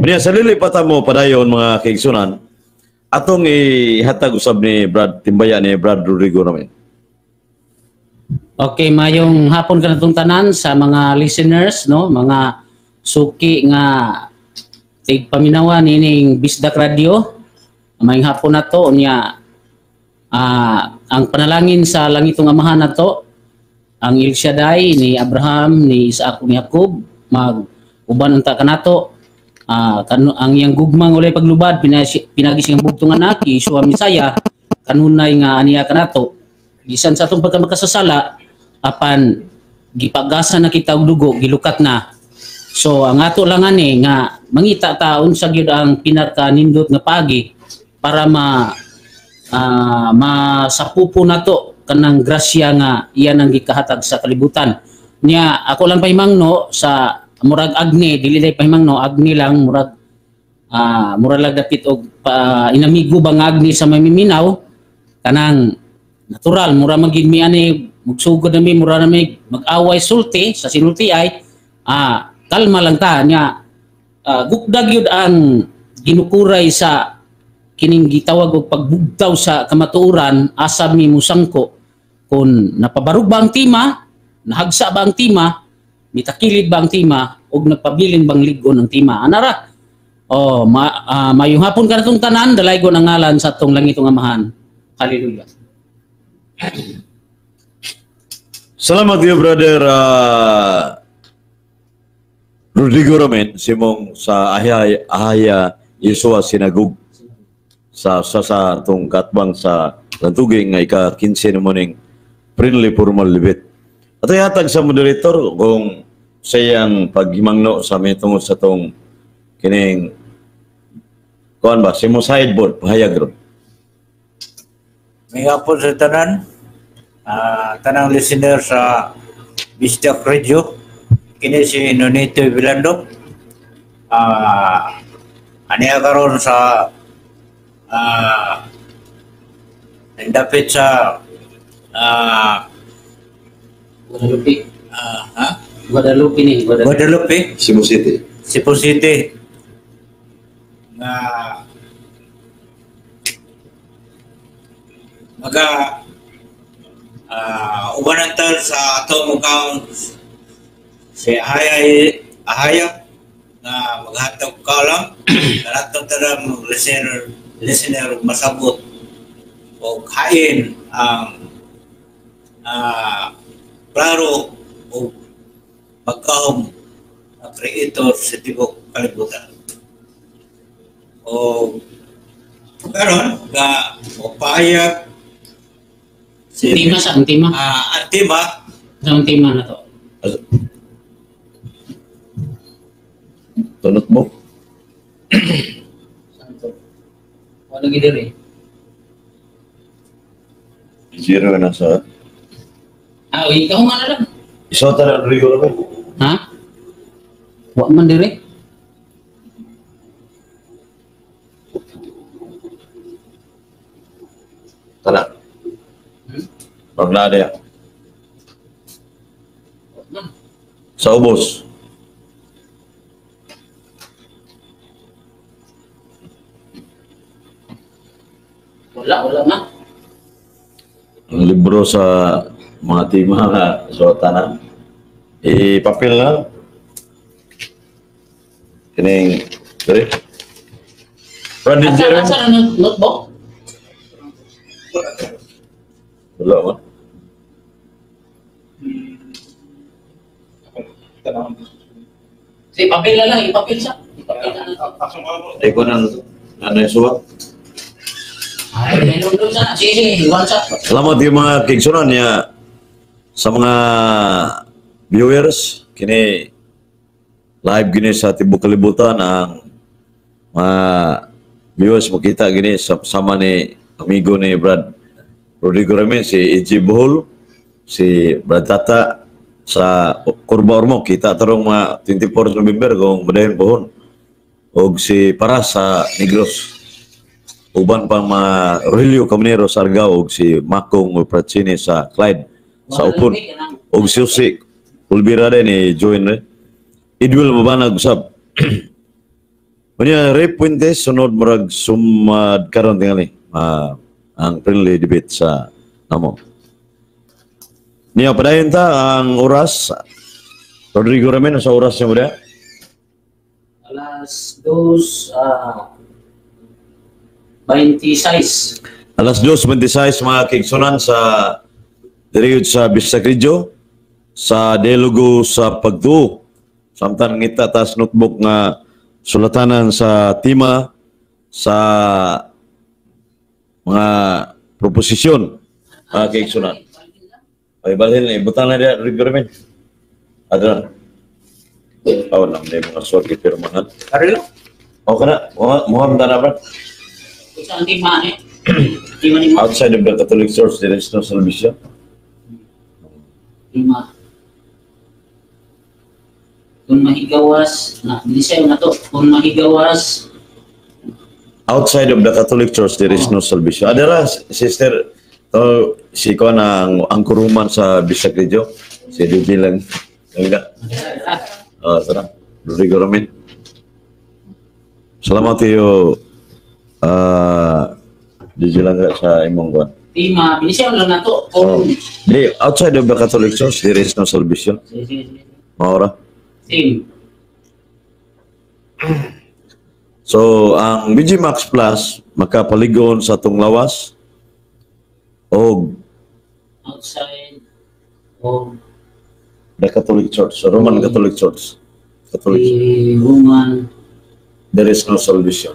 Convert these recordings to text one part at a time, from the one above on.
Unya sa lilipatan mo padayon mga kaigsunan, atong ihatag usab ni Brad Timbaya ni Brad Rodrigo namin. Okay, mayong hapon ka natong tanan sa mga listeners, no? Mga suki nga tigpaminawa nining Bisdak Radio. Mayong hapon na to unya ang panalangin sa langitong amahan na to, ang El Shaddai ni Abraham, ni Isaac, ni Jacob, mag-uban unta kanato. Ang iyang gugmang ulay paglubad pinagis ang bugtong anak Yeshua Misaya kanunay nga aniya kanato bisan sa atong pagkamakasasala apan gipagasa na kita og dugo gilukat na. So ang ato lang ani nga mangita taon sa gyud ang pinaka nindot nga pagi para masapupo nato kanang grasya nga iyan ang gikahatag sa kalibutan niya. Ako lang pahimangno sa murag agni, dili day pahimangno, agni lang murag murag lang dapit og inamigo bang agni sa mamiminaw kanang natural mura magid mi ani magsugod na mi mura na mi mag-away sulti sa sinulti ay kalma lang ta nya. Gukdag yun ang ginukuray sa kining gitawag og pagbugtaw sa kamatuoran asab mi musangko kung napabarug ba ang tima, nahagsa ba ang tima, mitakilid ba ang tima o nagpabilin bang ligon ang tima. Anara, mayong hapon ka na itong tanan, dalay ko ng ngalan sa itong langitong amahan. Hallelujah. Salamat kayo, brother Rodrigo Romen, simong sa Ahaya Yeshua Sinagog sa itong katbang sa Lantuging nga ika-15 na morning friendly formal libet. At ihatag sa moderator kung sayang paghimangno sa amin tungod sa itong kining kuan ba, si mo sideboard, pahayag ron. May hapon sa tanan, tanang listener sa Bisdak Radio, kini si Nonito Vilando. Aniya karon sa dapit sa Guadalupe, Cebu City. Cebu City. Ubanantal sa ato mukhang si Ahaya na maghatag ka lang na natong talang listener masabot o kain ang klaro o pagkahom na creator sa tibok kalibutan. O karon nga mapahayag Antima sa antima. Antima. Sa antima na to. Tunot mo. Wala gidiri. Zero na sa Ikaw nga na lang. Isota na Rodrigo Romen. Ha? Wa man dire. Tala. Paglada yan. Sa ubos. Wala na. Ang libro sa mga tima nga suota na. Papel na. Kining, sorry. Brandon Jeremy. Asa na notebook? Wala mo. Si papel na lang, ipapil siya. Ipapil na lang. Eko nang nanay suwat. Ay, meron doon sana. Sige, iwan siya. Salamat yung mga kigsunan niya sa mga viewers. Kini live gini sa tibok kalibutan ang mga viewers makita gini sama ni amigo ni Brad Rodrigo Romen, si E.G. Bohol, si Brad Tata sa Kurba Ormo. Kita tarong mga 24 November kung madahin pohon. O si Paras sa Negros. Uban pang mga Rogelio Caminero sa Argao, o si Makong Pratsini sa Clyde, sa Upon. O si Jose Ulbira din ni Join. Idwil mabanag usab. Unya Ray Puentes sunod murag sumad karon tingali ang friendly debate sa namo. Niya padayon ta ang oras. Rodrigo Ramen sa oras niya mo dia. Alas 2:26. Alas 2:26 mga kigsunan sa diriyod sa Bisacridyo sa dialogo sa pagtuo. Samtang ngita tas notebook nga sulatanan sa tima sa mga proposisyon mga kigsunan. Ay balhin ni butang na dia Rodrigo Ramen. Adra. Awan lang na mga sword kipirmahan. Arilo? O kana, muham na ba? Isang tima eh. Tima ni mo. Outside of the Catholic Church, there is no salvation. Tima. Kung mahigawas, bilisayo na to. Kung mahigawas, Outside of the Catholic Church, there is no salvation. Adara, sister, to, si ko na ang kuruman sa Bisacridyo, si DJ lang. Nga. Sarang. Rodrigo Ramen. Salamat iyo DJ lang sa imong kuwan. tima, bilisayo lang na to. Kung, Di, outside of the Catholic Church, there is no salvation. sige. Maura. Team. So, ang BG Max Plus, makapaligon sa itong lawas o Outside. O, the Catholic Church, so Roman Catholic Church. Catholic, the Roman, there is no salvation.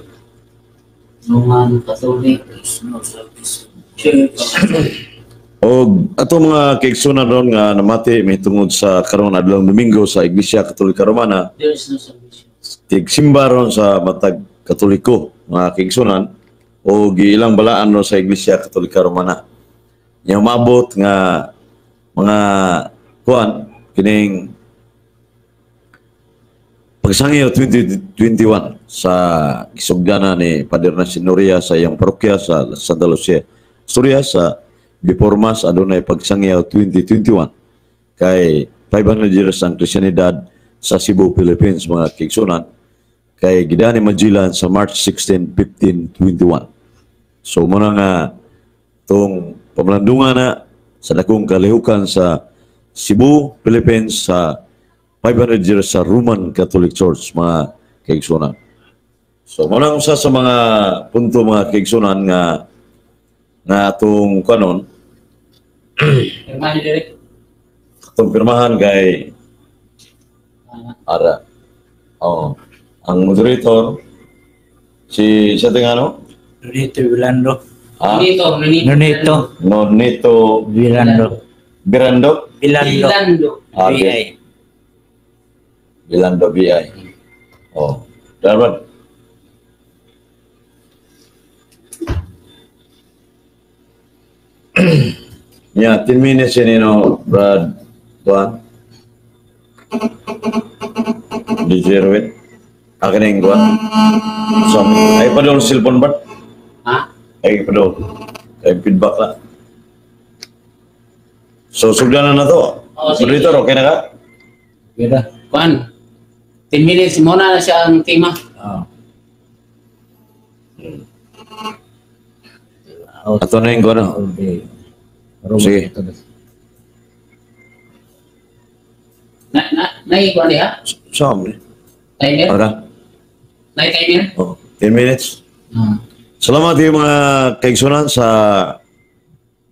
Roman Catholic, no service. Church. O ato mga kaigsunan ron nga namati may tungod sa karon adlong Domingo sa Iglesia Katolika Romana, There is no salvation. tigsimba ron sa matag Katoliko mga kaigsunan o giilang balaan ron sa Iglesia Katolika Romana. Yang mabot nga mga kuan kining pagsangyo 2021 sa gisugdanan ni Padre Nasinoria sa iyang parokya sa Santa Lucia Asturias sa Bipormas adunay pagsangyaw 2021 kay 500 years ang Kristiyanidad sa Cebu, Philippines mga kigsunan kay gidani Magellan sa March 16, 1521. So muna nga tong pamalandungan na sa dakong kalihukan sa Cebu, Philippines sa 500 years sa Roman Catholic Church mga kigsunan. So muna usa sa mga punto mga kigsunan nga atong kanon Hermano Derek. atong pirmahan kay ara ang moderator si sa tingano Nonito Vilando. Nonito. Nonito Vilando. Birando Vilando. VI. Bilando BI dapat yeah, 10 minutes yun, Brad. Tuan. DJ Erwin. Akin na yung kuhan. So, ay pa doon cellphone ba? Ha? Ay pa doon. Ay feedback na. So, sugdanan na to. Oo, sige. Monitor, okay na ka? Kira. Kuan. 10 minutes muna na siya ang tima. Ato na yung kuhan. Sige. Kuan diha? Saan? Timer? Ora? Timer? 10 minutes. Salamat yung mga kaigsunan sa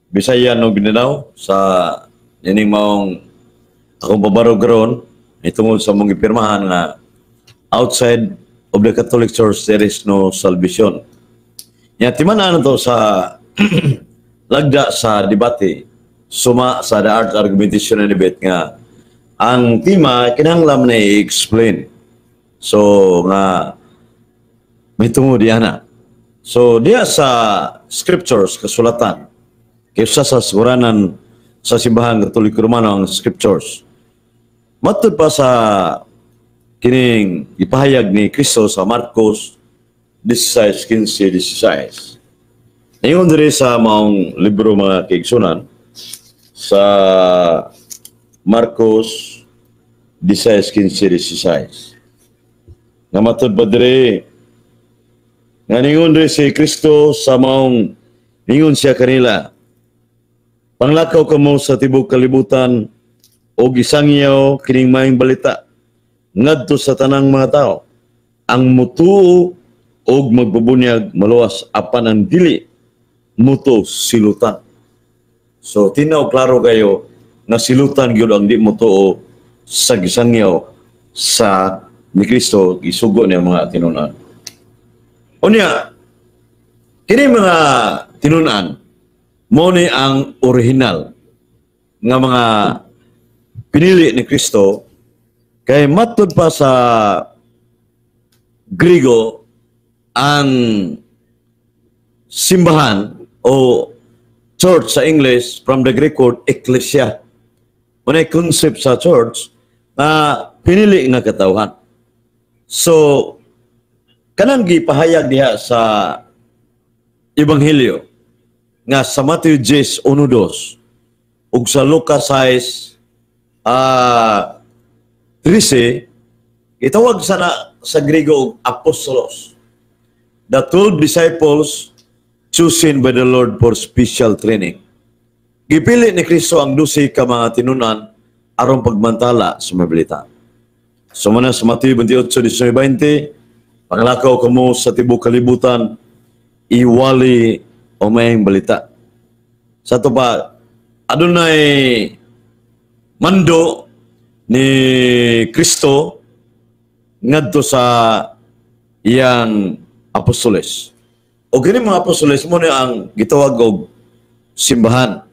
Bisaya no Mindanao sa yaning maong akong pabarog karon itungod sa mong ipirmahan nga outside of the Catholic Church there is no salvation. Ya timan to sa lagda sa debate suma sa the art argumentation and debate nga ang tema kinahanglan na i-explain. So nga may tungod diana. So diya sa scriptures kasulatan kaysa sa suranan sa simbahan Katoliko Romano ang scriptures. Matud pa sa kining ipahayag ni Kristo sa Marcos 16:15-16. Ngayon diri sa maong libro mga kaigsunan sa Marcos 16:15-16. Nga matud pa diri Nga ningon rin si Kristo sa maong ningon siya kanila. Panglakaw ka mo sa tibok kalibutan o gisangyaw kining maayong balita ngadto sa tanang mga tao. Ang mutuo o magbabunyag maluwas apan ang dili muto silutan. So tinaw klaro kayo na silutan gyud ang di mutuo sa gisangyaw sa ni Kristo gisugo niya mga tinunan. Unya, kini mga tinunan, mo ni ang original nga mga pinili ni Kristo kay matod pa sa Griego ang simbahan o church sa English from the Greek word ecclesia. Unay concept sa church na pinili nga katawhan. So, kanang gipahayag diha sa Ebanghelyo nga sa Matthew 10:1-2 ug sa Lucas 6:13 itawag sa Griego og apostolos, the 12 disciples chosen by the Lord for special training. Gipili ni Kristo ang 12 ka mga tinunan aron pagmantala sa mga balita. So muna sa Matthew 28:19, panglakaw kamo sa tibok kalibutan, iwali o mayang balita. Sa ito pa, adunay mando ni Kristo ngadto sa iyang apostoles. O gani mga apostoles mo na ang gitawag og simbahan.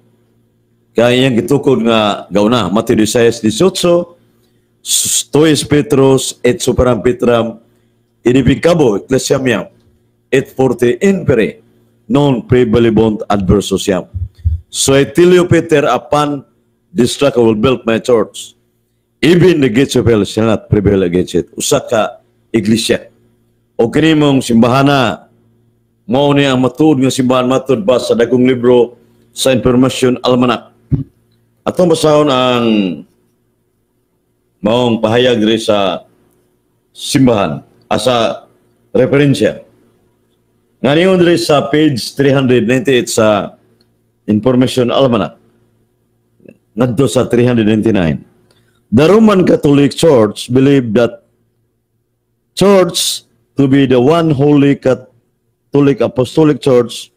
Kaya iyang gitukod nga gauna, Matthew 16:18, 2 Petros et Superam Petram, inibigabo, ecclesiamiam, et forte impere, non prevalebont adversus iam. So etilio Peter, upon destruct I will build my church. Even the gates of hell shall not prevail against it. Usa ka iglesia. O kini mong simbahana, mao ni ang matud nga simbahan matud ba sa dagong libro sa Information Almanac. Atong basahon ang maong pahayag diri sa simbahan asa referensya. Ngayon diri sa page 398 sa Information Almanac. Ngadto sa 399. The Roman Catholic Church believed that church to be the one holy Catholic Apostolic Church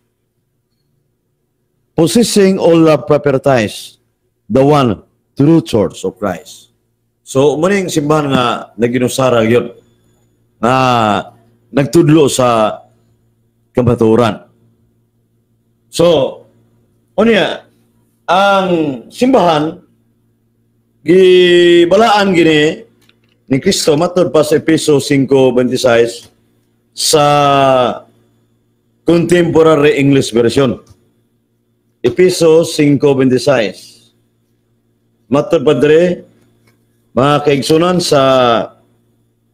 possessing all the properties, the one true Church of Christ. So, maning simbahan nga naginusara yun na nagtudlo sa kabaturan. So, unya, ang simbahan gibalaan gini ni Kristo matod pa sa Efeso 5:26 sa Contemporary English Version. Efeso 5:26. Matod pa diri mga kaigsunan sa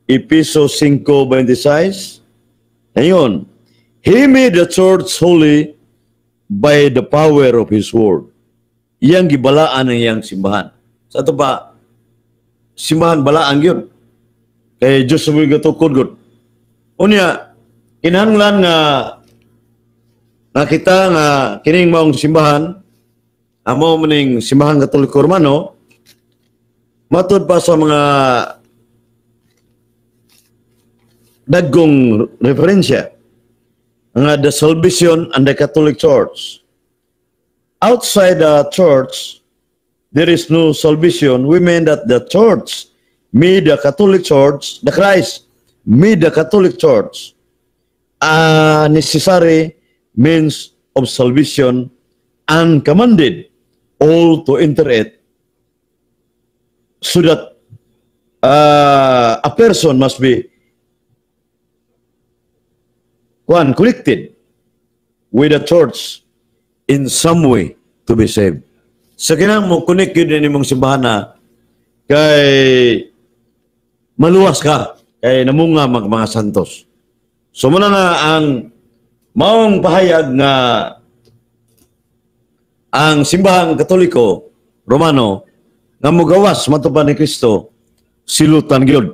Efeso 5:26. Ayon, He made the church holy by the power of His word. Iyang gibalaan ang iyang simbahan. Sa ito ba, simbahan balaan yun. Kaya Diyos sabi gatukod gud. Unya, kinahanglan nga nakita nga kining maong simbahan, amo maning simbahan Katoliko Romano, matod pa sa mga dagkong referensya nga the salvation and the Catholic Church. Outside the church, there is no salvation. We mean that the church made the Catholic Church, the Christ made the Catholic Church a necessary means of salvation and commanded all to enter it so that a person must be connected with the church in some way to be saved. Sa kinang mo connect yun din mong simbahan na kay maluwas ka, kay namunga mga santos. So muna nga ang maong pahayag nga ang simbahang Katoliko Romano nga mugawas matupad ni Kristo silutan gyud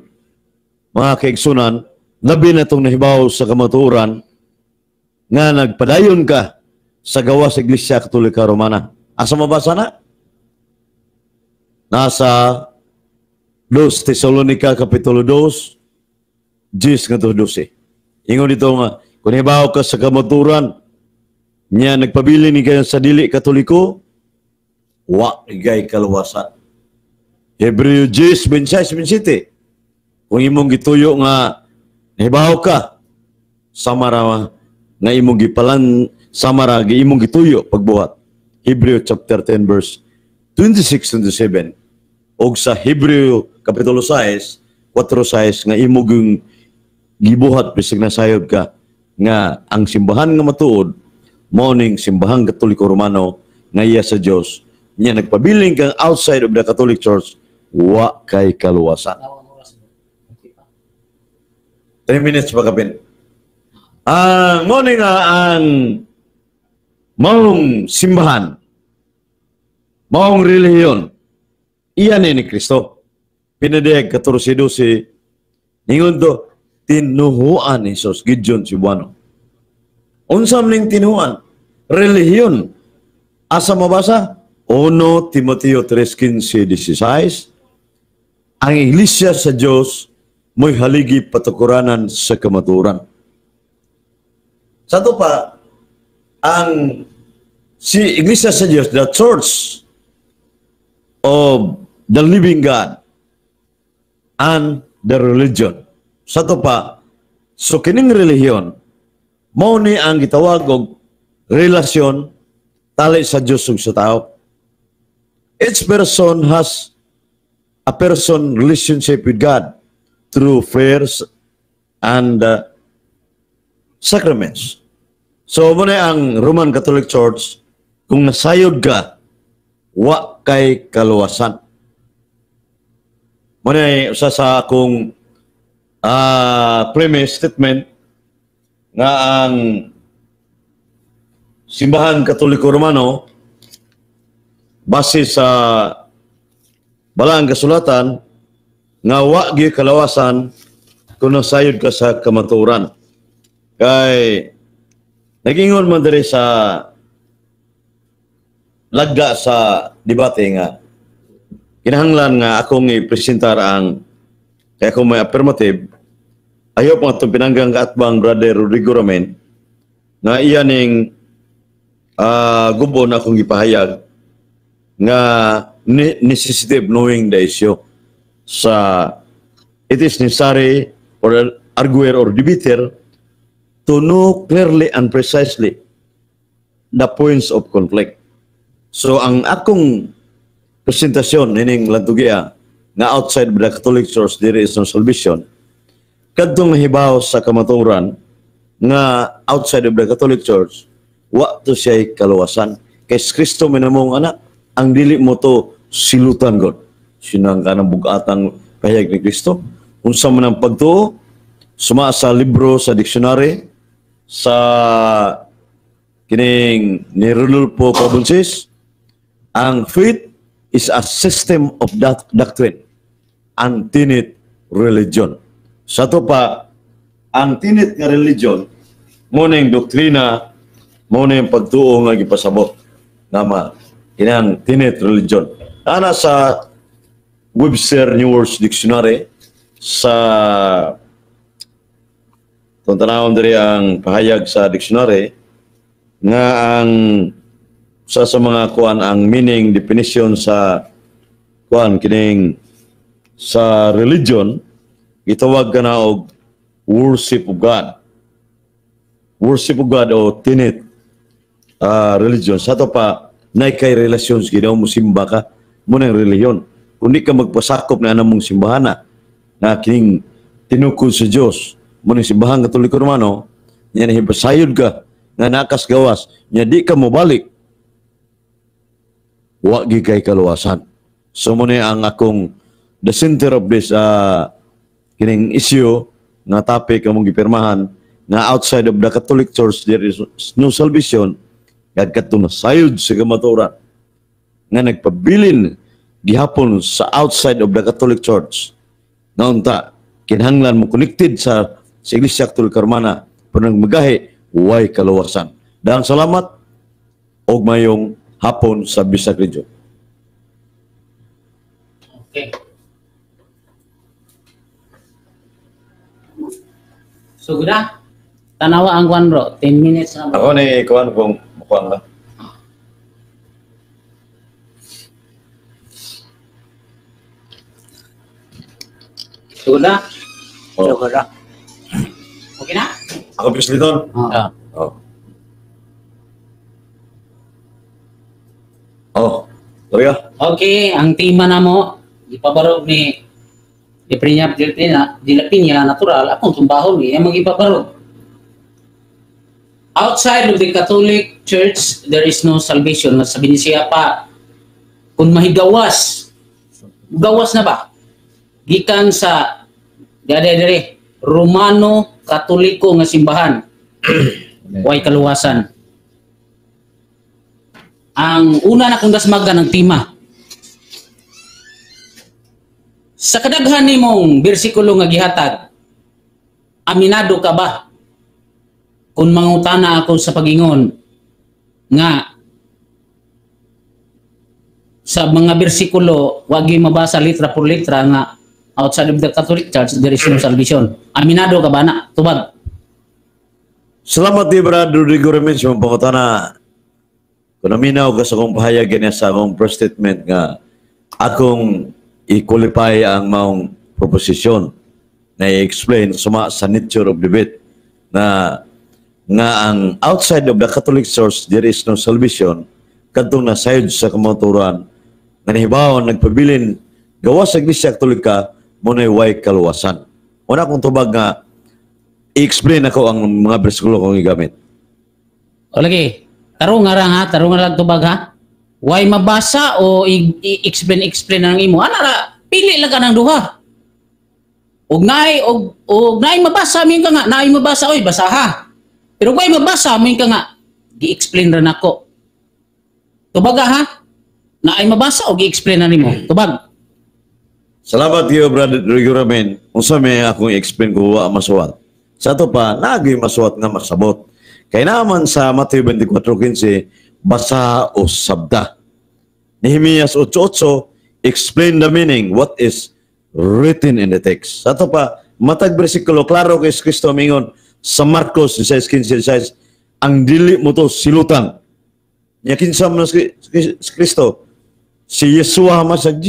mga kaigsunan labi na itong nahibaw sa kamatuoran nga nagpadayon ka sa gawa sa Iglesia Katolika Romana. Asa mabasa na? Nasa 2 Tesalonica Kapitulo 2, 10 nga 12. Ingon dito nga, kung hibaw ka sa kamaturan, niya nagpabili ni kayo sa dili Katoliko, wa igay kaluwasan. Hebreo 10, 26, 27. Kung imong gituyo nga, hibaw ka, samara nga imong gipalan, samara imong gituyo pagbuhat. Hebreo chapter 10 verse 26-27. O sa Hebreo Kapitulo 6, 4-6, nga imong gibuhat bisig nasayod ka nga ang simbahan nga matuod mao ning simbahan Katoliko Romano nga iya sa Dios nya nagpabiling kang outside of the Catholic Church wa kay kaluwasan. 3 minutes pa kapin. Mao ni nga ang maong simbahan, maong relihiyon iyan ni Kristo. Pinadayag 14:12 ningon to tinuhuan ni Jesus Gideon Cebuano. Unsam ning tinuhuan? Relihiyon. Asa mabasa? 1 Timoteo 3:15-16. Ang iglesia sa Dios mo'y haligi patukuranan sa kamaturan. Sa to pa, ang si iglesia sa Dios, the church of the living God and the religion. Sa to pa, so kining relihiyon, mao ni ang gitawag og relasyon tali sa Dios ug sa tao. Each person has a person relationship with God through prayers and sacraments. So mo na ang Roman Catholic Church, kung nasayod ka, wa kay kaluwasan. Mo na usa sa akong premise statement nga ang simbahan Katoliko Romano base sa balaang kasulatan nga wa gyud kalawasan kung nasayod ka sa kamaturan. Kay nagingon man diri sa lagda sa debate nga kinahanglan nga akong i-presentar ang kaya kung may affirmative, ayaw pa itong pinanggang kaatbang Brother Rodrigo Ramen na iyaning gubon akong ipahayag nga necessity of knowing the issue sa it is necessary for an arguer or debater to know clearly and precisely the points of conflict. So ang akong presentasyon nining lantugia nga outside the Catholic Church there is no salvation. Kadtong nahibaw sa kamaturan nga outside of the Catholic Church, wa to siya kaluwasan. Kay Kristo minamong anak, ang dili mo to silutan God. Sinang ka ng bugatang pahayag ni Kristo. Unsa man ang pagtuo, suma sa libro sa dictionary sa kining ni Rodolfo Cabonsis, ang faith is a system of doctrine and tenet religion. Sa to pa, ang tenet nga religion, muna yung doktrina, muna yung pagtuo nga gipasabot. Nama, inang tenet religion. Ana sa Webster New World Dictionary, sa tanawon diri ang pahayag sa dictionary, nga ang sa mga kuan ang meaning definition sa kuan kining sa religion gitawag kana og worship of God. Worship of God o tenet religion. Sa to pa nay kay relasyon ginaw mo simba ka mo nang relihiyon. Kundi ka magpasakop na anong simbahana na kining tinukod sa Dios mo ning simbahan Katoliko Romano nya nahipasayod ka nga nakas gawas nya di ka mobalik wa gi kay kaluwasan. So mo ni ang akong the center of this kining issue na topic among gipirmahan na outside of the Catholic Church there is no salvation kadto nasayod sa kamaturan nga nagpabilin gihapon sa outside of the Catholic Church na unta kinahanglan mo connected sa Iglesia Katolika Romana pero nagmagahi way kaluwasan. Daang salamat og mayong hapon sa Bisag Region. Okay. So, good na. Tanawa ang kwan bro. 10 minutes na. Ako ni kuan kung mukhang na. So, good na. So, wala. Okay na? Ako pisliton. Oo. Oh. Oh. Talaga? Okay, ang tema na mo, ipabarog ni Prinya Dilapinya natural, akong tumbahon ni, yung mag-ipabarog. Outside of the Catholic Church, there is no salvation. Sabi ni siya pa, kung mahigawas, gawas na ba? Gikan sa, dere Romano Katoliko nga simbahan. Way kaluwasan. Ang una na kong dasmagan ng tema. Sa kadaghan nimong bersikulo nga gihatag, aminado ka ba? Kung mangutana ako sa pagingon nga sa mga bersikulo wag gyud mabasa litra por litra nga outside of the Catholic Church there is no salvation. Aminado ka ba na? Tubag. Salamat di Brad Rodrigo Remen sa mga pangutana. Kung naminaw ka sa akong pahayag niya sa akong first statement nga akong i-qualify ang maong proposition na i-explain sa nature of debate na nga ang outside of the Catholic Church there is no salvation kadtong nasayod sa kamaturan nga nahibawon nagpabilin gawas sa Iglesia Katolika mo na way kaluwasan. Una kong tubag nga i-explain ako ang mga bersikulo kong igamit. O lagi, tarong nga lang ha, tarong nga lang tubag ha. Why mabasa o i-explain ang imo? Ana ra, pili lang ka ng duha. Og naay mabasa min ka nga, naay mabasa oy, basa ha. Pero why mabasa min ka nga, gi-explain ra nako. Tubag ha? Naay mabasa o gi-explain na nimo? Tubag. Salamat kayo, Brother Rodrigo Remen. Kung sa may akong i-explain ko wa masuwat. Sa ito pa, nagay masuwat nga masabot. Kaya naman sa Mateo 24:15, basa o sabda. Nehemias 8:8, explain the meaning, what is written in the text. Sa ito pa, matag bersikulo, klaro kay Kristo mingon sa Marcos 16:16, ang dili mo to silutan. Yakinsam na si Kristo, si Yeshua masag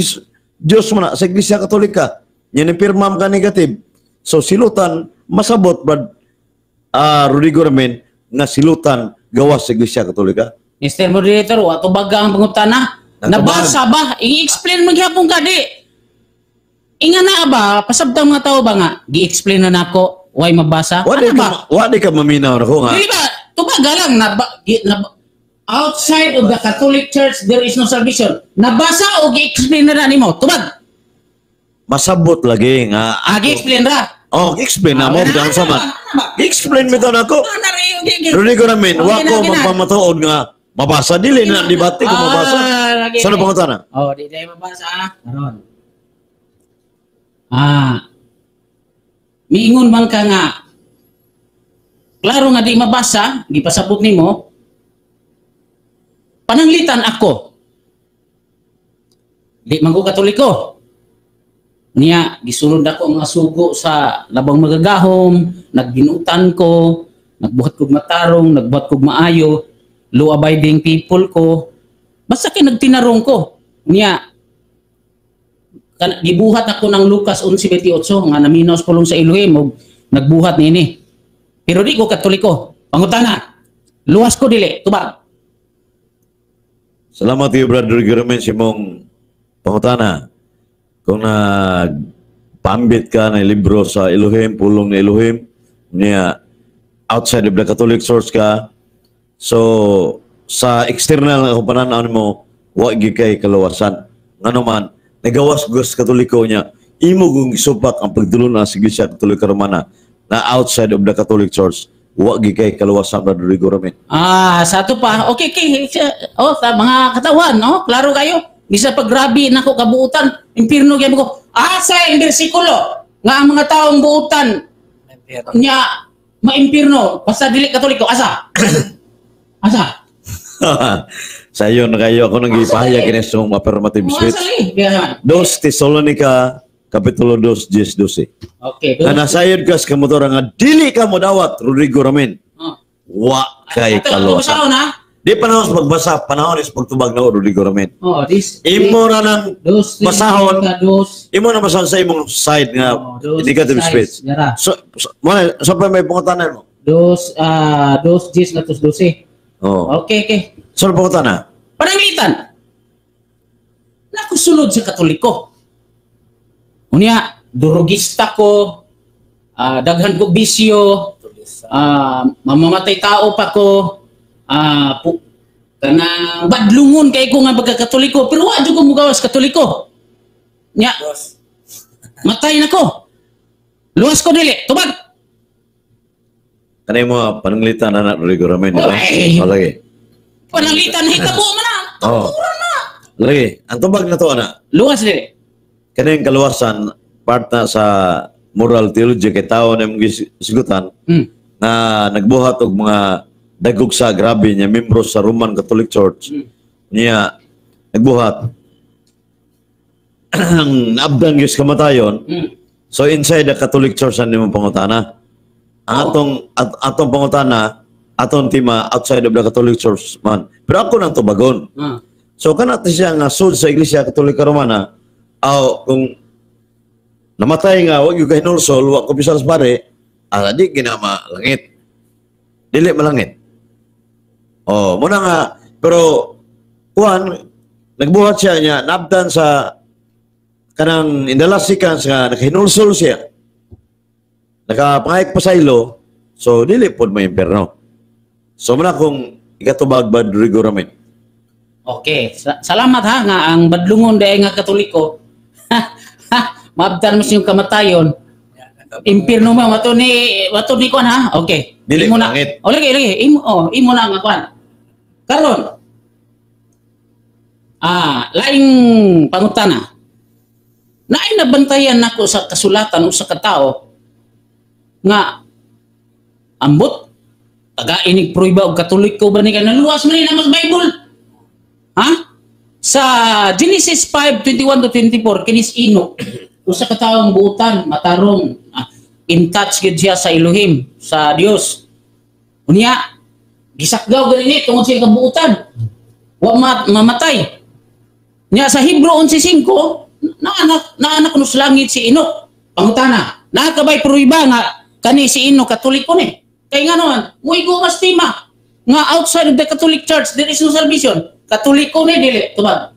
Diyos mo na sa Iglesia Katolika. Yan ang pirmam ka negative. So silutan, masabot, Brad Rodrigo Remen, na silutan gawas sa Iglesia Katolika. Mr. Moderator, wato baga ang pangutana. Nabasa ba? I-explain mo gyapon ka di. Inga na ba? Pasabtang mga tao ba nga? Gi-explain na nako. Why mabasa? Ano ba? Wadi ka maminaw na ko nga. Di ba? Tubaga lang. Outside of the Catholic Church, there is no salvation. Nabasa o gi-explain na nimo? Tubag. Masabot lagi nga. Gi-explain ra. Oh, explain na mo. Bidang sama. Explain mo ito na ko. Rodrigo Remen, wako magpamatuod nga. Mabasa, dili na debate kung mabasa. Saan ang pangutana? Oh, di tayo mabasa karon. Miingon man ka nga. Klaro nga di mabasa, gipasabot nimo. Pananglitan ako. Di man ko Katoliko. Niya, gisulod ako nga sugo sa labang magagahom, nagbinutan ko, nagbuhat kog matarong, nagbuhat kog maayo, law-abiding people ko. Basta kay nagtinarong ko. Niya, gibuhat ako ng Lucas 11:28 nga naminaw pulong sa Elohim og nagbuhat niini. Pero di ko Katoliko. Pangutana, luwas ko dili, tubag. Salamat kayo, Brother Rodrigo Remen, si mong pangutana. Kung pambit ka ng libro sa Elohim, pulong ni Elohim, niya outside of the Catholic Church ka, so sa external na pananaw mo, wag kay kalawasan. Nga naman, nagawas ko sa Katoliko niya, imo kung isupak ang pagdulon na sa Iglesia Katolika Romana na outside of the Catholic Church, wag kay kalawasan, Brother Rodrigo Remen. Sa to pa. Okay. Mga katawan, no? Klaro kayo. Bisa pag grabe na ko kabuutan, impirno kaya ko, sa yung bersikulo, nga ang mga taong buutan, niya, maimpirno basta dili Katoliko asa? Asa? Sayo na kayo ako nang ipahayag kini sa mga affirmative speech. Dos Tesalonica Kapitulo 2, 10-12. Okay. Na nasayod ka sa kamotor nga dili ka mo dawat Rodrigo Ramin. Wa kay kaluwasan. Di panahon sa pagbasa, panahon is pagtubag na Rodrigo Ramin. Oh, this Imo na nang basahon. Imo na basahon sa imong side nga indicative speech. So pa may pangutanan mo? Dos 10 na 12. Oh. Okay. So pangutanan. Pananglitan. Nakusunod sa Katoliko. Unya, durugista ko, daghan ko bisyo, mamamatay tao pa ko, kanang badlungon kay ko nga pagka-Katoliko, pero wa jud ko mugawas Katoliko. Nya, matay na ko. Luwas ko dili, tubag. Kanay mo pananglitan na Rodrigo Ramin. Oy. Lagi. Pananglitan hitabo man na. Tuturan na. Lagi. Ang tubag na to ana. Luwas dili. Kaning kaluwasan part na sa moral theology kay tao na mong sigutan na nagbuhat og mga dagog sa grabe niya membro sa Roman Catholic Church niya nagbuhat ang naabdang Diyos kamatayon. So inside the Catholic Church ang imong pangutana. Ang atong pangutana atong tema outside of the Catholic Church man. Pero ako nang tubagon. So kanat siya nga sud sa Iglesia Katolika Romana kung namatay nga, wag yung kahinulsol, wag ko pisal sa pare, di ginama langit. Dili malangit. Muna nga, pero, kuhan, nagbuhat siya niya, nabdan sa kanang indalasikan nga, nakahinulsol siya. Nakapangayag pa sa ilo, so dili po may imperno. So muna kung ikatubag ba Rodrigo Ramin. Okay, salamat ha, nga ang badlungon dahil nga Katoliko, maabdan mo siyang kamatayon. Impirno mo mato ni kuan ha. Okay. Dili Imo na. langit. Lagi. Imo na nga kuan. Karon. Laing pangutana. Naay nabantayan nako sa kasulatan o sa katao nga ambot taga inig pruiba og Katoliko ba ni kanang luwas man ni mas Bible. Ha? Sa Genesis 5:21-24 kinis Enoch usa ka taong buutan, matarong, in touch gid siya sa Elohim, sa Dios. Unya, gisakgaw ganini tungod sa kabuutan. Wa mamatay. Nya sa Hebrew 11:5, naanak no sa langit si Enoch. Pangutana, nakabay pruiba nga kani si Enoch Katoliko ni. Kay nga naman, muigo mas tima nga outside of the Catholic Church there is no salvation. Katoliko ni dili tubag.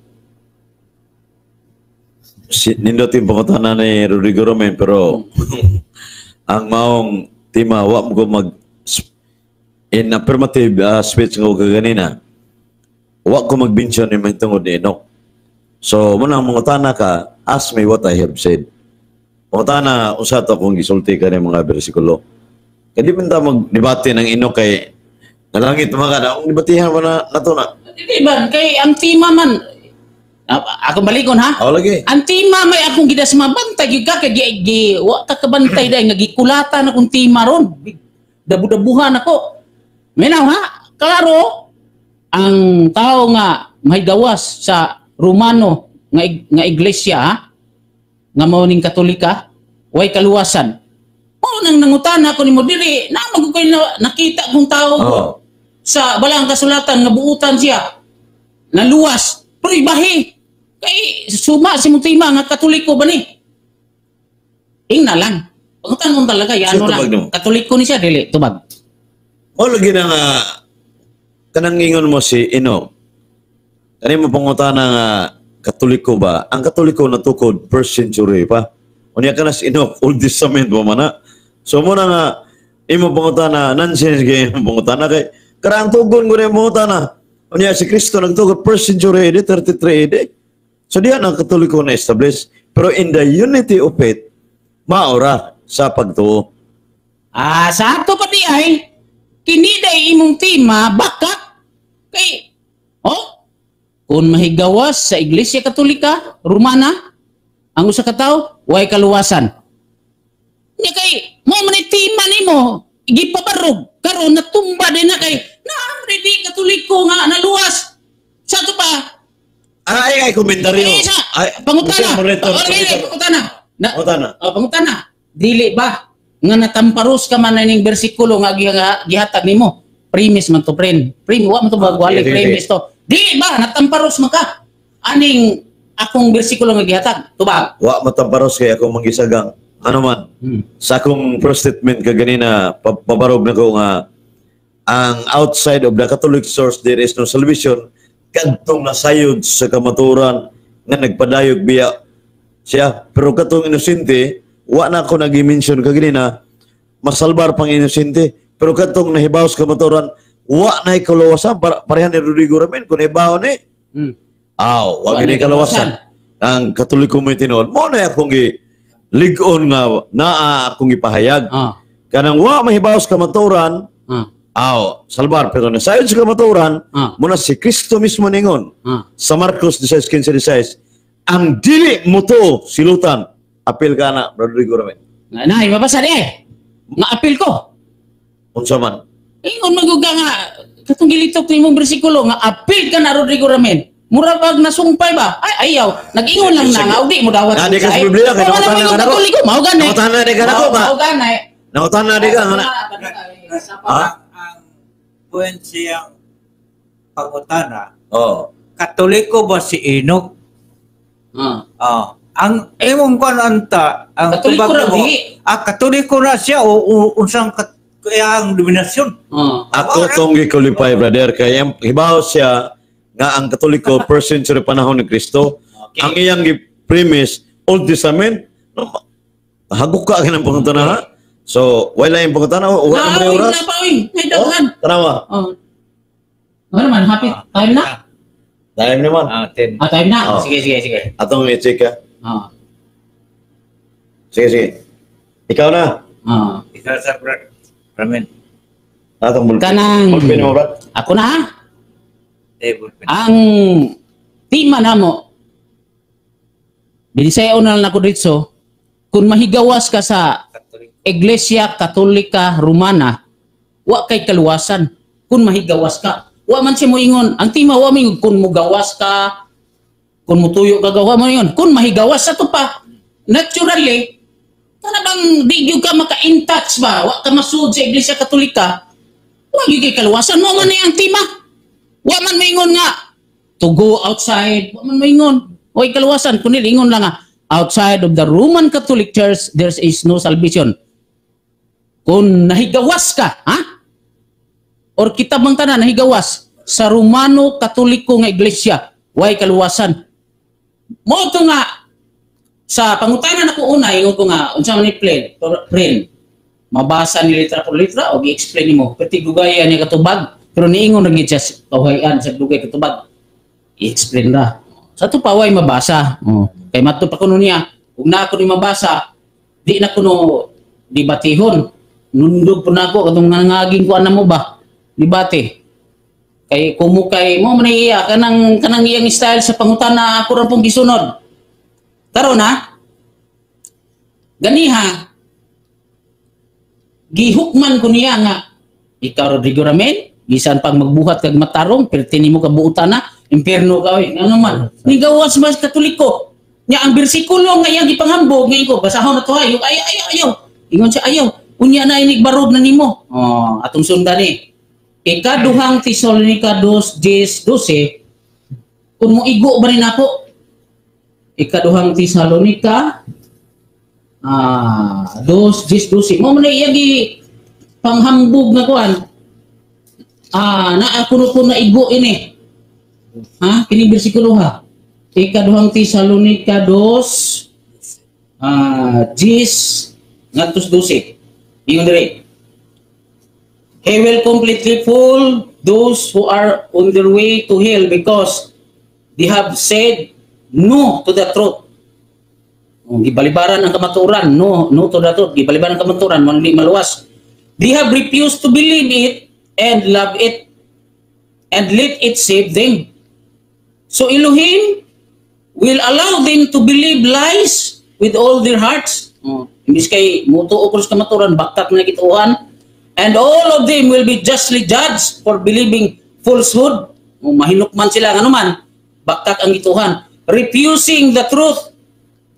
Nindot yung pangutana ni Rodrigo Ramin, pero ang maong tima, wa mo ko in affirmative speech nga kaganina, wa ko mag-mention ni mahitungod ni Enoch. So, muna mangutana ka, ask me what I have said. Mangutana, usa to kung gisulti ka ng mga bersikulo. Kaya di man ta mag-debate ng Enoch kay nalangit mga ka, ang debatihan mo na to na. Di ba, kay ang tima man, ako balikon ha? Lagi. Ang tima may akong gidas mabantay gyud ka kay wa ka kabantay dai nga gikulatan akong tima ron. Dabu-dabuhan ako. Minaw ha? Klaro ang tao nga may gawas sa Romano nga iglesia ha? Nga mao ning Katolika, way kaluwasan. Nang nangutana ko nimo diri, na magkoy nakita kong tao sa balang kasulatan nga buutan siya. Naluwas. Pero ibahi. Kay suma si Mutima nga Katoliko ba ni? Na lang. Pagkutan mo talaga, ano lang. Katoliko ni siya, dili, tubag. Lagi na nga, kanang ingon mo si Enoch. Kani mo pangutana nga Katoliko ba? Ang Katoliko natukod 1st century pa. Unya ka na si Enoch, Old Testament mo man. So muna nga, imo pangutana, nonsense kayo yung pangutana kay karang tugon ko na yung pangutana. Unya si Kristo nagtukod 1st century AD, 33 AD. So diyan ang Katoliko na establish. Pero in the unity of faith, maora sa pagtuo. Sa ato pa di ay, kiniday imong tima, baka, kay, kung mahigawas sa Iglesia Katolika, Romana, ang usa ka tawo, way kaluwasan. Nya kay, mo man tima nimo, gipabarog karon natumba din na kay na ready Katoliko nga naluwas. Sa to pa Ay, komentaryo. pangutana. Pangutana. Pangutana. Pangutana. Dili ba nga natamparos ka man ning bersikulo nga gihatag nimo? Premise man to, friend. Wa man to wali premise to. Dili ba natamparos man ka? Aning akong bersikulo nga gihatag? Tuba. Wa matamparos kay akong manggisagang. Ano man? Sa akong first statement ka ganina, pabarog na ko nga ang outside of the Catholic source there is no salvation. Kadtong nasayod sa kamaturan nga nagpadayog biya siya. Pero katong inosente, wa na ako nag-mention kaganina, masalbar pang inosente. Pero katong nahibaw sa kamaturan, wa na ikalawasan. Parehan ni Rodrigo Ramin, kung nahibaw ni, wa gini kalawasan. Ang Katoliko mo tinuod, mo na akong ligon nga naa akong ipahayag. Kanang wa mahibaw sa kamaturan, salbar, pero nasayod sa kamaturan, muna si Kristo mismo ningon, sa Marcos 16:15, ang dili mo to silutan, apil ka na, Rodrigo Ramin. Nay, mabasa di nga apil ko. Unsa man? Ingon maguga nga, katong gilitok ni mong bersikulo, nga apil ka na Rodrigo Ramin. Mura pag nasumpay ba? Ay, ayaw. Nag-ingon lang na nga, di mo dawat. Nadi ka sa Biblia, kaya nakutana ka na ko. Nakutana di ka na ko ba? Nakutana di ka. Ang point siyang pangutana, Katoliko ba si Enoch? Ang imong kananta, ang Katoliko tubag na mo, di. Katoliko na siya o unsang kaya ang dominasyon? Ako tong gikulipay, brother, kaya hibaw siya nga ang Katoliko first century panahon ni Kristo. Ang iyang premise, Old Testament, hagok ka ng pangutana ha? So, wala yung pangutana, wala yung oras. May dawan. Tanawa. Ano man, happy time na? Time naman. 10. Time na? Sige. Atong i-check ka. Sige. Ikaw na. Isa sa brad. Ramen. Atong bulpin. Kanang, Bulpin mo, brad. ako na ha? Bulpin. Ang tima na mo, dinisayaw na lang ako dito, kung mahigawas ka sa Iglesia Katolika Romana, wa kay kaluwasan. Kung mahigawas ka, wa man siya mo ingon. Ang tima, wa mo kung mugawas ka, kung mutuyo ka, wa mo ingon. Kung mahigawas, sa to pa, naturally, bang di ka maka-in-touch ba? Wa ka masud sa Iglesia Katolika, wa yung kay kaluwasan. Wa man ang tima. Wa man maingon nga to go outside. Wa man maingon. Wa kaluwasan. Kundi ingon lang nga, outside of the Roman Catholic Church, there is no salvation. Kung nahigawas ka, ha? Or kita bang tanan nahigawas sa Romano Katoliko nga iglesia, way kaluwasan. Mo to nga sa pangutanan ako una, ingon ko nga unsa man ni friend. Mabasa ni litra por litra o gi-explain nimo. Pati gugaya ni katubag, pero niingon ra gid siya kawayan sa dugay katubag. I-explain ra. Sa to pa way mabasa. Kay mato pa kuno niya, ug na ako ni mabasa, di na kuno debatihon. Nundog po na ako, katong nangaging ko mo ba? Debate. Kay kumukay mo man iya kanang iyang style sa pangutana ako ra pong gisunod. Karon ha? Ganiha. Gihukman ko niya nga ikaw Rodrigo Ramin, bisan pag magbuhat kag matarong, pertini mo ka buutan na, impierno ka oy. Ano man? Nigawas mas Katoliko. Nya ang bersikulo nga iyang gipanghambog ngayon ko, basahon na to ayaw. Ingon siya ayaw. Unya na inig barog na nimo. Atong sundan ni. Ikaduhang Tesalonica 2:12. Kung mo igo ba rin ako? Ikaduhang Tesalonica 2:12. Mo man iyagi panghambog na kuan. Na ako na igo ini. Ha? Kini bersikulo ha. Ikaduhang Tesalonica 2:12. Ingon diri. He will completely fool those who are on their way to hell because they have said no to the truth. Gibalibaran ang kamaturan, no to the truth. Gibalibaran ang kamaturan, manli maluwas. They have refused to believe it and love it and let it save them. So Elohim will allow them to believe lies with all their hearts. Imbis kay mutuo ko sa kamaturan, baktak na kituhan, and all of them will be justly judged for believing falsehood. Mahinukman sila, ano man, baktak ang ituhan, refusing the truth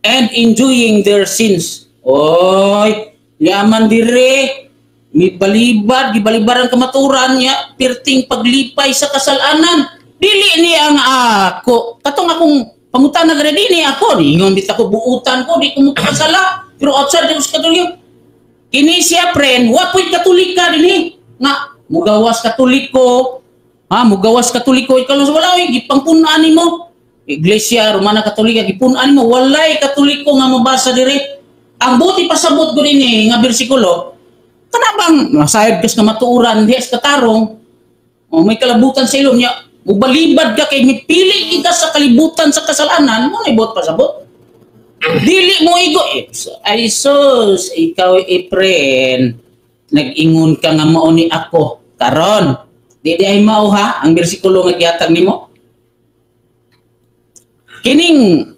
and enjoying their sins. Oy, yaman dire, may balibad, gibalibaran kamaturan niya, pirting paglipay sa kasalanan. Dili niya ang ako. Katong akong pangutan na gana dini ako, di ingon bit ako buutan ko, di ko kasala. Pero outside ko sa katulik. Kini siya friend, wapoy katolika dinhi. Nga mugawas katoliko, mugawas katoliko ikalos walay gipangpunaan nimo. Iglesia Romana Katolika gipunan mo walay katoliko nga mabasa diri. Ang buti pasabot ko dinhi nga bersikulo. Kana bang nasayod kas nga matuuran diha sa katarong. May kalabutan sa ilong niya. Mubalibad ka kay mipili ka sa kalibutan sa kasalanan, mo ibot pasabot. Dili mo igo. Ay sus, ikaw friend. Nag-ingon ka nga mao ni ako karon. Di ay mao ha ang bersikulo nga gihatag nimo. Kining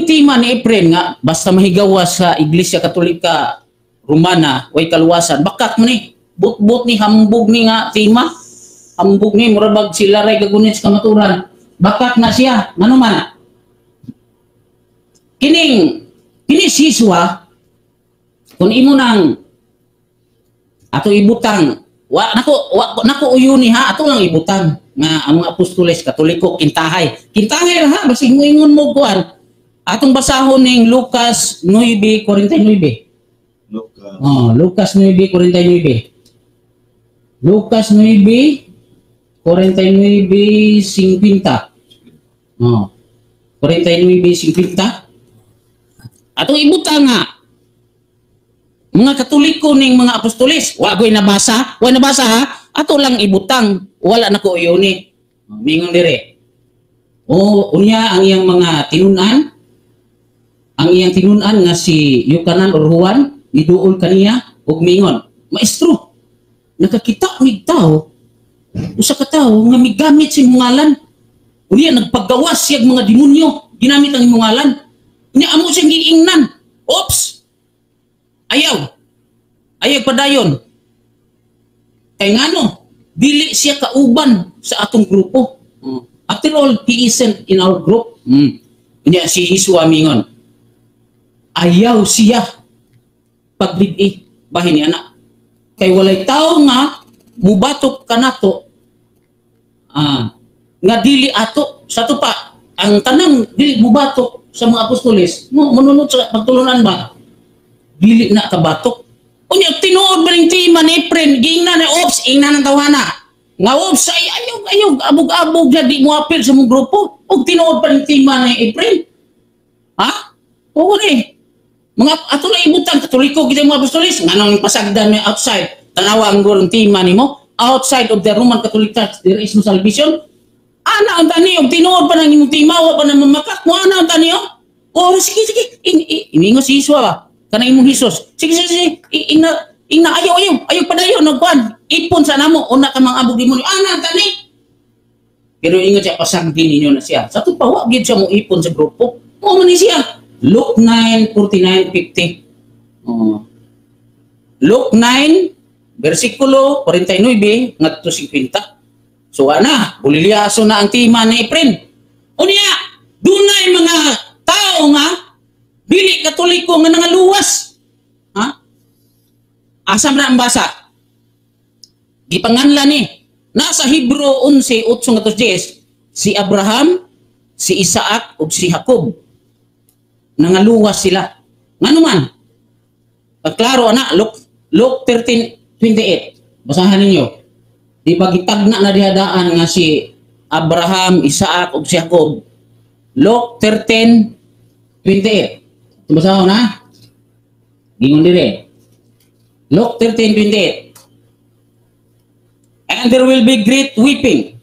tema ni Efren nga basta mahigawas sa Iglesia Katolika Romana way kaluwasan bakak mo ni but ni hambog ni nga tema hambog ni murabag sila ray gagunit sa kamaturan bakak na siya ngano man kini siswa kun imo nang ato ibutang nako uyuni ha ato lang ibutang nga ang mga apostoles Katoliko kintahay ra ha basig mo ingon mo kuan atong basahon ning Lucas 9:49 Lucas 9:49 Lucas 9:49 50 49:50 atong ibutang nga mga Katoliko ning mga apostoles wa nabasa ha ato lang ibutang wala na ko uyuni mingon dire unya ang iyang mga tinunan nga si Yukanan or Juan niduol kaniya og mingon maestro nakakita mig tao usa ka tawo nga migamit sa imong ngalan unya nagpagawas siyag mga demonyo ginamit ang imong ngalan unya amo siyang giingnan oops ayaw padayon kay ngano dili siya kauban sa atong grupo. After all, he isn't in our group. Kanya si Hiswa mingon. Ayaw siya paglidi bahin ni anak. Kay walay tao nga mubatok kanato. Nga dili ato sa tupa ang tanang dili mubatok sa mga apostoles. Manunod sa pagtulunan ba? Dili na kabatok. Unya tinuod ba ning tima ni Efren giingnan na ops ingnan ang tawhana. Nga ops ay ayaw abog-abog di mo apil sa mong grupo. Og tinuod pa ning tima ni Efren. Ha? Oo ni. Mga ato na ibutang Katoliko kita mga apostoles nganong pasagdan may outside. Tanawa ang gurong tima nimo outside of the Roman Catholic Church there is no salvation. Ana ang tani og tinuod pa nang imong tima wa pa nang mamakak mo ana ang tani oh sige iningo si Iswa ba kanang imong Hesus sige ina ayaw padayon nagkuan ipon sa namo una ka mga abog demonyo ana tani pero ingon siya pasagdi ninyo na siya sa tupa wa gid siya mo ipon sa grupo mo man ni siya Luke 9:49-50 Luke 9 versikulo 49 ngadto 50 so ana buliliaso na ang tima ni Efren unya dunay mga tao nga dili Katoliko nga nangaluwas. Ha? Asam na ang basa. Gipanganlan ni. Nasa Hebro 11:8-10 si Abraham, si Isaac ug si Jacob. Nangaluwas sila. Ngano man? Pagklaro ana Luke 13:28. Basahan ninyo. Di ba gitagna na dihadaan nga si Abraham, Isaac ug si Jacob. Luke 13:28. Basaho na. Gingon dire. Luke 13:28. And there will be great weeping.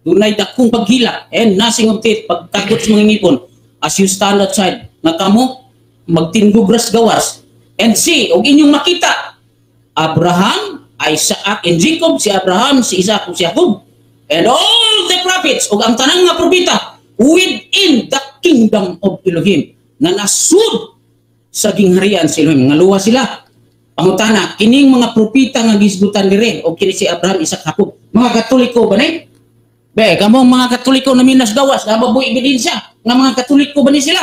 Dunay dakong paghilak and gnashing of teeth pagtakot sa mga ngipon as you stand outside. Nga kamo magtinggugras gawas. And see, og inyong makita Abraham, Isaac, and Jacob, si Abraham, si Isaac, si Jacob, and all the prophets og ang tanang nga propeta within the kingdom of Elohim. Na nasud sa gingharian sa Elohim. Ngaluwa sila. Pangutana, kining mga propita nga gisgutan dire o kini si Abraham, Isaac, Jacob, mga Katoliko ba ni? Be, kamo mga Katoliko na minas gawas, nababoy ebidensya nga mga Katoliko ba ni sila?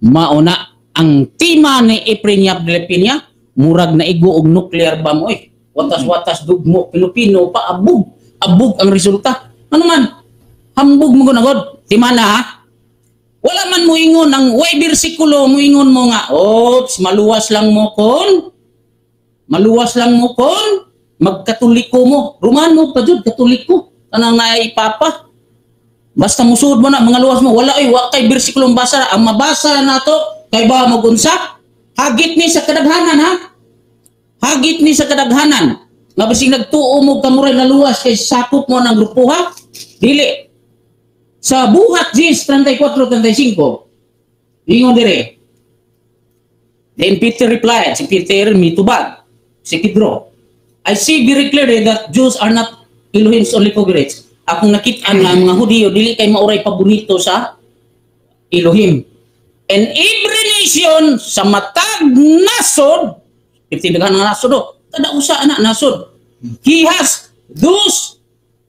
Mauna ang tima ni Efrenia Dilepina murag na igo og nuclear bomb oy. Watas-watas dugmo Pilipino pa abog ang resulta. Ano man? Hambog mo gunagod. Timana ha? Wala man mo ingon ang way bersikulo mo ingon mo nga, ops, maluwas lang mo kon. Maluwas lang mo kon. Magkatoliko mo. Ruman mo pa jud katoliko. Kanang naipapa. Basta musud mo na mga luwas mo. Wala ay wa kay bersikulong basa. Ang mabasa nato kay ba magunsa? Hagit ni sa kadaghanan ha. Hagit ni sa kadaghanan. Nga basing nagtuo mo kamuray na luwas kay sakop mo ng grupo ha. Dili. Sa buhat Gs 34-35, ingon dire. Then Peter replied, si Peter mitubag, si Pedro, I see very clearly that Jews are not Elohim's only favorites. Akong nakita nga mga Hudiyo, dili kay mauray paborito sa Elohim. And every nation sa matag nasod, itindagan ng nasod do, kada usa na nasod. He has those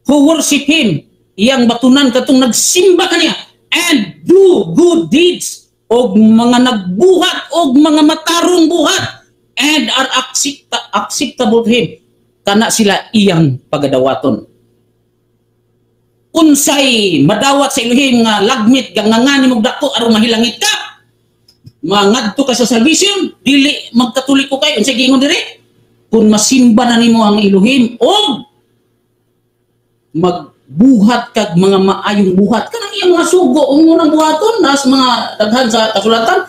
who worship Him. Iyang batunan katong nagsimba kaniya and do good deeds og mga nagbuhat og mga matarong buhat and are acceptable to Him. Kana sila iyang pagadawaton. Unsay madawat sa Elohim nga lagmit gangangani mong dako aron mahilangit ka, mangadto ka sa salvation, dili magkatoliko kay unsay giingon diri? Kung masimba na nimo ang Elohim og magbuhat kag mga maayong buhat kanang iyang mga sugo ang unang buhaton nas mga daghan sa kasulatan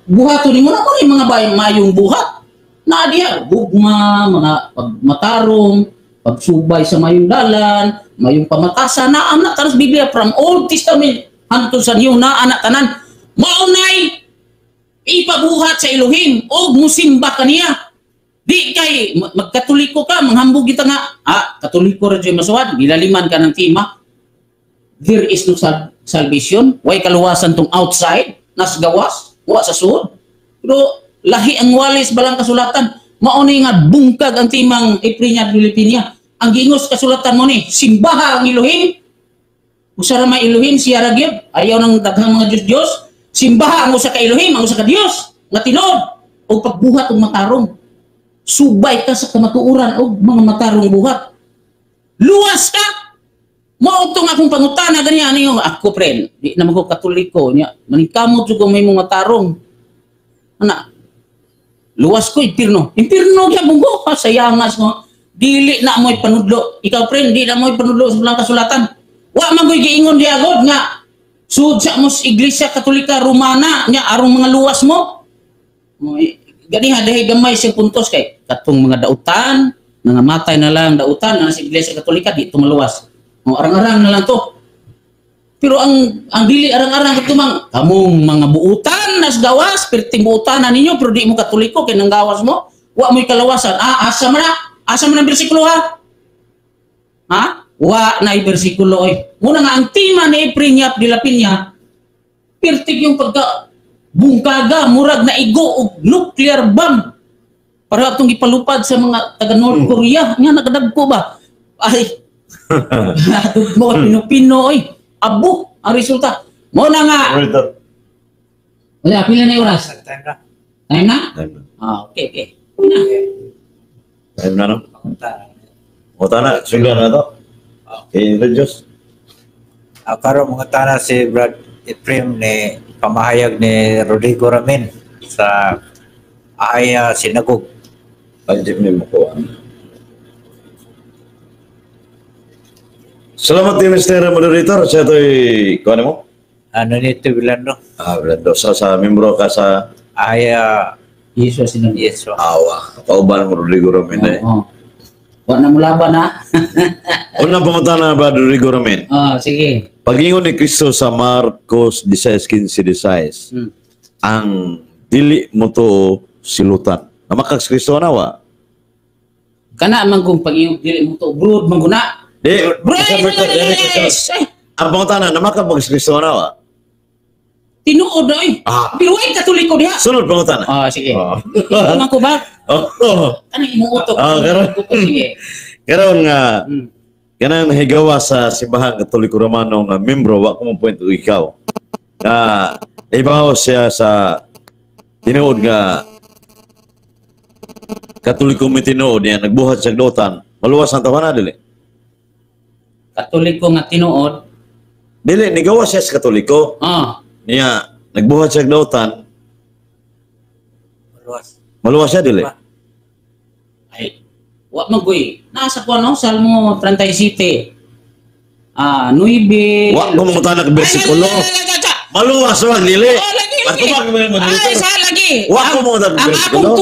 buhaton nimo na kung mga maayong buhat na diha gugma mga pagmatarong pagsubay sa mayong dalan mayong pamatasan na anak tanos Biblia from Old Testament hangtod sa New na anak tanan maunay ipabuhat sa Elohim og musimba kaniya. Di kay magkatoliko ka, manghambog kita nga, katoliko rin yung masuwad, bilaliman ka ng tima. There is no salvation. Way kaluwasan tong outside, nas gawas, wa sa suod. Pero lahi ang walis balang kasulatan. Mauni nga bungkag ang timang Efrenia Dilepina. Ang gingos kasulatan mo ni, simbaha ang Elohim. Usara may Elohim, siya ragyod. Ayaw ng daghang mga Diyos-Diyos. Simbaha ang usa ka Elohim, ang usa ka Diyos. Nga tinod. O pagbuhat ng matarong. Subay ka sa kamatuuran o mga matarong buhat. Luwas ka! Mautong akong pangutana ganyan niyo. Ako, friend, di naman ko katoliko niya. Maningkamot yung may mga matarong. Ana, luwas ko, impirno. Impirno kaya bungo. Sayangas mo. Dili na mo'y panudlo. Ikaw, friend, di na mo'y panudlo sa bilang kasulatan. Wa man ko'y giingon di agad nga. Sud sa mo Iglesia Katolika Romana niya arong mga luwas mo. Gani ha dahil gamay siyang puntos kay katong mga dautan, nangamatay na lang dautan na sa Iglesia Katolika di tumaluwas. O arang-arang na lang to. Pero ang dili arang-arang katumang kamong mga buutan nas gawas, perting buutan na ninyo pero di mo Katoliko kay nang gawas mo, wa mo'y kalawasan. Asa man ang bersikulo ha? Ha? Wa na bersikulo oy. Muna nga ang tima ni Efrenia Dilepina, pertig yung pagka bungkaga, murag na igo og nuclear bomb para itong ipalupad sa mga taga North Korea nga nagadagko ba ay mo Pilipino oy abo ang resulta mo na nga wala pila na oras time na okay time na no utana singgan na to okay Diyos Karon mga tana si Brad Ephraim ni pamahayag ni Rodrigo Ramin sa Aya Sinagog. Panjip ni mo ko. Salamat din Mr. Moderator. Siya ito'y kuha mo? Ano nito Bilando? Bilando. Sa membro ka sa Aya Yesus sino? Yeso. Awa. Kauban mo Rodrigo Ramin eh. Wa na mo laban ha. Unang pumunta na ba Rodrigo Ramin? Sige. Pagingon ni Kristo sa Marcos 16:15, ang dili mo to silutan. Namakag si Kristo nawa. Kana man kung pag-iog dili mo to brood man guna. Ang pumunta na namakag si Kristo nawa. tinuod ay. Pero way Katoliko diha. Sunod pangutan. Sige. Oh. Imo ko ba? Ano imong utok? karon. Sige. Karon nga kanang nahigawa sa simbahan Katoliko Romano nga membro wa ko mo point ikaw. Ibaw siya sa tinuod nga Katoliko mi tinuod niya nagbuhat sa dotan. Maluwas ang tawana dili. Katoliko nga tinuod. Dili nigawa siya sa Katoliko. Niya nagbuhat sa dotan. Maluwas siya dili. Ay, wa magoy. Nasa ko no Salmo 37. 9. Wa ko mo tanang bersikulo. Maluwas wag dili. Ako ba mo Ay, sa lagi. Wa ko mo tanang bersikulo.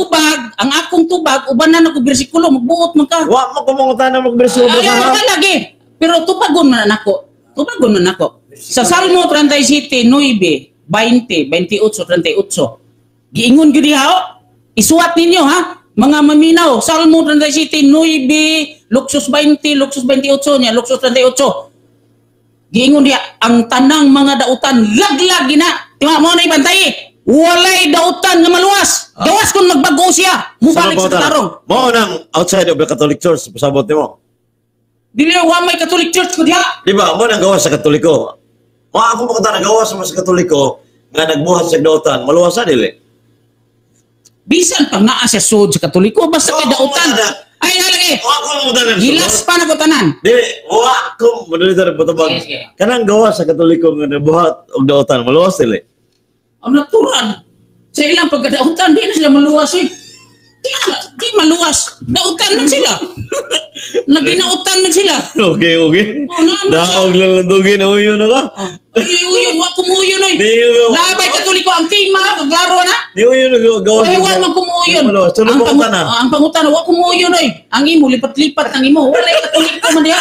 Ang akong tubag uban na nako bersikulo magbuot man ka. Wa mo ko mo tanang bersikulo Ay, lagi. Pero tupagon man nako. Tupagon man nako. Sa Salmo 37, 9, 20, 28, 38. Giingon gyud diha. Isuwat ninyo ha. Mga maminaw, Salmo 37, 9, Luxus 20, Luxus 28 niya, Luxus 38. Giingon diha ang tanang mga dautan laglag gina. Tima mo na ibantay. Walay dautan nga maluwas. Gawas kung magbago siya. Mubalik sa tarong. Mo nang outside of the Catholic Church pasabot nimo. Dili wa may Catholic Church ko diha. Di ba mo nang gawas sa Katoliko. Mo ako mo ta nagawas sa Katoliko nga nagbuhat sa dautan, maluwas sa dili. Bisan pag naa sa sud sa Katoliko basta kay dautan. Ay halagi. Wa ko mo tanang. Gilas pa na ko tanan. Dili, wa ko mo dili ta patubag. Sige. Kanang gawas sa Katoliko nga nagbuhat og dautan, maluwas dili. Ang natural. Sa ilang pagkadautan, di na sila maluwas eh. Di maluwas. Dautan man sila. Naginautan man sila. Okay. naman Daog lang landugin o yun na ka. Uy, wa kumuyon eh. Di yun. Labay Katoliko ang tima, paglaro na. Di yun gawas. Ay, wa man kumuyon. Sunod Ang mo na. ang pangutan, wa kumuyon eh. Ang imo, lipat-lipat ang imo. Wala Katoliko man diya.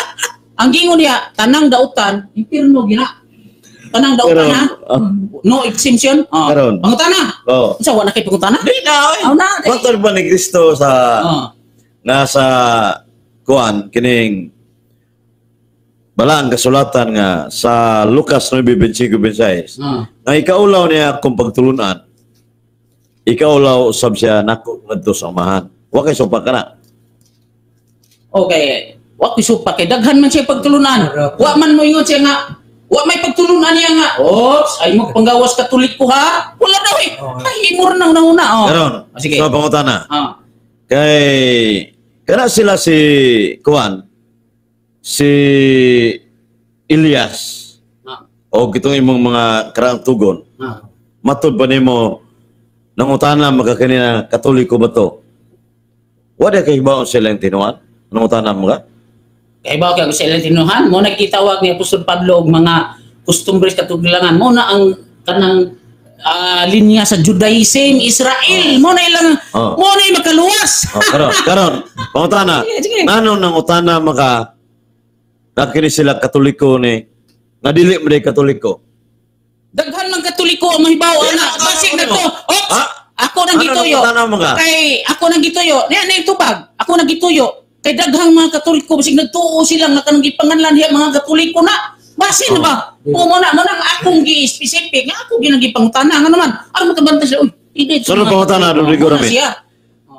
Ang gingon diya, tanang dautan, impirno gina. Tanang dautan ha. No exemption. Karon. Pangutan na. Oo. Sa wala kay pangutan na. Di na. Na. Patol ba ni Kristo sa nasa kuan kining balang kasulatan nga sa Lucas 9:25-26. Na ikaulaw niya kung pagtulunan. Ikaulaw usab siya nako ngadto sa amahan. Wa kay supa kana. Okay. Wa ko supa kay daghan man siya pagtulunan. Wa man mo ingon siya nga wa may pagtulunan niya nga. Ops, ay mo panggawas Katoliko ha. Wala daw eh. Ay imor nang nauna Karon. Sige. So pangutana. Kay kana sila si kuan si Elias o kitong imong mga karaang tugon. Matod ba nimo nangutana makakanina Katoliko ba to? Wala kay baon sila yung tinuan? Nangutana mo ka? Kay ba kay sa ilang tinuhan mo nagkitawag ni Apostol Pablo og mga custombres katugilangan mo na ang kanang linya sa Judaism, Israel, mo na ilang mo na makaluwas. Karon, pangutana. Nanong nangutana maka nakini sila Katoliko ni nadili mo Katoliko? Daghan man Katoliko ang mahibaw ana. Basig na to. Ops. Ako nang gituyo. Kay ako nang gituyo. Niya tubag. Ako nang gituyo. Kay daghang mga Katoliko basig nagtuo sila nga kanang gipanganlan diha mga Katoliko na. Basin na ba? Mo na akong gi-specific nga ako ginagipangutana nga naman. Ano matabanta siya? Uy, hindi. Sunod pangutana Rodrigo Ramin.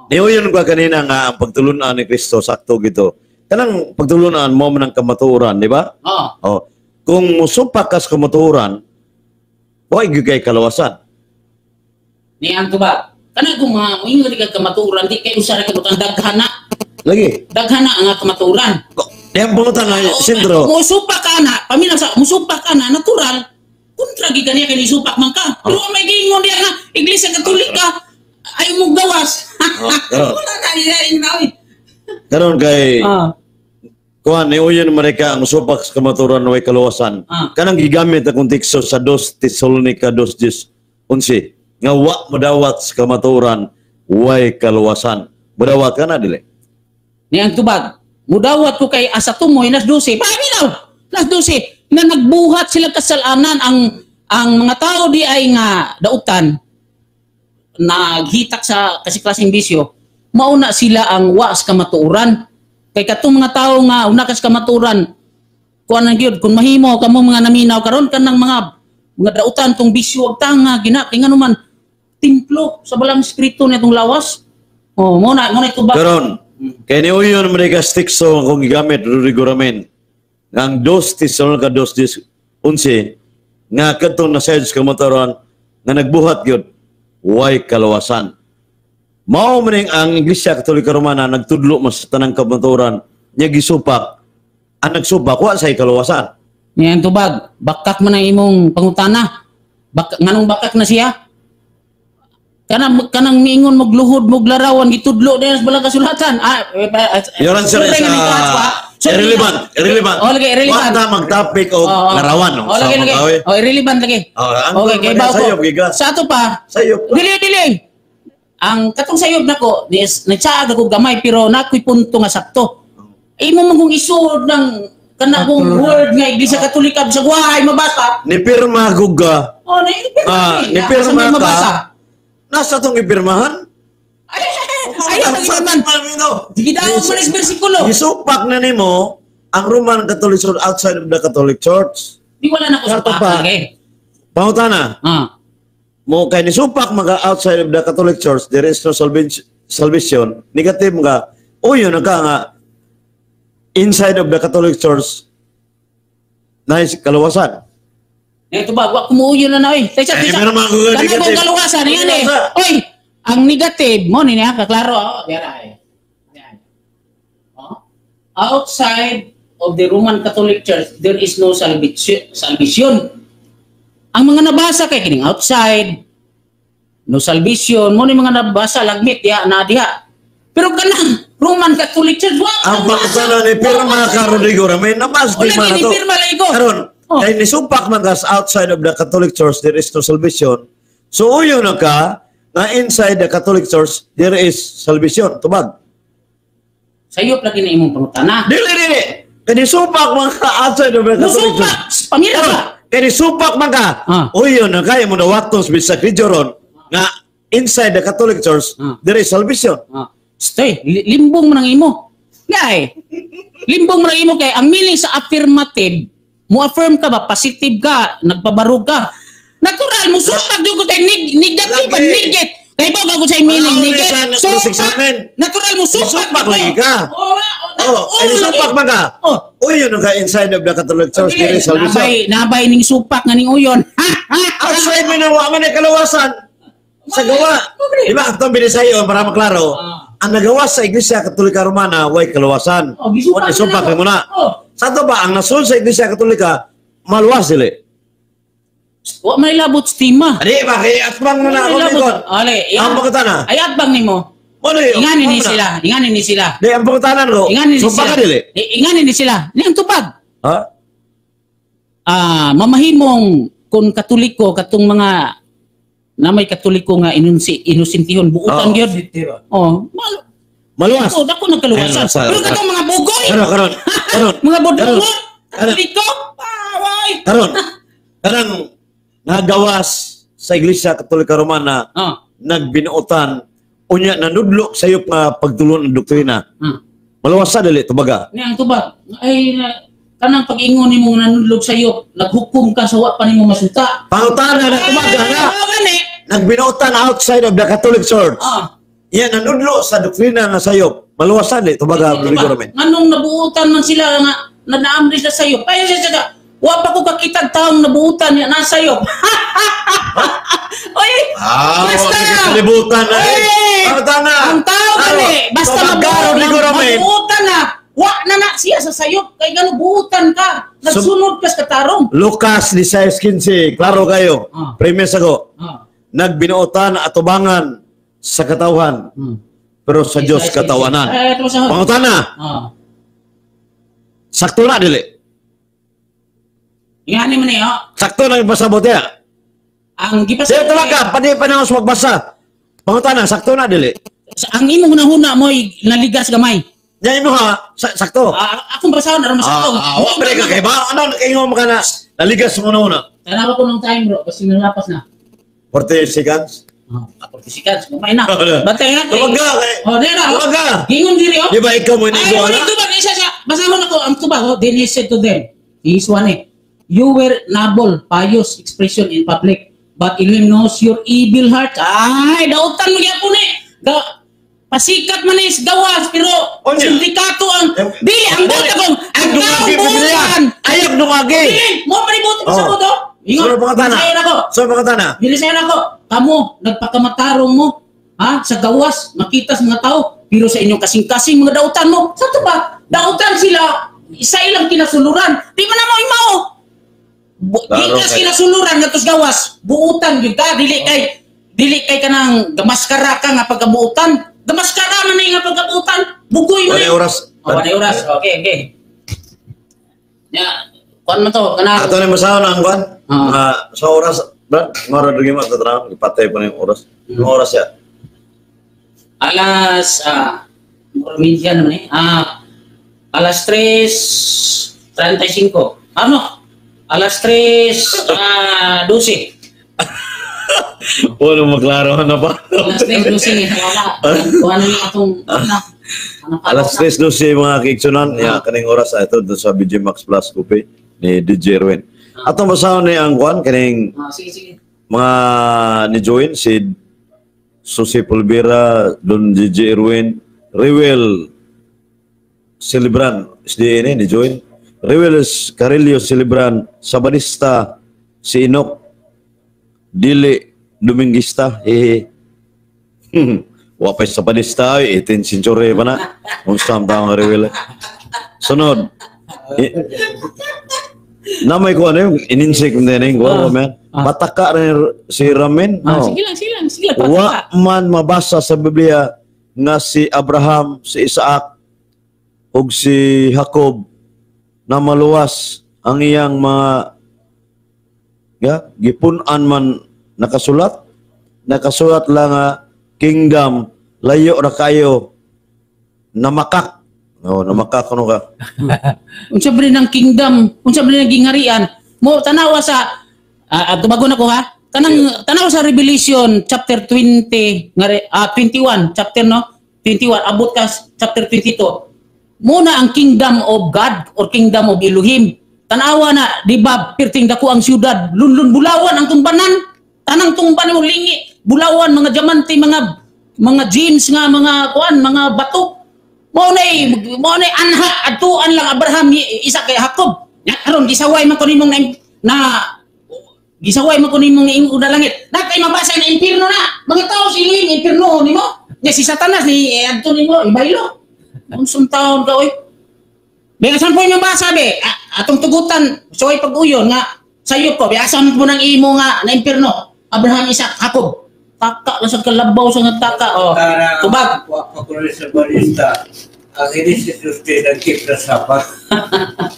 Niuyon ko kanina nga ang pagtulunan ni Kristo sakto gito. Kanang pagtulunan mo man ang kamatuoran, di ba? Oh. Kung musupak ka sa kamatuoran, why gyud kay kalawasan? Ni ang tuba. Kana kung mga moingon ka kamatuoran, di kay usa ra ka daghana. Lagi. Daghana ang kamatuoran. Yang pangutana sentro. Musupak ka na, paminaw sa musupak ka na natural. Kontra gi kaniya kay supak man ka. Pero may gingon diya nga Iglesia Katolika ay mo gawas. Wala na iya. Karon kay kuan niuyon mereka ang supak sa kamatuoran way kaluwasan. Kanang gigamit akong teksto sa 2 Tesalonica 2:11 nga wa modawat sa kamatuoran way kaluwasan. Modawat ka na dili. Niyang tubag. Mudawat ko kay asa tumoy nas 12. Paminaw. Nas 12 na nagbuhat sila kasalanan ang mga tao di ay nga dautan naghitak sa kasi-klaseng bisyo. Mauna sila ang wa sa kamatuoran. Kay katong mga tao nga una kas kamatuoran kuan nang gyud kung mahimo kamo mga naminaw karon kanang mga mga dautan tong bisyo ag tanga gina kay ngano man templo sa balang espiritu nitong lawas. Oh, mo na tubag. Karon, kay ni Uyon America Stickso kung gigamit Rodrigo Ramin. Ang 2 Tesalonica 2:11 nga kadtong nasayod sa kamataran nga nagbuhat gyud way kalawasan. Mao man ang Iglesia Katolika Romana nagtudlo mas tanang kamataran nya gisupak ang nagsupak wa say kalawasan. Yan tubag, bakak man ang imong pangutana. Nganong bakak na siya? Kanang miingon magluhod maglarawan gitudlo din sa balang kasulatan. Your answer is irrelevant. Oh, lagi irrelevant. Wa na mag-topic o larawan. Oh, lagi. Oh, irrelevant lagi. Okay, kay bawo ko. Sa ato pa. Sayop. Dili. Ang katong sayop nako, nagsaag ako gamay pero nakoy punto nga sakto. Imo man kung isud ng kanang word nga Iglesia Katolika sa guhay mabasa. Ni pirma guga. Oh, ni pirma ka. Nasa tong ipirmahan? Ay, naman. Sige daw mo sa bersikulo. Isupak na nimo ang Roman Catholic Church outside of the Catholic Church. Di wala na ko sa pakage. Pangutana. Mo kay ni supak mga outside of the Catholic Church, there is no salvation. Negative mga uyo na ka nga inside of the Catholic Church na kalawasan. Ito ba, wag kumuuyo na oy. Meron mga negative. Kanang kaluwasan yan eh. Oy, ang negative mo ni kaklaro. Outside of the Roman Catholic Church, there is no salvation. Ang mga nabasa kay kining outside, no salvation, mo ni mga nabasa lagmit ya na diha. Pero kanang Roman Catholic Church, ang pagkatala ni pirma ka Rodrigo Ramin, namas di man ito. Karon, kay nisumpak man kas outside of the Catholic Church, there is no salvation. So uyo na ka, na inside the Catholic Church, there is salvation. Tubag. Sayop lagi na imong pangutana. Dili. Kay nisumpak man ka outside of the Catholic Church. Pamira ka. Kay nisumpak man ka, uyo na ka, mo na watos bisa krijoron, nga inside the Catholic Church, there is salvation. Stay, limbong mo ng imo. Ngay, limbong mo ng imo kay ang meaning sa affirmative, mo affirm ka ba, positive ka, nagpabarog ka. Natural mo supak yung ko tayo negative ba, negate. Kaya ba bago sa meaning negate? Supak, natural mo supak lagi ka. Ay supak ba ka? Uyon ka inside of the Catholic Church, there is salvation. Nabay ning supak nga ning uyon. Outside mo na wa man ay kalawasan. Sa gawa. Di ba, itong binisayo, para maklaro, ang nagawa sa Iglesia Katolika Romana, way kalawasan. Wala isumpak mo na. Sa ito ba, ang nasun sa Iglesia Katolika, maluwas sila. Wa may labot stima. Adi ba, kaya atbang mo na ako nito. Ang pagkatana. Ay atbang ni mo. Inganin ni sila. Di, ang pagkatanan ko, sumpak ka dili. Inganin ni sila. Ni ang tubag. Ha? Mamahimong kung Katoliko, katong mga na may Katoliko nga inusintihon buutan gyud. Maluwas. Dako nagkaluwasan. Pero katong mga bugoy. Karon. Mga budungo. Katoliko. Karon. Karang nagawas sa Iglesia Katolika Romana, nagbinuotan, unya nanudlo sayop nga pagtulon ng doktrina. Maluwas sa dili tubaga. Ni ang tubag. Ay kanang pag-ingon nimo nanudlog sayop, naghukom ka sa wa pa nimo masuta. Pangutana na tubaga na. Nagbinuotan outside of the Catholic Church. Yan nanudlo sa doktrina nga sayop. Maluwas sa dili tubaga Rodrigo Ramin. Anong nabuutan man sila nga nanaamri sa sayop. Ay siya wa pa ko kakitag taong nabuutan niya na sayop. Oy! Basta! Kalibutan na eh! Pangutana! Ang tao kani! Basta mabuutan na! Wa na siya sa sayop! Kaya gano'n buutan ka! Nagsunod ka sa katarong! Lucas 16:15, klaro kayo. Premise ako. Nagbinuotan at atubangan sa katawhan. Pero sa Diyos katawanan. Pangutana! Sakto na dili. Ingani man niyo. Sakto lang pasabot ya. Ang gipasa. Dili talaga padi pa nang magbasa. Pangutana sakto na dili. Ang imong hunahuna mo naligas gamay. Nya imo ha, sakto. Akong basahon aron masakto. Wa pre ka kay ba ano kaingon mo kana naligas mo na. Tanawa ko ng time bro kasi nalapas na. 40 seconds. 40 seconds kumay na. Bantay na. Tumaga kay. Tumaga. Gingon diri oh. Di ba ikaw mo ni Ay, ito ba isa siya. Basahon ako ang tuba. Then he said to them. He is one eh. You were noble, pious expression in public, but Elohim knows your evil heart. Ay, dautan mo gyapon ni. Pasikat man is gawas, pero Onya. sindikato ang dili ang buta kong ang butan. Ayab dumagi. Dili mo panibuti Oh. sa buto. Sino pangatana? Bilisayan ako. Sino pangatana? Bilisayan ako. Kamu nagpakamatarong mo ha sa gawas, makita sa mga tao, pero sa inyong kasing-kasing mga dautan mo. Sa to ba? Dautan sila isa ilang kinasuluran. Di man na mo imao. Di Laro ka kay- kinasuluran nga tos gawas. Buutan gyud ka dili kay kanang gamaskara ka nga pagkabuutan. Gamaskara man nga pagkabuutan. Bugoy man. Wala oras. Wala oras. Okay. Ya, kuan man to kana Ato ni masaw na ang kwan. Ah. Sa oras, Brad, mara dugi mo sa trabaho, ipatay pa na yung oras. Yung oras ya. alas probinsya naman alas 3:35. Ano? Alas 3:12. Ano maklaro na ba? Alas 3:12 wala. Kuha na ni atong Alas 3:12 mga kiksunan, ya kaning oras ito doon sa BG Max Plus Coupe ni DJ Erwin. Ato masaw ni ang kwan kaning Sige. mga ni join si Susi Pulvera, Don DJ Erwin, Rewel Celebran, SDA ini ni join. Rewel Carillo Celebran, Sabanista, si Inok, Dili Domingista, wapay Sabanista, 18th century pa na. Unsam tao nga Rewel. Sunod. Namay ko ano yung ininsik mo din yung man. Pataka rin si Ramin. Sige lang. Wa man mabasa sa Biblia nga si Abraham, si Isaac, ug si Jacob na maluwas ang iyang mga gipunan man nakasulat lang nga kingdom layo ra kayo namakak. Namakak ano ka? Unsa ba ng kingdom, unsa ba ng gingarian? Mo tanawa sa tumagon ako ha. Tanawa sa Revelation chapter 20 ngari 21 chapter 21 abot ka chapter 22. Muna ang kingdom of God or kingdom of Elohim. Tanawa na di ba pirting dako ang siyudad, lunlun bulawan ang tumbanan. Tanang tumbanan mo lingi, bulawan mga diamante, mga gems nga mga kuan, mga bato. Mo na anha atuan lang Abraham isa kay Jacob. Nya karon gisaway man ko nimong gisaway man ko nimong iung na langit. Nakay mabasa na impierno na. Mga tao siling impierno nimo. Nya si Satanas ni adto nimo ibaylo. Unsong taon ka oy. Be asan po imong basa be? Atong tugutan soy pag-uyon nga sayo ko be asan mo nang imo nga na impierno? Abraham isa Jacob. Taka lang sa kalabaw sa taka. Tubag. Pakuloy sa balista. Ang Genesis 2 nagkip na sapat.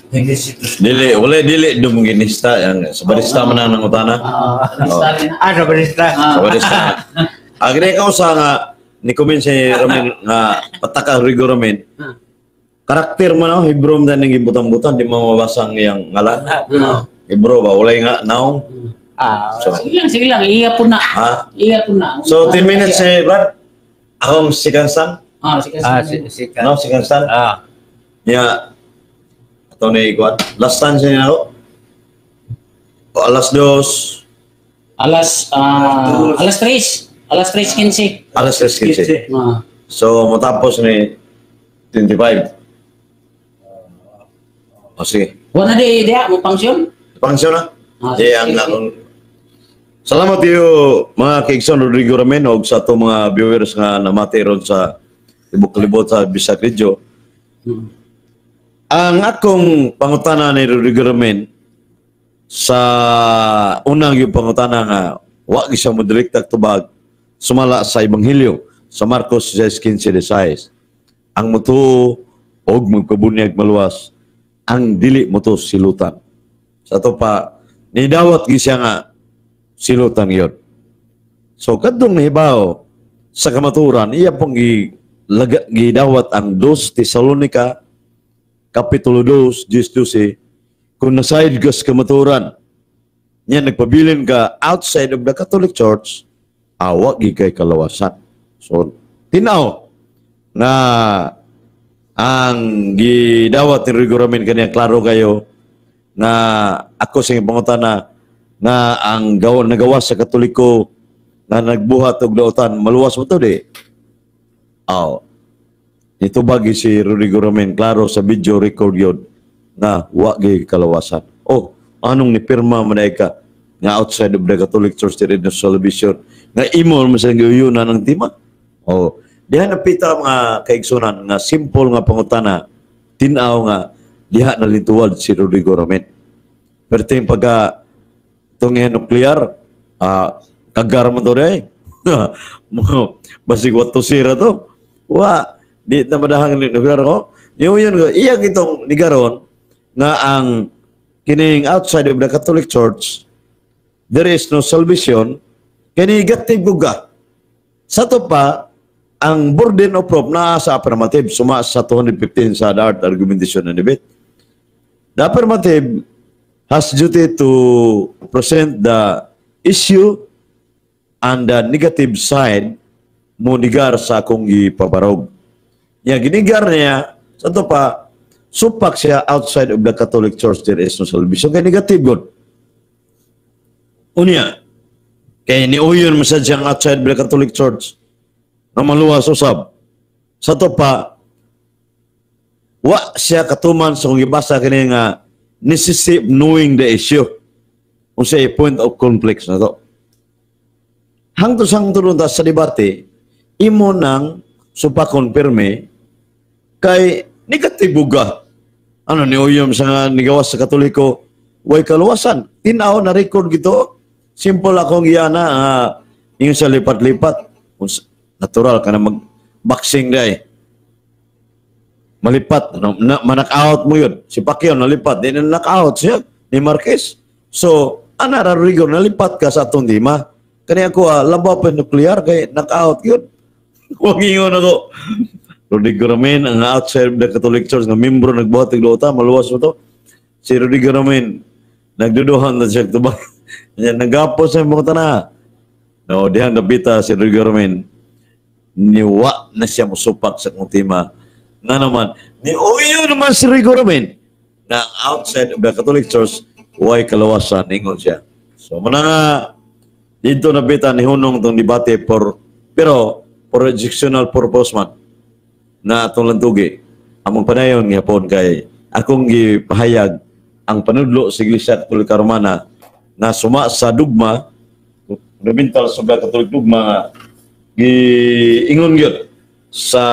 Genesis 2. Dili dumunginista yang sa barista man ang utana. Ano balista? Sa barista. Agre ka sa nga ni comment si Ramin nga pataka Rigo Ramin. Karakter man Hebrew man ning ibutang-butang di mo mabasa ang iyang ngalan. Hebrew ba walay nga naong. So, Sige lang. Iya po na. Iya po na. so 10 minutes si Brad. Akong second son. Sige. No, second son. Ya. Ato ni ikuan. Last time siya ako. O alas 2. Alas 3. Alas 3:15. Alas 3:15. So, matapos ni 25. O sige. Wala di dia mo pangsyon? Pangsyon na. Sige, ang sige. nakong... Salamat iyo mga Kigson Rodrigo Ramin o sa itong mga viewers nga namati ron sa libot-libot sa Bisag Ridjo. Ang akong pangutana ni Rodrigo Ramin sa unang yung pangutana nga wag siya mo direktag tubag sumala sa Ebanghelyo sa Marcos 6:15-16. Ang muto og magkabunyag maluwas ang dili muto silutan. Sa ito pa nidawat siya nga silutan yun. So kadtong nahibaw sa kamaturan iya pong gidawat ang 2 Tesalonica Kapitulo 2, 10-12 kung naside ka sa kamaturan niya nagpabilin ka outside of the Catholic Church awag kay kalawasan. So tinaw na ang gidawat ni Rigor Ramin kanya klaro kayo nga ako sa pangutana nga ang nagawas sa Katoliko nga nagbuhat og dautan maluwas mo to di. Ito bagi si Rodrigo Ramin klaro sa video record yun na wa gyud kalawasan. Anong ni pirma man ka nga outside of the Catholic Church there is no salvation nga imo man sa giyuna ng tima. Diha napita mga kaigsunan nga simple nga pangutana tin-aw nga diha nalintuwad si Rodrigo Ramin. Perting pagka itong nuclear, kagar mo to rin. Basig wat to sira to. Di na madahang nuclear ko. Yun ko, iyang itong nigaron nga ang kining outside of the Catholic Church, there is no salvation, kinigatib guga. Sa to pa, ang burden of proof na sa affirmative, suma sa 215 sa art argumentation na debate. The affirmative has duty to present the issue and the negative side mo nigar sa akong ipabarog. Ginigar niya, sa to pa, supak siya outside of the Catholic Church, there is no salvation. Kaya negative good. Unya, kaya niuyon mo sa diyang outside of the Catholic Church, na maluwas usab. Sa to pa, wa siya katuman sa kung ibasa kini nga necessity knowing the issue. Kung siya point of conflict na to. Hangtod sa debate, imo nang supakon pirme kay negatibo ga. Ni uyom sa nigawas sa Katoliko, way kaluwasan. Tinaw na record gito. Simple akong iyana, yung sa lipat-lipat. Natural ka na mag-boxing day. Malipat. Manak-out mo yun. Si Pacquiao nalipat. Di na knock-out siya ni Marquez. So, Rodrigo, nalipat ka sa atong dima. Kani ako, labaw pa nuclear kay knock-out yun. Huwag ingon ako. Rodrigo Ramin, ang outside of the Catholic Church, na membro nagbuhat ng lota, maluwas mo to. Si Rodrigo Ramin, nagduduhan na siya. Nagapos sa mga tanah. Dihan nabita si Rodrigo Ramin. Niwa na siya musupak sa kong tima. Nga naman, niuyo naman si Rodrigo Ramin na outside of the Catholic Church, huwag kalawasan, ingon siya. So, nga, dito nabita ni Hunong itong debate pero for educational purpose man na itong lantugi. Among panayon nga po kay akong gipahayag ang panudlo sa Iglesia Katolika Romana na suma sa dugma, fundamental sa Katolik dugma giingon gyud sa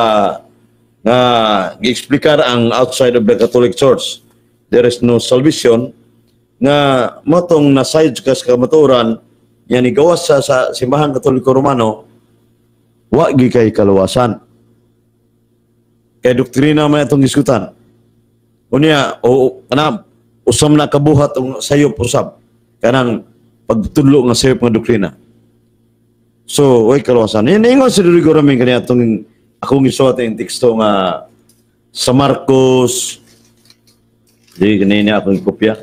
nga gi-explicar ang outside of the Catholic Church there is no salvation nga motong nasayod ka sa kamaturan yan igawas sa simbahan Katoliko Romano wa gi kay kalawasan kay doktrina man itong diskutan unya usam na kabuhat ang sayop usab kanang pagtudlo nga sayop nga doktrina. So, way kalawasan. Ingon si Rodrigo Ramin kaniya itong akong isuot yung teksto nga sa Marcos. Di kanina akong kopya.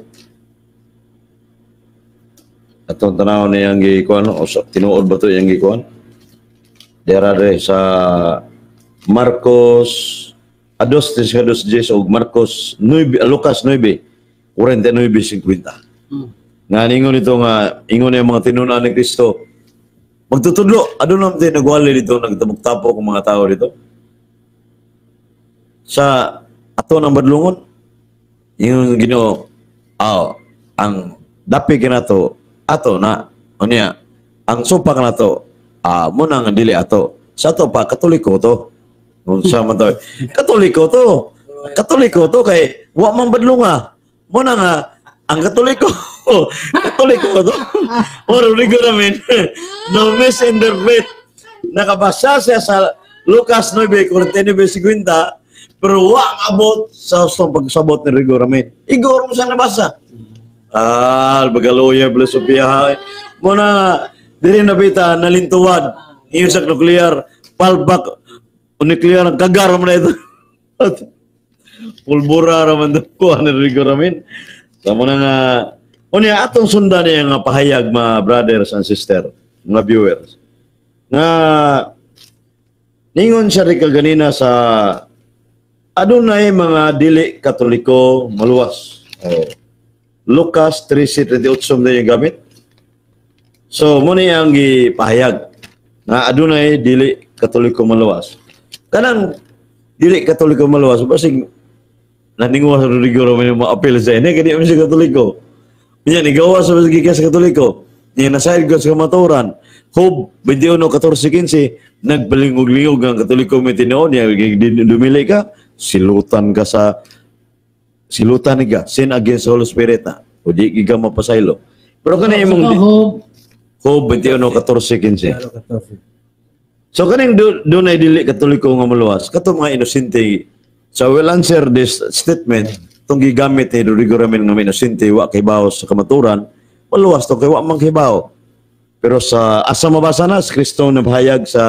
Atong tanaw na yung gikuan. O tinuod ba ito yung gikuan? Derade sa Marcos 2:10 o Marcos 9, Lucas 9, 49:50. Nga ningon ito nga, ingon yung mga tinunan ni Kristo. Magtutudlo, ano naman din nagwali dito, nagtamok-tapo ng mga tao dito? Sa ato ng badlungon, yung Ginoo, ang dapi kinato, ato na, ang supak na to, muna nga dili ato. Sa ato pa, Katoliko to. Sa man to, Katoliko to, kay, wa man badlunga. Muna nga, ang Katoliko, Katoliko to. Rodrigo Ramin, no misinterpret. Nakabasa siya sa Lucas 9:49-50, pero wang abot sa pagsabot ni Rodrigo Ramin. Igor mo sa nabasa. Bagaloya, Blasopia. Muna, dili nabita, nalintuwad. Iyon sa nuclear, palbak, nuclear, kagar mo na ito. Pulbura raman doon ko, Rodrigo Ramin. So, muna nga, atong sundan niya nga pahayag mga brothers and sisters, mga viewers. Nga, ningon siya rin ganina sa adunay mga dili Katoliko maluwas. Lucas 13:38 na yung gamit. So, muna yung gipahayag na adunay dili Katoliko maluwas. Kanang dili Katoliko maluwas, basig naninguha sa Rodrigo Roman yung ma-appeal sa ini, kaya di si Katoliko. Yan, igawa sa magigas sa Katoliko. Yan, nasahid ko sa kamaturan. Hob, 21:14-15, nagbalingog-lingog ang Katoliko may tinoon niya, dumili ka, silutan ka, sin against Holy Spirit na. O di ka mapasaylo. Pero kanina yung Hob 21:14-15. So kaning doon ay dili Katoliko nga maluwas. Kato mga inosente. So I will answer this statement. Itong gigamit ni Rodrigo Ramin nga may inosente, wa kay bawo sa kamaturan, maluwas to kay wa man kay bawo. Pero sa asa mabasa na sa Kristo nabahayag sa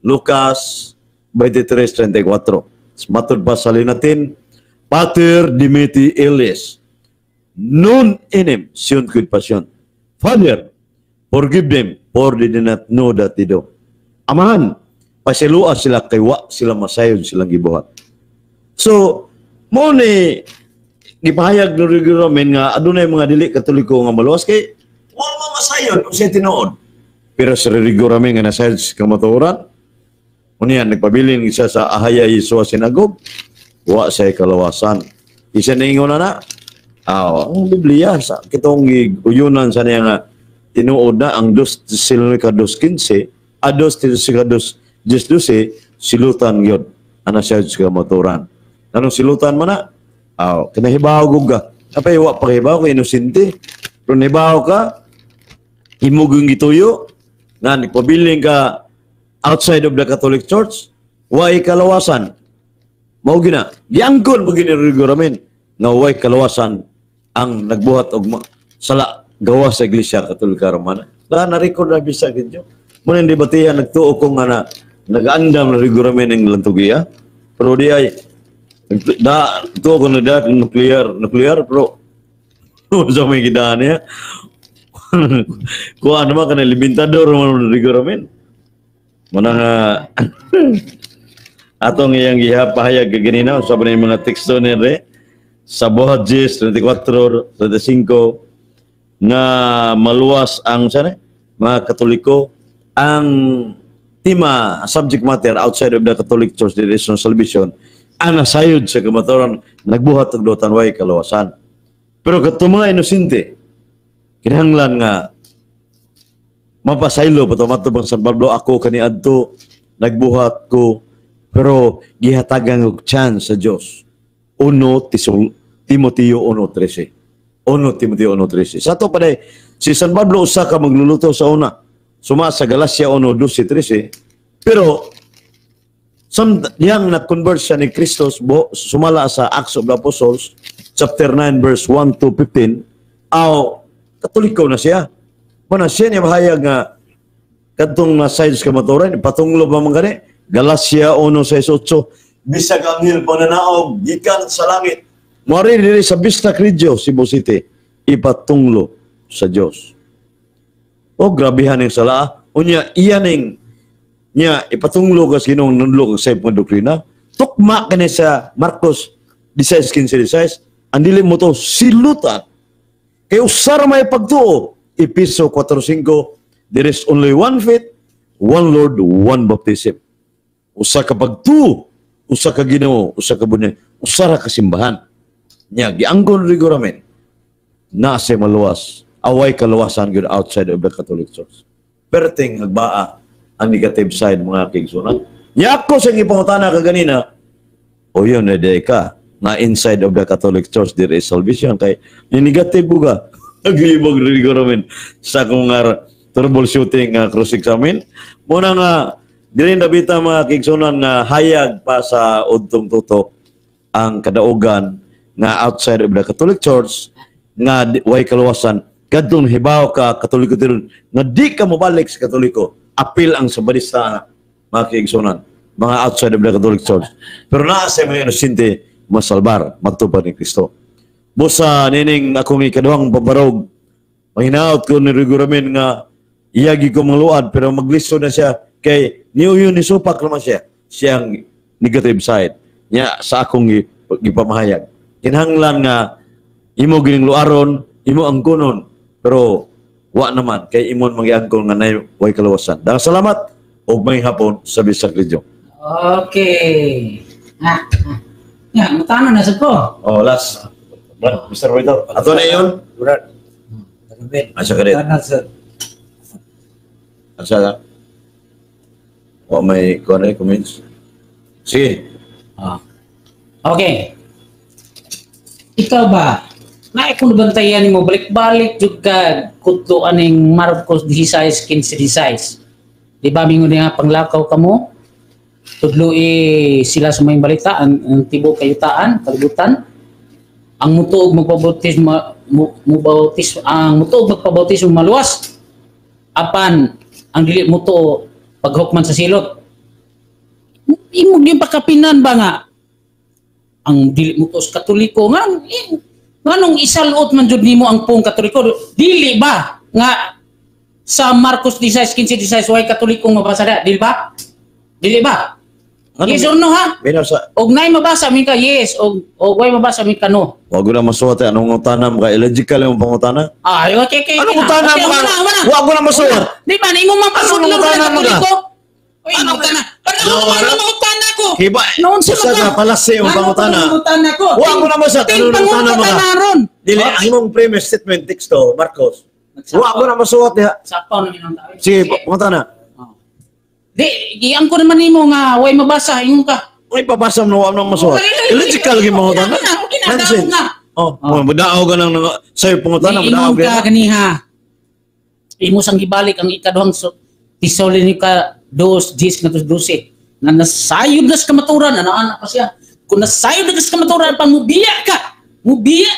Lucas 23:34. Matod pa sa linatin, Pater dimiti eles, non enem sion quid passion. Father, forgive them, for they do not know that they do. Amahan, pasilua sila kay wa sila masayod silang gibuhat. So, mo ni gipahayag ni Rodrigo Ramin nga adunay mga dili Katoliko nga maluwas kay wa masayod kung siya tinuod. Pero sa Rodrigo Ramin nga nasayod sa kamatuoran, uniyan nagpabilin isa sa Ahaya Yesua Sinagog, wa say kalawasan. Isa ningon na ang Biblia sa kitong uyunan sa niya nga tinuod na ang 2 Tesalonica 2:15, 2 Tesalonica 2:12, silutan yun ana siya sa kamatuoran. Anong silutan man na? Kinahibaw ka. Apay wa pahibaw kay inosente. Pero nahibaw ka, himugong gituyo, nga nagpabiling ka outside of the Catholic Church, way kalawasan. Mao gina, giangkon pag Rodrigo Ramin, nga way kalawasan ang nagbuhat og sala gawa sa Iglesia Katolika Romana. Na-record na bisa gidyo. Muna hindi batihan nagtuo ko nga na nag-aandam na Rodrigo Ramin ng lantugiya. Pero di ay ito ko na dati nuclear pero sa may gidaan niya kuha naman ka na limitador man Rodrigo Ramin mana nga atong iyang gihapahayag kaganina sa mga teksto niya sa Buhat 10:34, 35 nga maluwas ang mga Katoliko ang tema subject matter outside of the Catholic Church there is no salvation ang nasayod sa kamatuoran nagbuhat og dotan way kalawasan. Pero kato mga inosente kinahanglan nga mapasaylo patumato bang San Pablo ako kaniadto nagbuhat ko pero gihatagan og chance sa Dios. 1 Timoteo 1:13. 1 Timoteo 1:13. Sa to pa si San Pablo usa ka magluluto sa una. Suma sa Galacia 1:12-13. Pero yang na-convert siya ni Kristo sumala sa Acts of the Apostles chapter 9 verse 1-15 Katoliko na siya. Mana siya niya bahayag nga kadtong nasayod sa kamatuoran patunglo ba man gani Galacia 1:6-8 bisag anghel pananaog gikan sa langit moari diri sa Vista Cregio Cebu City ipatunglo sa Dios. Grabihan ng sala unya iyaning niya ipatunglo ka sinong nunlo sa mga doktrina tukma kani sa Marcos 16:16 ang dili mo to silutan kay usara may pagtuo Episo 4:5 there is only one faith, one Lord, one baptism. Usa ka pagtuo, usa ka Ginoo, usa ka bunyag, usara ka simbahan. Nya giangkon Rodrigo Ramin na sa maluwas away kalawasan gyud outside of the Catholic Church. Perting nagbaa ang negative side mga kigsunan. Nya ako sa gipangutana kaganina, yun na day ka na inside of the Catholic Church there is salvation kay yung negative buga. Naglibog Rodrigo Ramin sa kung troubleshooting cross-examine. Muna nga, dili nabita mga kigsunan nga hayag pa sa udtong tutok ang kadaugan nga outside of the Catholic Church nga way kalawasan kadtong hibaw ka Katoliko tiron nga di ka mobalik sa Katoliko apil ang sabadista mga kigsunan mga outside of the Catholic Church pero naa sa mga inosente masalbar matupad ni Kristo. Busa nining akong ikaduhang pabarog mahinaot ko ni Rodrigo Ramin nga iyagi ko maluad pero maglisto na siya kay niyo ni supak naman siya siyang negative side niya sa akong gipamahayag kinahanglan nga imo gining luaron, imo angkonon. Pero wa naman kay imon mangiangkon nga nay way kaluwasan. Daghang salamat ug may hapon sa bisag radyo. Okay. Ya, mutana na sad ko. Oh, last. Brad, Mr. Waiter. Ato na yun. Brad. Ramin. Asa ka rin? Tanan sa Asa ka? O may comments? Sige. Okay. Ikaw ba? Na kung bantayan mo balik-balik jud ka kutlo aning Marcos 16 15 16. Di ba mingon nga panglakaw kamo? Tudlo sila sa may balita ang tibo kayutaan, kalibutan. Ang mutuog magpabautismo ang mutuog magpabautismo maluwas. Apan ang dili mutuo paghukman sa silot. Imong di pakapinan ba nga ang dili mutuo sa Katoliko nga nganong isaluot man jud nimo ang pong Katoliko dili ba nga sa Marcos 16 15 16 way Katolikong mabasa da dili ba? Dili ba? Ano Yes or no ha? Binasa. Og nay mabasa mi ka yes og way mabasa mi ka no. Wag ko na masuwat anong utana mo ka illogical yung pangutana. Ay okay. Anong utana mo ka? Wag ko na masuwat. Di ba imo man pasudlo Anong utana mo ka? Oy, utana. Ano utana ko? Kiba. Noon sa Sa ka palase yung pangutana. Utana ko. Wag ko na masuwat anong utana mo ka? ron. Dili ang imong premise statement teksto Marcos. Wag ko na masuwat diha. Sapaw na minong tao. Sige, pangutana. Di, giyang ko naman nimo nga way mabasa ingon ka. Ay papasa mo na masuwat. Illogical gyud pangutana. Nonsense. Oh, mudaaw ka nang sa'yo pangutana, mudaaw Ingon ka. ka kaniha. Imo sang gibalik ang ikaduhang Tesalonica 2:10 ngadto 12. Na nasayod na sa kamaturan, ana pa siya. Kung nasayod na sa kamaturan, mubiya ka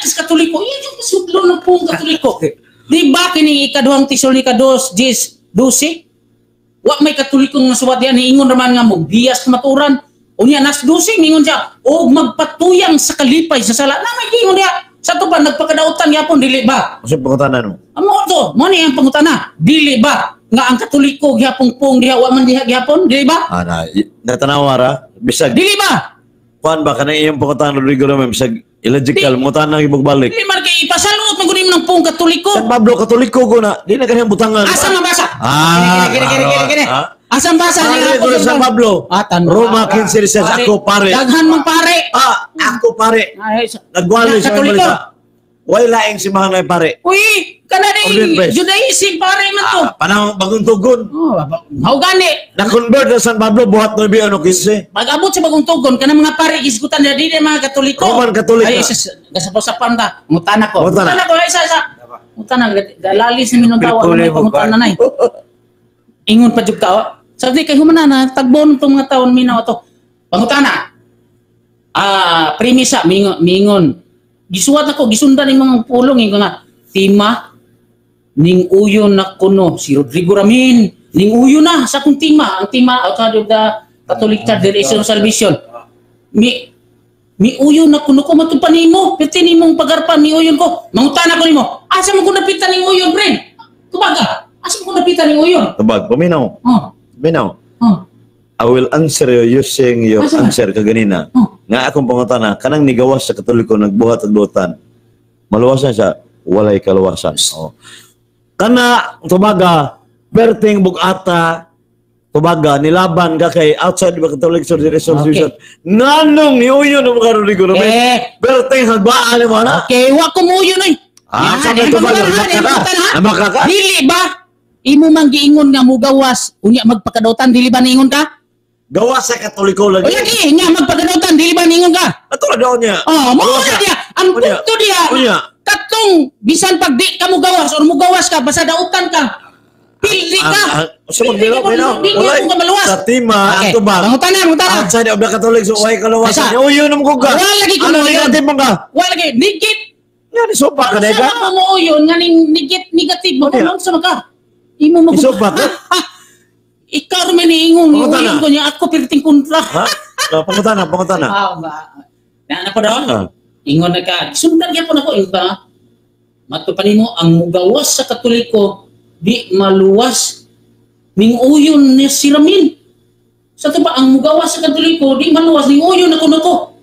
sa Katoliko. Iyan yung kasudlo ng pong Katoliko. Di ba kini ikaduhang Tesalonica 2:10 12? Wa may Katolikong nasuwat yan, ingon naman nga mubiya sa kamaturan. Unya nas 12 ingon siya, o magpatuyang sa kalipay sa sala. Na may ingon niya. Sa to pa nagpakadautan yapon dili ba? Kasi pangutana no. Amo to, mo ni ang pangutana. Dili ba nga ang Katoliko gihapon pong diha wa man diha gihapon, dili ba? Ana, natanawara bisag Dili ba? kuan ba kanang iyong pangutana Rodrigo Ramon bisag illogical mutana gibugbalik. Dili man kay ipasaluot man gud ng pong Katoliko. San Pablo Katoliko ko na, di na kanang butangan. Asa mabasa? Kini. Asa basa Pare ko San Pablo. Roma 15:16 ako pare. Daghan man pare. Ako pare. Ay, Nagwalo sa Katoliko. balita. Way laing si mga ngay pare. Uy, kana Order ni press. Judaism pare man to. Panahon bagong tugon. Oh, mao gani. Na-convert na San Pablo buhat no biyo no 15. Pag-abot sa bagong tugon kana mga pare isgutan na dili mga Katoliko. Roman Katoliko. Ay gasapasapan ta. Mutana ko. Mutana. Mutana ko isa. Mutana dalalis ni minuntawa Pilpuli may mo ba? pangutana nay. Ingon pa jud ka. Sabi kay humanana tagbon tong mga taon minaw to. Pangutana. Premisa mingon. Gisuwat ako gisundan ning mga pulong ingon nga tima ning uyon na kuno si Rodrigo Ramin ning uyon na sa akong tima ang tima outside of the Catholic Church there is no salvation mi uyon na kuno ko matupan nimo piti nimong pagarpan ni uyon ko mangutana ko nimo asa mo ko napitan ning uyon friend tubaga asa mo ko napitan ning uyon Tabag, paminaw. Paminaw. oh I will answer you using your Asa ba? answer kaganina. Oh. Nga akong pangutana, kanang nigawas sa Katoliko nagbuhat at buhatan. Maluwasan siya, walay kaluwasan. Oh. Kana tubaga, perting bugata, tubaga nilaban ka kay outside the Catholic Resolution. Nanong ni uyo ng mga Rodrigo Ramon. Perting hagbaan mo na. okay wa ko mo uyon oy Sabi tubaga, namakaka. dili ba imo man giingon nga mugawas unya magpakadautan dili ba niingon ka Gawas sa Katoliko o lagi. lagi nga magpakadautan dili ba niingon ka Ato na daw niya. oh mo na dia ang Unya. punto dia Unya. katong bisan pag di ka mugawas or mugawas ka basta dautan ka pildi ka Sa magbilaw, bilaw. Di ka maluwas. Sa tima, Okay. ato ba? Mangutana. Outside of the Catholic, so way kaluwasan. Asa? Uyo na mo ka. Wala lagi ko Ano mo yun. negative mo ka? Wa lagi digit Nga ni sopa ka na ka? sa mo yun nga ning negative mo Unya. kung sa maka imo mo Isopa ka? ikaw rin ingon Pangutana. ko niya ako pirting kontra Ha? Pangutana. na pa daw Ah. ingon na ka sundan gyapon ako iba matupan mo ang mugawas sa Katoliko di maluwas ning uyon ni si Ramin sa to ba ang mugawas sa Katoliko di maluwas ning uyon na kuno ko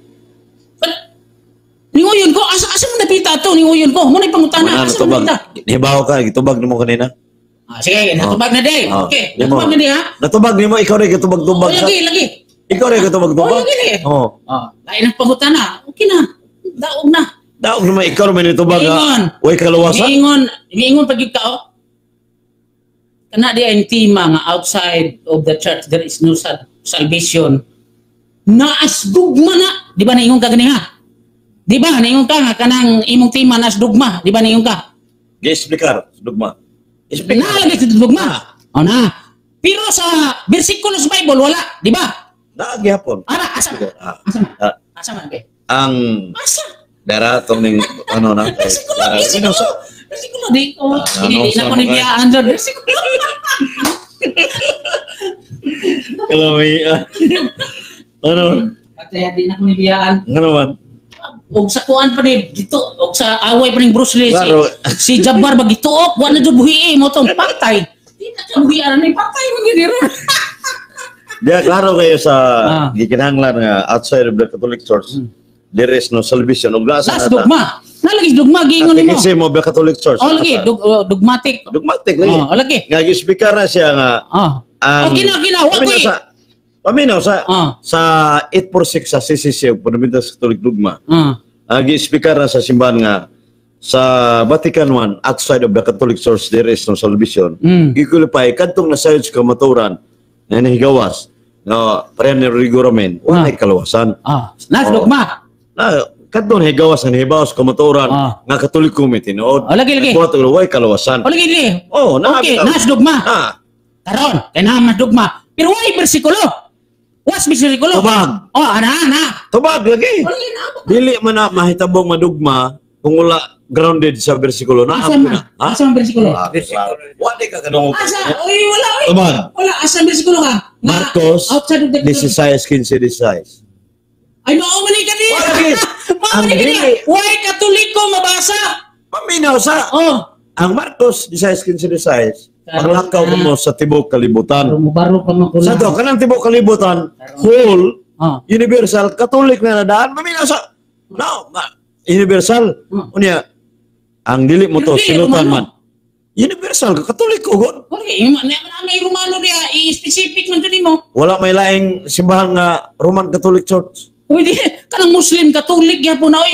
ning uyon ko asa mo napita to ni uyon ko? Mo na pangutana. Ano Asa mo tubag? napita? Nibaw ka, gitubag nimo kanina. Sige, natubag na day. Oh, Okay, di mo. natubag na day ha. Natubag nimo, ikaw rin gitubag-tubag sa. Lagi. Ikaw rin gitubag-tubag. Lagi. Oh. Lain ang pangutana. Okay na. Daog na. Daog naman ikaw rin itubag Giingon. ha. Uy, kalawasan. Giingon pag ikaw. Kana di ang tema nga outside of the church there is no salvation. Naas dugma na. Di ba naingon ka gani ha? Di ba naingon ka nga kanang imong tema naas dugma. Di ba naingon ka? Gi-explicar, dugma. Explicar. Nalagay sa dugma. O na. Pero sa bersikulo sa Bible wala. Di ba? Naagihapon. Asa man? Ah. Asa man? Ah. Asa man? Okay. Ang Asa? dara tong ning ano na. Bersikulo. Bersikulo. Di ko. Hindi na ko sama nibiyaan sa bersikulo. Kalami. Ano? Kaya di na ko nibiyaan. Ano man? Og sa kuan pa ni dito og sa away pa ning Bruce Lee Klaro. si Jabbar magituok wa na jud buhi mo tong patay di na jud buhi ani patay mo gid ron. Dia klaro kayo sa Ah. gikinahanglan nga outside of the Catholic Church. There is no salvation. Ug nasa Nas dugma nalagi dugma giingon nimo Kasi mo ba Catholic Church? oh lagi dugmatic Dugmatic lagi. oh lagi Nga gi-speaker na siya nga oh ginawa ko paminaw sa Ah. sa 846 sa CCC ug Fundamental sa Catholic Dugma. ah Gi-speaker na sa simbahan nga sa Vatican I outside of the Catholic Church there is no salvation. Gikulipay kadtong nasayod sa kamaturan na nahigawas. No, parehan ni Rodrigo Ramen, wala kalawasan. nas Oh. dugma Na kadtong nahigawas nga nahibawas sa kamaturan Ah. nga Katoliko mi tinuod. Oh, lagi. Buhat og way kalawasan. oh lagi Oh, okay nas dugma Ah, karon kay na mas dugma pero wala bersikulo was bersikulo Tubag. oh ana tubag lagi. wala na Dili man na mahitabong madugma kung wala grounded sa bersikulo na asa ako man na. Ha? asa man bersikulo Wala ka kanong asa oy wala oy Tubag. wala asa ang bersikulo ka Nga, Marcos outside of the 16:15. ay mao man ka di Wala, lagi. mao Ang man ka di dili. why katoliko mabasa Paminaw sa oh ang Marcos 16:15 paglakaw mo sa tibok kalibutan. baro pa man Sa to kanang tibok kalibutan whole oh universal Catholic na nadaan paminaw sa universal unya ang dili mo to Pero dili, sinutan Romano. man. Universal ka Katoliko god. okay may Romano dia i-specific man to mo Wala may laing simbahan nga Roman Catholic Church. uy di kanang Muslim Katolik gyapon na oy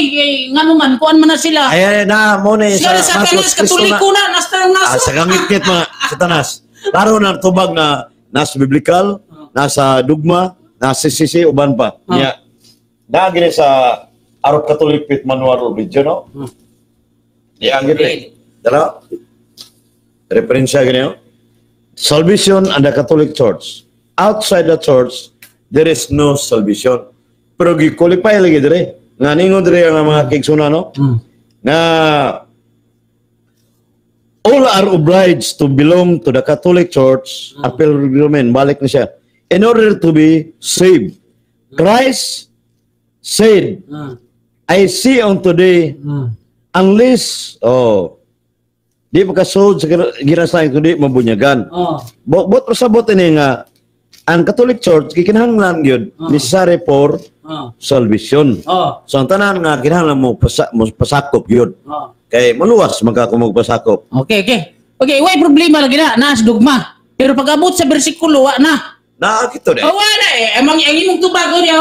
ngano man kuan man na sila Ay na mo ni sila sa tanas Katoliko na nastarang naso sa gangit-ngit mga sa tanas. Klaro na tubag na nasa biblical, nasa dugma, nasa sisi uban pa. Nya dagire sa Arab Catholic Faith Manual of Religion no. Di ang gid. Dara. Referensya gani no. Salvation and the Catholic Church. Outside the church, there is no salvation. Pero gi-qualify lagi dire. Nga ningon dire ang mga kigsuna no. Na all are obliged to belong to the Catholic Church. Apel Roman, balik na siya. In order to be saved. Christ said, I see on today, unless, di pa kasod sa girasayan kundi mabunyagan. Bot pasabot ini nga, ang Catholic Church, kikinahanglan yun, necessary for salvation. So, ang tanan nga, kinahanglan mo pasakop yun. Kay maluwas magpasakop. Okay, why problema lagi na nas dugma. Pero pag abot sa bersikulo wa na. Nakakito na. Wala amang ang imong tubago niya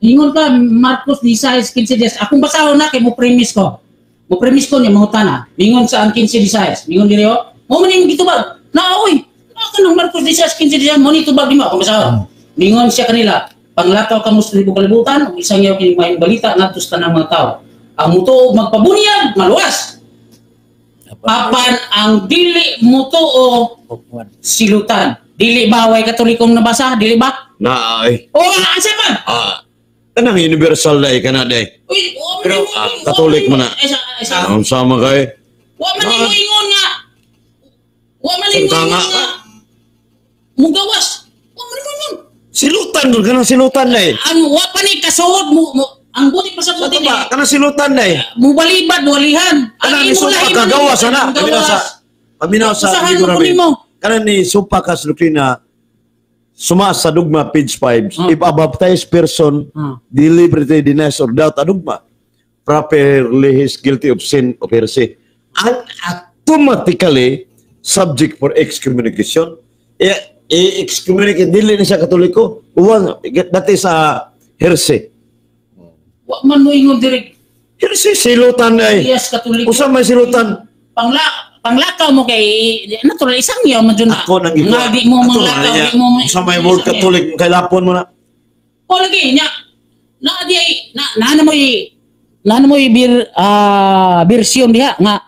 Ingon ka Marcos 16:15. Akong basahon na kay mo premise ko. Mo premise ko niya mangutana. Ingon sa ang 15:16. Ingon diri mo man imong gitubag. Na oy. Kanang Marcos 16:15 mo ni tubag nimo akong basahon. Ingon siya kanila. Panglakaw ka mo sa libong kalibutan, ug isang yaw kini may balita ngadto sa tanang mga tao. Ang mutuog magpabunyag, maluwas. Apan ang dili mutuo silutan. Dili ba way katolikong nabasa? Dili ba? Na ay. O asa man? Kanang universal dai kana dai. Uy, Pero Katolik man na. Ang sama kay. Wa man mo ingon nga. Wa man mo Santa ingon nga. nga. Mugawas. Wa man mo ingon. Silutan ko kanang silutan dai. Ang wa pa ni kasuod mo ang buti pa sa buti ni. Kanang silutan dai. Mubalibad walihan. Kanang ni supa kagawas ana. Paminaw sa Usahan libro mo namin. nimo. Kanang ni supa ka doktrina suma sa dugma page 5. If a baptized person deliberately denies or doubt a dogma, properly he's guilty of sin of heresy, and automatically subject for excommunication. I-excommunicate, dili na siya Katoliko. That is heresy. Wa man mo ingon diri. Heresy, silutan ay. Yes, Katoliko. Usa may silutan. Panglakaw mo kay natural isang yaw man dyan na. Ako nang ito. Nga di mo manglakaw, di mo. Usa may word Catholic, kay lapon mo na. O lagi nya. Na mo bersyon diha nga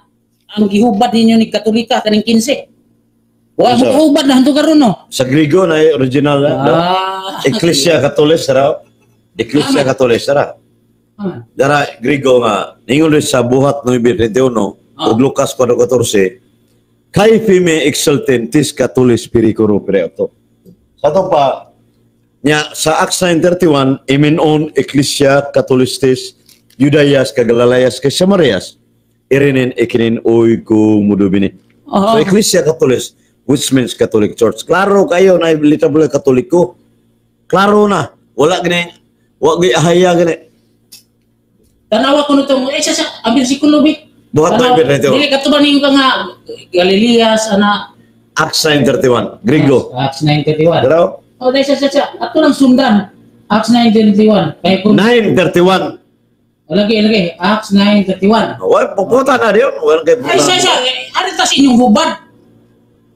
ang gihubad ninyo ni Katolika kaning 15. Wa mo hubad na hanto karon no. Sa Griego na original na. Ecclesia Catholic sara. Ecclesia Catholic sara. Dara Griego nga ningon rin sa buhat 9:21 ug Lucas 4:14. Kai fime exultentis Catholis pericoro preauto. Sa to pa nya sa Acts 9:31 imenon Ecclesia Catholistis Judayas kagalayas kay Samarias irinin ikinin oy ko mudubini. So Ecclesia Catholis which means Catholic Church. Klaro kayo na veritable Katoliko. Klaro na. Wala gani. Wa gi ahaya gani. Tanawa ko nito mo sa ang bersikulo bi. Buhat na ito. Dili ka to ba ninyo ka nga Galileas ana Acts 9:31 Griego. Acts 9:31. Daraw. O dahil sa ato lang sundan. Acts 9:31. Kaya kung 9:31. lagi Acts 9:31. Wa pupunta na diyon. Wala kay Ay sa ari ta sa inyong hubad.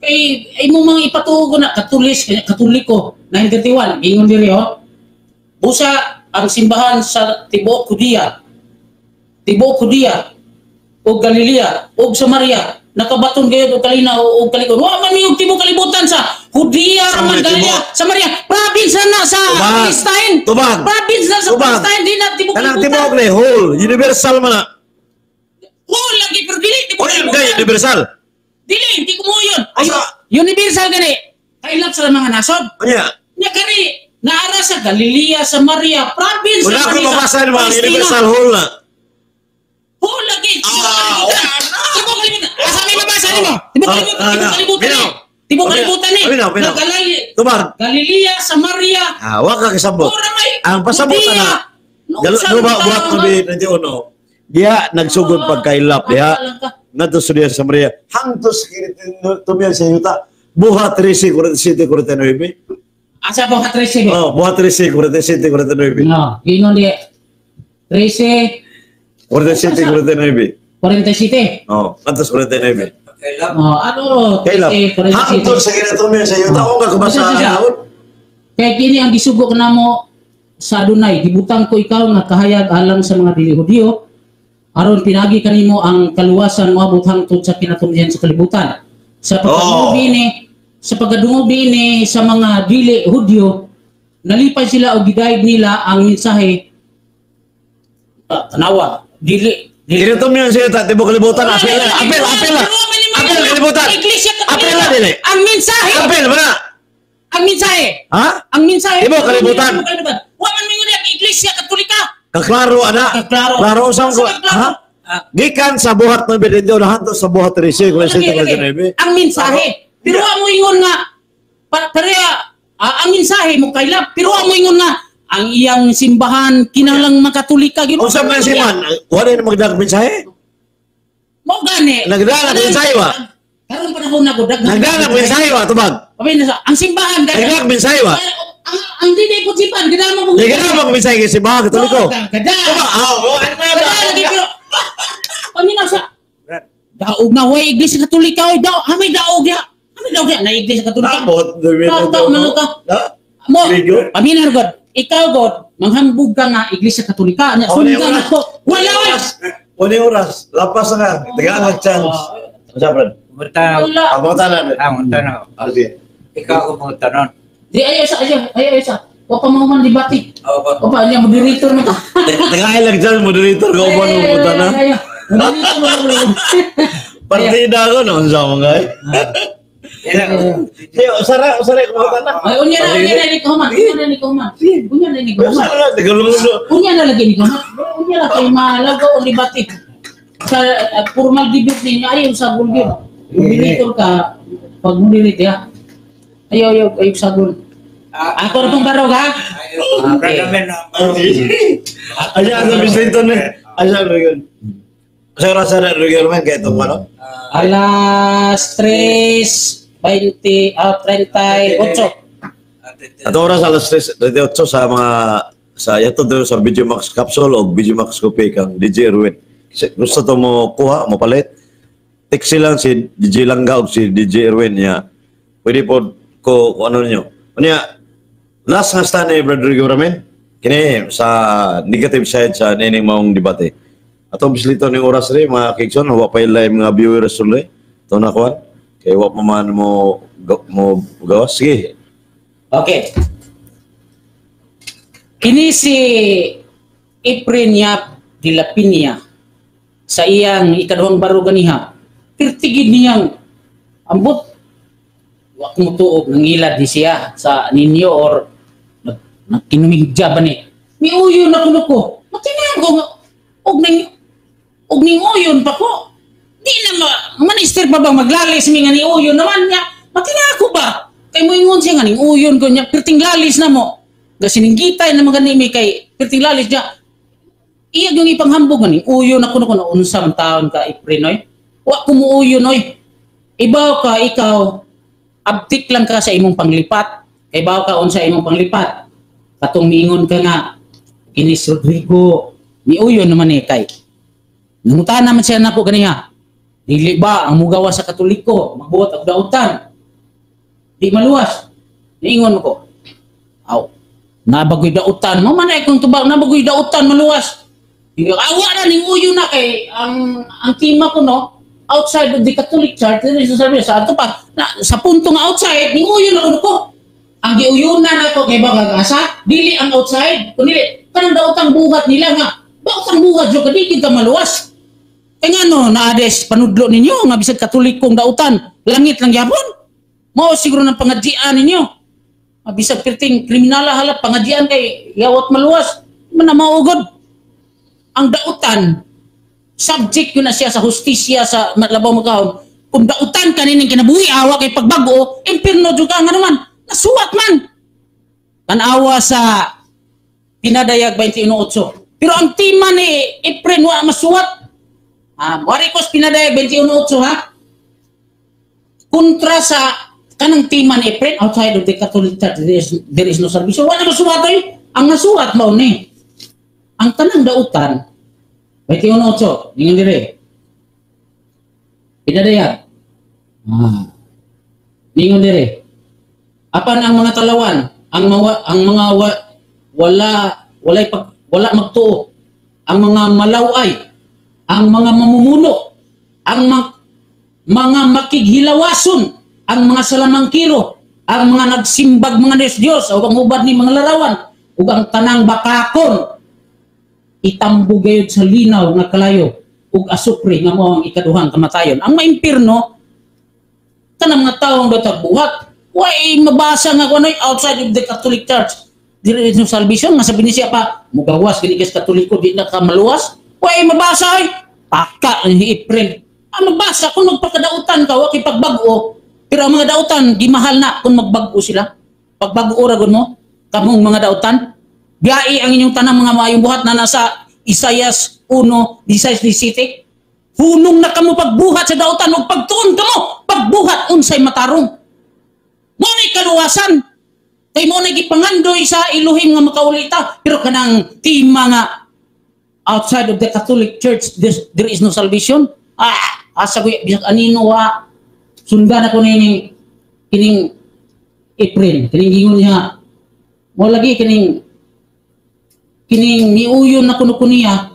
Kay mo mga ipatugo na Katoliko 9:31 ingon diri busa ang simbahan sa tibuok Judea o Galilea o Samaria nakabaton gayud og kalinaw og kalikon wa man yung tibuok kalibutan sa Judea raman Galilea Samaria province na sa Palestine province na sa Palestine di na tibuok kanang kalibutan tibuok ni whole universal man na. lagi pero dili tibuok Kay universal. Dili, hindi ko mo yun. Universal gani. Kailap sa mga nasod. Anya. Nya gani, naara sa Galilea, Samaria, province. Wala ko mabasa ng mga universal whole na. Whole lagi. Tibok kalibutan. Asa may mabasa nimo? Tibok kalibutan ni. Tubar. Galilea, Samaria. Wa ka kasabot. Ang pasabot na. Buhat mo bi 21. Diya nagsugod pagkailap diha. Nato sa diya sa Maria. Hangtos tumiyan sa yuta. Buhat 13:47-49. Asa po ka 13? Oh, buhat 13:47-49. No, ingon di 13 47-49. 47. Oh, hangtos 49. Kailap. Hangtos sa kinatumiyan sa yuta. O ka kubasa naon. Kaya kini ang gisugo ka namo sa Adonai. Gibutang ko ikaw nga kahayag alang sa mga dili Hudiyo. Aron pinagi kanimo ang kaluwasan moabot hangtod sa kinatumihan sa kalibutan. Sa pagkadungog ni sa mga dili Hudyo, nalipay sila o gidayeg nila ang mensahe. Tanawa, dili. Kinatumiyan sa yuta, tibo kalibutan. Apel kalibutan. Apel na dili. Ang mensahe. Apel ba na? Ang mensahe. Ha? Ang mensahe. Tibo kalibutan. Wa man mingon ang Iglesia Katolika. Kaklaro ana. Klaro sa ko. Ha? Gikan sa buhat ng bidyo na hanto sa buhat 13 ang mensahe. Pero mo ingon nga ang mensahe mo kaila. Pero mo ingon nga ang iyang simbahan kinahanglang makatolika gyud. Unsa man si man? Wala na magdag mensahe? Mo gani. Nagdala mensahe wa. Karon panahon na gud Nagdala mensahe wa tubag. Ang simbahan Nagdala mensahe wa. Ang dili ko sipan gidama mo. Nagdala mo mensahe kay simbahan Katoliko. Pamina sa daog na way Iglesia Katolika oy daog amay daog ya. Amay daog ya na Iglesia Katolika. Daog man ka. Mo pamina gud. Ikaw gud manghambog ka nga Iglesia Katolika nya sundan ako. Wala oras. Lapas na. Tagaan chance. Sabran. Abang tanan. Ikaw mo tanon. Di ayo sa. Wa pa mo man debate. O pa niya moderator man ka. Tagaan lang dyan moderator ko ba nung puta na. Partida ko noon sa mga guys. Usara kumata na. Ay unya na ni kuman. Unya na lagi ni kuman. Unya na kay mahalaga o debate. Sa formal debate niya ayo sa bulgir. Moderator ka pag moderate ya. Ayo sagol. Ako na pong barog ha? Brother men. Ayan sa Vicente na. Ay, sa Rodrigo. Sa oras sa Rodrigo Roman, kaya itong ano? Alas 3:38. At oras alas 3:38 sa mga sa yato doon sa Video Max Capsule o Video Max Coupé kang DJ Erwin. Kasi gusto to mo kuha, mo palit. Text lang si DJ Langga o si DJ Erwin niya. Pwede po ko kung ano niyo. Kanya, last nga stand ni Rodrigo Ramin, kini sa negative side sa nining maong debate. Ato bislito ning oras rin, mga kikson, wa pa live mga viewers ulit. Ito na kuhan. Kaya wa pa man mo gawas. Sige. Okay. Kini si Efrenia de la Piña sa iyang ikaduhang barugan niya, tirtigid niyang ambot wa mo tuog nangilad di siya sa ninyo or nagkinumigja ba ni uyon na kuno ko matinang ko og ning uyon pa ko di na manister pa bang maglalis mi nga ni uyon naman niya matinang ko ba kay mo ingon siya nga ning uyon ko niya perting lalis na mo gasiningitay na maganimi kay perting lalis niya iya yung ipanghambog nga ning uyon na kuno kuno unsang taon ka Iprinoy wa kumuuyon oy ibaw ka ikaw abtik lang ka sa imong panglipat kay bawo ka unsa imong panglipat katong miingon ka nga Inis Rodrigo ni uyon naman ni kay nangutan naman siya nako ganiha dili ba ang mugawa sa Katoliko magbuhat og dautan di maluwas niingon ko aw nabagoy dautan mo man ay kung tubag nabagoy dautan maluwas awa na ning uyon na kay ang tima ko no outside of the Catholic Church, sa ato pa, sa punto nga outside, ning uyon na ko. Ang giuyunan ako kay bagagasa, dili ang outside, kundi kanang daotang buhat nila nga, daotang buhat jo kadikid ka maluwas. Kay ngano naades panudlo ninyo nga bisag Katolikong dautan, langit lang gyapon. Mao siguro ng pangadjian ninyo. Bisag perting kriminal halap pangadjian kay yawat maluwas, man na maugod. Ang dautan subject yun na siya sa hustisya sa matlabaw magkahon. Kung dautan ka nining kinabuhi awa kay pagbago, impirno juga nga naman. Nasuwat man. Tanawa sa Pinadayag 21:8. Pero ang tima ni Efren wa masuwat. Marikos Pinadayag 21:8 ha. Kontra sa kanang tima ni Efren outside of the Catholic Church there is no salvation. Wala masuwat oy. Ang nasuwat mao ni ang tanang dautan 21:8, ningon dire. Pinadayag. Ningon dire. Apan ang mga talawan, wala magtuo, ang mga malaway, ang mga mamumuno, ang mga makighilawason, ang mga salamangkiro, ang mga nagsimbag mga Diyos, o ang ubad ni mga larawan, ug ang tanang bakakon, itambo gayud sa linaw nga kalayo ug asupre nga mao ang ikaduhang kamatayon. Ang maimpirno kanang mga tawo nga tagbuhat way mabasa nga kunoy outside of the Catholic Church there is no salvation nga sabi ni siya pa mugawas kini kas Katoliko di na ka maluwas way mabasa ay paka ni Efren mabasa kung magpakadautan ka wa kay pagbago pero ang mga dautan gimahal na kung magbago sila pagbago ra gud mo kamong mga dautan biyai ang inyong tanang mga maayong buhat na nasa Isaias 1:16-17. Hunong na kamo pagbuhat sa dautan ug pagtuon kamo pagbuhat unsay matarong. Mo ni kaluwasan. Kay mo na gipangandoy sa Elohim nga makaulita pero kanang tima nga outside of the Catholic Church there is no salvation. Asa ko bisag anino wa sundan ako nining kining Efren kining gingon niya mo lagi kining niuyon na kuno niya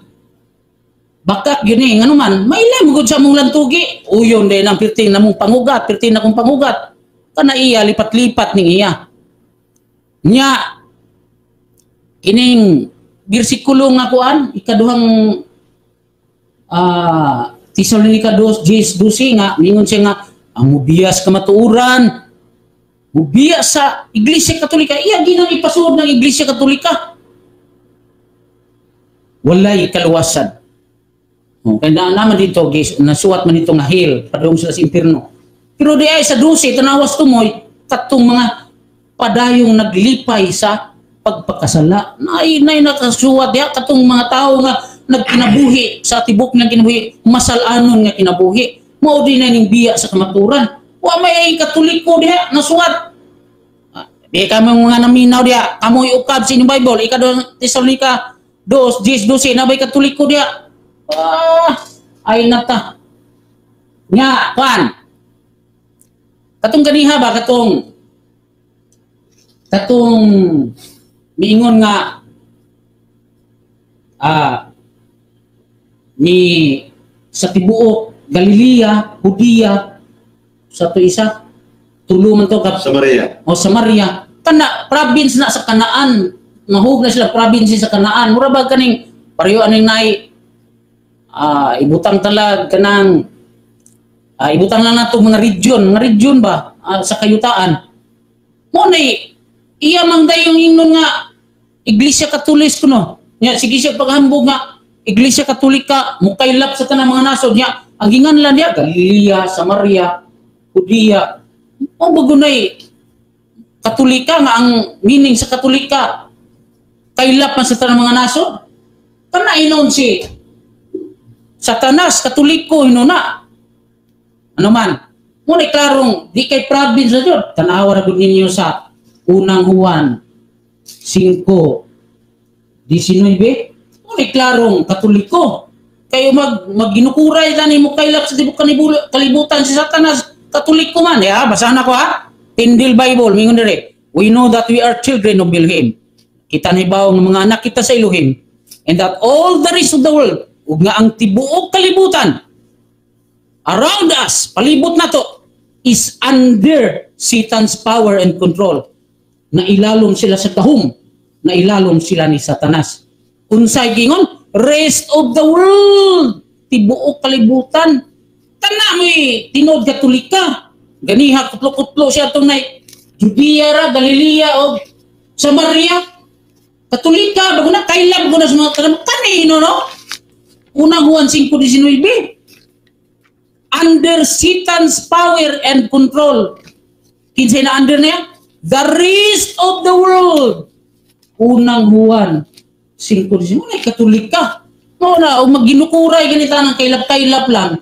bakak yun ngano man maila mo gud sa mong lantugi uyon din ang perting namong pangugat perting na kong pangugat kana iya lipat-lipat ning iya nya kining bersikulo nga kuan ikaduhang Tesalonica 2:12 nga ningon siya nga ang mubiyas ka matuuran mubiyas sa Iglesia Katolika iya ginang ipasuod ng Iglesia Katolika walay kaluwasan. Kaya naman dito, guys, nasuwat man dito nga hell, padung sila sa impirno. Pero di ay sa 12, tanawas tumoy, tatong mga padayong naglipay sa pagpakasala. Nay nakasuwat ya, katong mga tao nga nagkinabuhi sa tibok nga kinabuhi, masalanon nga kinabuhi. Mao din na ning biya sa kamaturan. Wa may Katoliko diha nasuwat. Di kamo mga naminaw diha, kamo iukab sa inyong Bible, ika Tesalonika 2:10-12 na bay Katoliko diha. Ay nata. Nya, kuan. Katong ganiha ba katong miingon nga ni sa tibuok Galilea, Judea, sa to isa tulo man to Samaria. o Samaria, kana province na sa Kanaan, mahug na sila province sa Kanaan. Mura ba kaning pareho aning nay ibutang talag kanang ibutang lang nato mga region ba sa kayutaan. Mo nay iya mang dayong ingnon nga Iglesia Katolik kuno. Nya sige siya paghambog nga Iglesia Katolika mukaylap sa tanang mga nasod nya ang ginganlan niya Galilea, Samaria, Judea. O bagunay Katolika nga ang meaning sa Katolika kaylap man sa tanang mga nasod. Kana inon si Satanas Katoliko hinuna. Ano man? Muna klarong di kay province na dyan. Tanawa na ninyo sa unang Juan 5:19. Muna klarong Katoliko. Kayo magginukuray na ni mo kailap sa tibok kalibutan si Satanas Katoliko man. Basahan ako Tindil Bible. Mingon dire. We know that we are children of Elohim. Kita nibaw ng mga anak kita sa Elohim. And that all the rest of the world, ug nga ang tibuok kalibutan around us, palibot na to, is under Satan's power and control. Nailalom sila sa kahum, nailalom sila ni Satanas. Unsay gingon? Rest of the world, tibuok kalibutan. Tana mo'y tinod Katolika. Ganiha, kutlo-kutlo siya itong na Judea ra, Galilea o Samaria. Katolika, bago na kailab ko na sa mga kanino, no? Unang Juan 5:19. Under Satan's power and control. Kinsay na under niya? The rest of the world. Unang Juan 5:19. Unay Katolika. No na, o magginukuray ganita ng kailap-kailap lang.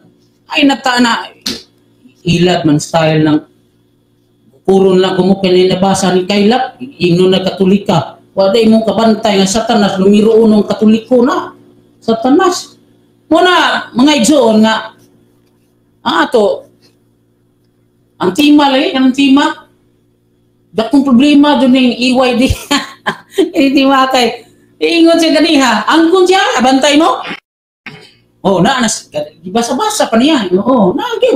Ay natana. Ilad man style ng puron lang kung nabasa ni kailap. Ingno na Katolika. Waday mong kabantay nga Satanas. Lumiro unong Katoliko na. Satanas. Muna, mga igsoon nga ato ang tima lagi kanang tima dakong problema dun yung EYD ini tima kay ingon siya ganiha angkon siya abantay mo basa-basa pa niya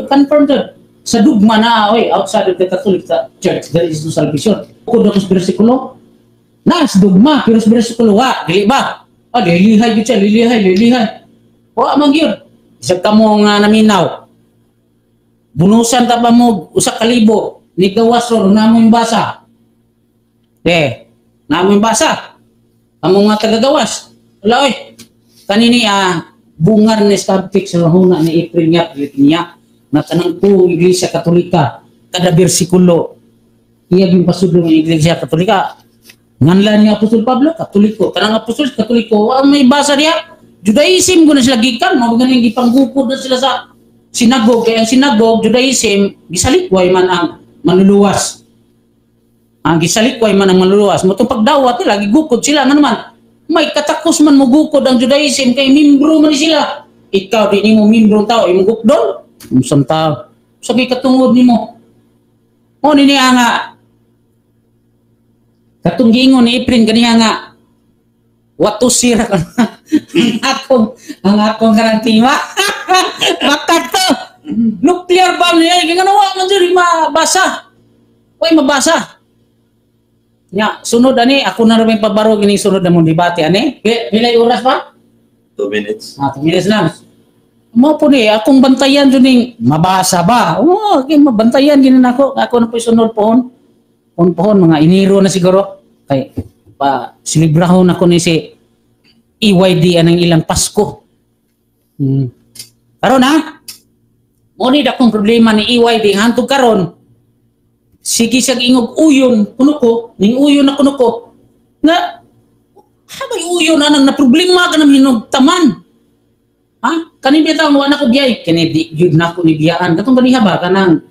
confirm to sa dugma na outside of the Catholic Church there is no salvation kung daw sa bersikulo na sa dugma pero sa bersikulo dili ba lilihay yun siya lilihay amang yun isa ka mo nga naminaw bunusan ta pa mo usa ka libo ni gawas ro namo yung basa. Namo yung basa. Amo nga tagagawas. Wala kanini bungar ni subject sa huna ni April niya na tanang po Iglesia Katolika kada bersikulo iya yung pasudlo ng Iglesia Katolika nganlan ni Apostol Pablo Katoliko tanang apostol Katoliko may basa niya Judaism ko na sila gikan mo ganing gipanggupod na sila sa sinagog, kaya ang sinagog, Judaism, gisalikway man ang manluluwas. Ang gisalikway man ang manluluwas. Mutong pagdawat nila, gigukod sila. Ano naman, may katakos man mo gukod ang Judaism, kay membro man sila. Ikaw, di mo membro tao, imong gukdol. Musang tao. Sabi katungod ni mo. O, niniya nga. Katong giingon ni Efren, ganiya nga. Wato sira ka ang akong karantima. Bakat to. Nuclear bomb niya. Ganawa man dyan. Mabasa. Uy, mabasa. Sunod ani. Ako na rin pabaro gini sunod na mong debate. Ani? Bilay oras pa? 2 minutes. 2 minutes lang. Mo po ni. Akong bantayan dyan yung mabasa ba? Okay, mabantayan gini na ako. Ako na po sunod pohon. Pohon. Mga iniro na siguro. Kay silibrahon ako ni si EYD anang ilang Pasko. Karon Muni dakong problema ni EYD hantog karon. Sige siya ingog uyon kuno ko, ning uyon na kuno ko. Nga habay uyon anang na problema ka nang hinugtaman. Ha? Kanin bitaw wala ko biyay, kini di gyud nako ni biyaan. Katong ganiha ba kanang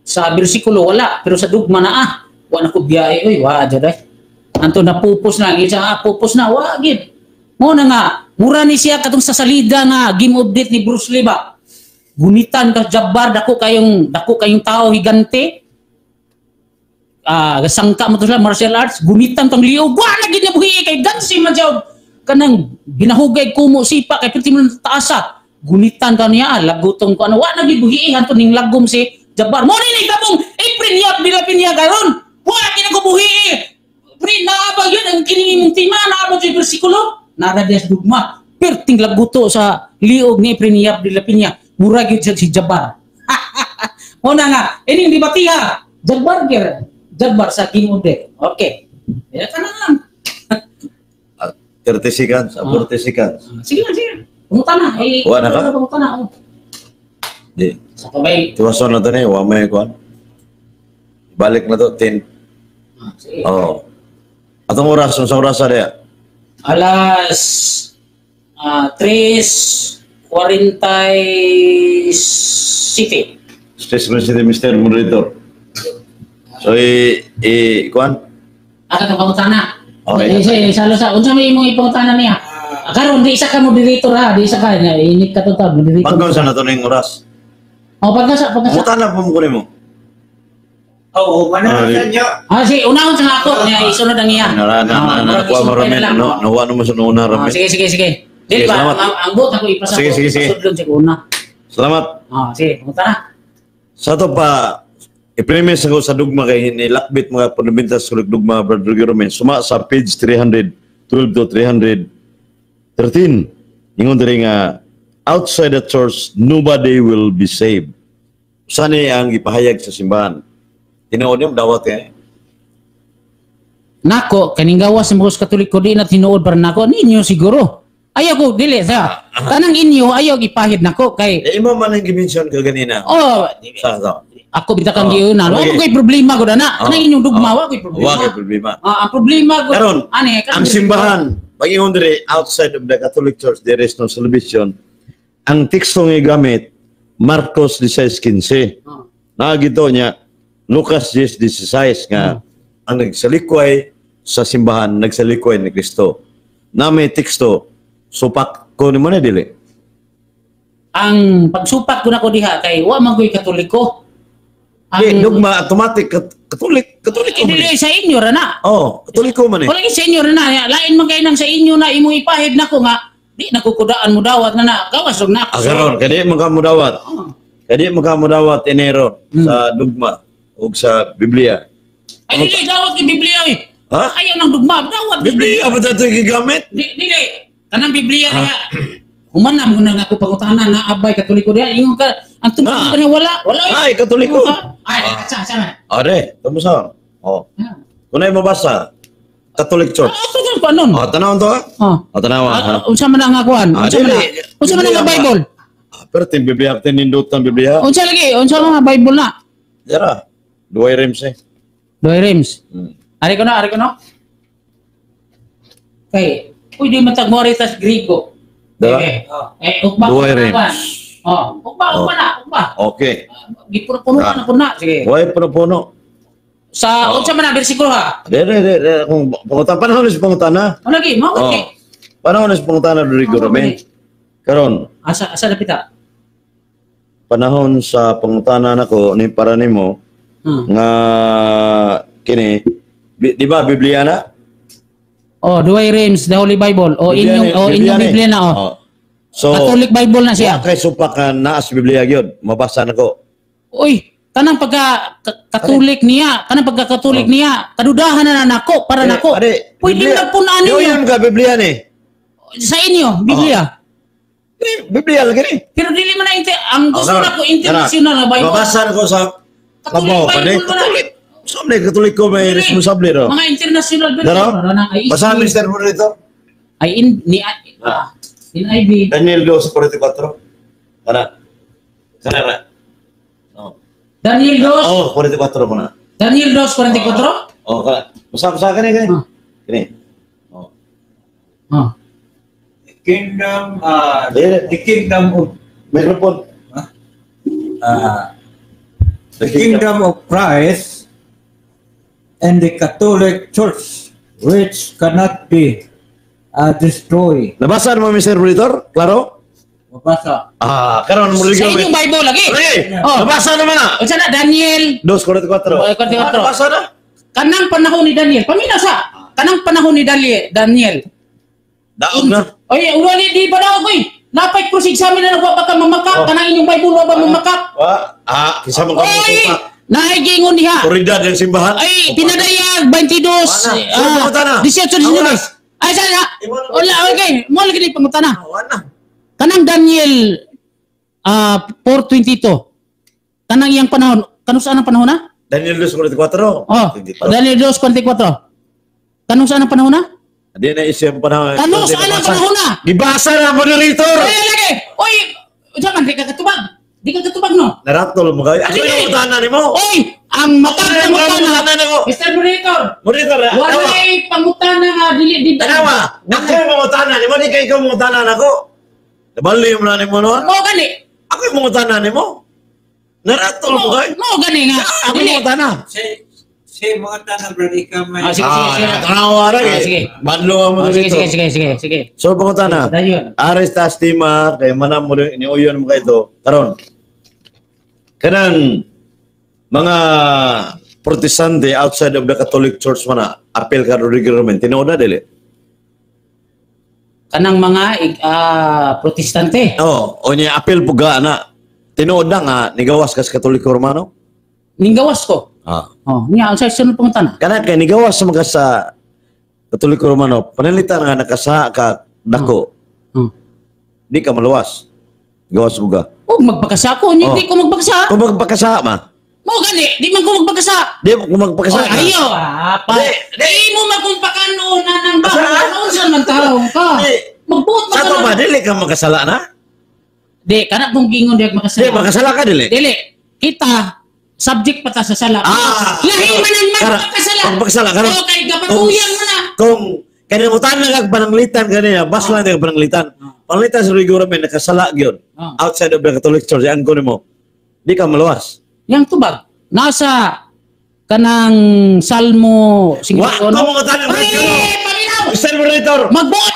sa bersikulo wala, pero sa dugma na wala ko biyay oy, wa jud ay. Anto na pupos na, isa pupos na wa gid. Mo na nga, mura ni siya katong sa salida nga game update ni Bruce Lee ba. Gunitan ka Jabbar, dako kayong tao higante. Sangka mo to sila martial arts, gunitan tong liog. Wa na gid niya buhi kay gansi man siya. Kanang ginahugay kumo sipa kay perti mo taasa. Gunitan ka niya, lagutong ko ano. Wa na gid buhi hanto ning lagom si Jabbar. Mo ni tabong April yap bila pinya karon. Wa gid ko buhi. Pre na ba yun ang kining tima na ba sa bersikulo? Nara des dugma. Perting laguto sa liog ni April yap bila pinya. Mura gyud si Jabbar. Mo na nga, ining dibatiha. Jabbar sa game update. Okay. Ya tanan. 30 seconds, 40 seconds. Sige. Pumunta na. Wala ka? Pumunta na. Di. Sa kabay. Tiwason na to ni, wa may kuan. Balik na to, 10. Sige. Oh. Atong oras, sa oras dia. Alas 3:47. Stress City Mr. Moderator. So, kuan? Aka ka pangutana. Okay. Salo sa unsa may imong ipangutana niya? Karon di isa ka moderator ha, di isa ka na init ka to moderator. Pagkaw sa na to ning oras. Pagkasa. Muta na po mo kunin mo. Oo, manang sa inyo. Sige, unahon sa ako niya isunod ang iya. Kuha mo ramen, nawa mo sa una ramen. Sige. Sige, Dili ba salamat. ang bot ako ipasa. Sige. Sudlon sa una. Salamat. Sige, pumunta na. Sa to pa, i-premise ako sa dugma kay nilakbit mga panubintas sa dugma, Brother Romen. Suma sa page 312 to 313. Ingon diri nga, outside the church, nobody will be saved. Sani ang ipahayag sa simbahan. Tinuod yung dawat eh. Nako, kaning gawas sa mga Katoliko di na tinuod para nako ninyo siguro. Ayaw ko dili sa tanang inyo ayaw ipahid nako kay Imo man ang gimension ka ganina. Sa to. Ako bitaw kang giuna. Wala ko'y problema ko na. Kanang inyong dugma wa ko'y problema. Wa kay problema. Ang problema ko Karon, ang simbahan, pag ingon diri outside of the Catholic Church, there is no salvation. Ang teksto nga gamit Marcos 16:15. Nagito niya Lucas 10:16 nga ang nagsalikway sa simbahan, nagsalikway ni Kristo. Na may teksto, supak ko ni mo na dili. Ang pagsupak ko na ko diha kay wa man ko'y Katoliko. Dugma automatic Katoliko man. Dili sa inyo ra na. Katoliko man eh. Wala sa inyo ra na. Lain man kay nang sa inyo na imong ipahid nako nga di nakukudaan mo dawat na gawas og nako. Karon kadi mo ka mudawat. Kadi mo ka mudawat inero sa dugma ug sa Biblia. Ay dili dawat kay Biblia oy. Ha? Ayaw nang dugma dawat Biblia ba dato gigamit? Dili. Kanang Biblia niya. Humanam ko na nga ako pangutanan na abay Katoliko diha. Ingon ka ang tungkol ko niya wala. Ay, Katoliko. Ay, sa. Are, tumusa. Kunay mabasa. Catholic Church. Ito ka nun. Tanawon to ha? Tanawan. Unsa man ang akuan? Unsa man ang Bible? Pero tin Biblia, tin nindot ng Biblia. Unsa lagi? Unsa man ang Bible na? Dara. Duay rims eh. Doy Rims. Ari ko na. Kay, pwede matag Moritas Griego. Dara. Ukba. Duay rims. Ukba na. Okay. Gipuro-puno na po na. Sige. Duay puno-puno. Sa unsa man ang bersikulo ha? Dere, kung pangutan, panahon is pangutana. Ano lagi? Mao Oh. lagi. Panahon is pangutana, Rodrigo Ramen. Karon, Asa dapita? panahon sa pangutana nako ni para nimo nga kini di ba Biblia na? Duay Rims, the Holy Bible. Inyong Biblia na. So Catholic Bible na siya. kay supak ka naa sa Biblia gyud, mabasa nako. Uy, kanang pagka-Katolik niya, kadudahan na nako para nako. Pwede na po na Yo ninyo. yan ka Biblia ni. Sa inyo, Biblia. Biblia lagi ni. Pero dili man na ang gusto na ko international na Bible. Mabasa nako sa Katolik Bible ko na. So may Katolik ko may responsable ro. Mga international Bible. Daro? Ay, Basahan Mr. mo rito. Ay, in IB. Daniel 2:44. Kana. Kana. Daniel 2. 44 mo na. Daniel 2:44. Kana. Basa ka ni kani. Kani. the kingdom of Microphone. the kingdom of Christ and the Catholic Church, which cannot be destroyed. Nabasa mo, Mr. Monitor? Klaro? Mabasa. Karon mo Sa inyong Bible lagi. Lagi. Oh. Nabasa naman na. Unsa na Daniel 2:44. Nabasa na. kanang panahon ni Daniel. Paminaw sa kanang panahon ni Daniel. Daog na. Oy, wala di ba daw koy? Napay prosig sa amin na nagwa pa ka mamakap kanang inyong Bible wa ba mamakap? Kisa mo ka Oy, mo. naigingon diha. Autoridad ng simbahan. Ay, pinadayag 22. Pangutana. 18 19. Ay, sana. Wala, okay. Mo lagi ni pangutana. Wala. Kanang Daniel 4:22. Kanang iyang panahon, kanus saan ang panahon na? Daniel 2:44. Oh, Daniel 2:44. Kanus saan ang panahon na? Di na isip pa na. Kanus saan ang panahon na? Gibasa na moderator. Oy, lagi. Oy, jaman di ka katubag. Di ka katubag no. Naratol mo kayo. Ano yung utana ni mo? Oy, ang matang pangutana. Mr. Moderator. Moderator. Walay pangutana nga dili Tanawa. Ako yung mga utana ni mo. Di kayo mga utana na ko. Nabali mo na ni mo noon. Mo gani. Ako yung mga utana ni mo. Naratol mo kayo. Mo gani nga. Ako yung mga utana. Si mga tanang brad ikaw may. Sige. Tanawa rin. Sige. Badlo ang mga dito. Sige. So, mga utana. Dayon. Ares ta estima kay manam mo ni uyon mo kayo karon. Kanang mga protestante outside of the Catholic Church mana apel ka regularmente tinuod na dili. Kanang mga protestante. O niya apel puga na tinuod na nga nigawas ka sa Katoliko Romano. Ninggawas ko. Oh, niya ang sunod pangutana. Kana kay nigawas sa mga sa Katoliko Romano panalitan nga nakasaha ka dako. Di ka maluwas. Gawas buga. Oh, magpakasa ko. Hindi ko magpakasa. Kung magpakasaha ma. Mo gani, di man ko magpakasa. Di mo kung magpakasaha. Oh, ayo, pa. Di mo makumpakano na nang ba? Ano sa man tarong ka? Magbuot Sa to ba dili ka makasala na? Di, kana kung gingon di makasala. Di makasala ka dili. Dili. Kita subject pa ta sa sala. Lahi man ang magpakasala. Magpakasala ka. Okay, kapatuyang mo na. Kung kanimutan na kag pananglitan kanina, bas lang kag pananglitan. Pananglitan sa rigoramente nakasala gyud. Outside of the Catholic Church ang kuno mo. Di ka maluwas. Yang tubag nasa kanang Salmo 51. Wa ko mo tanong Ay, paminaw. Mr. Moderator. Magbuot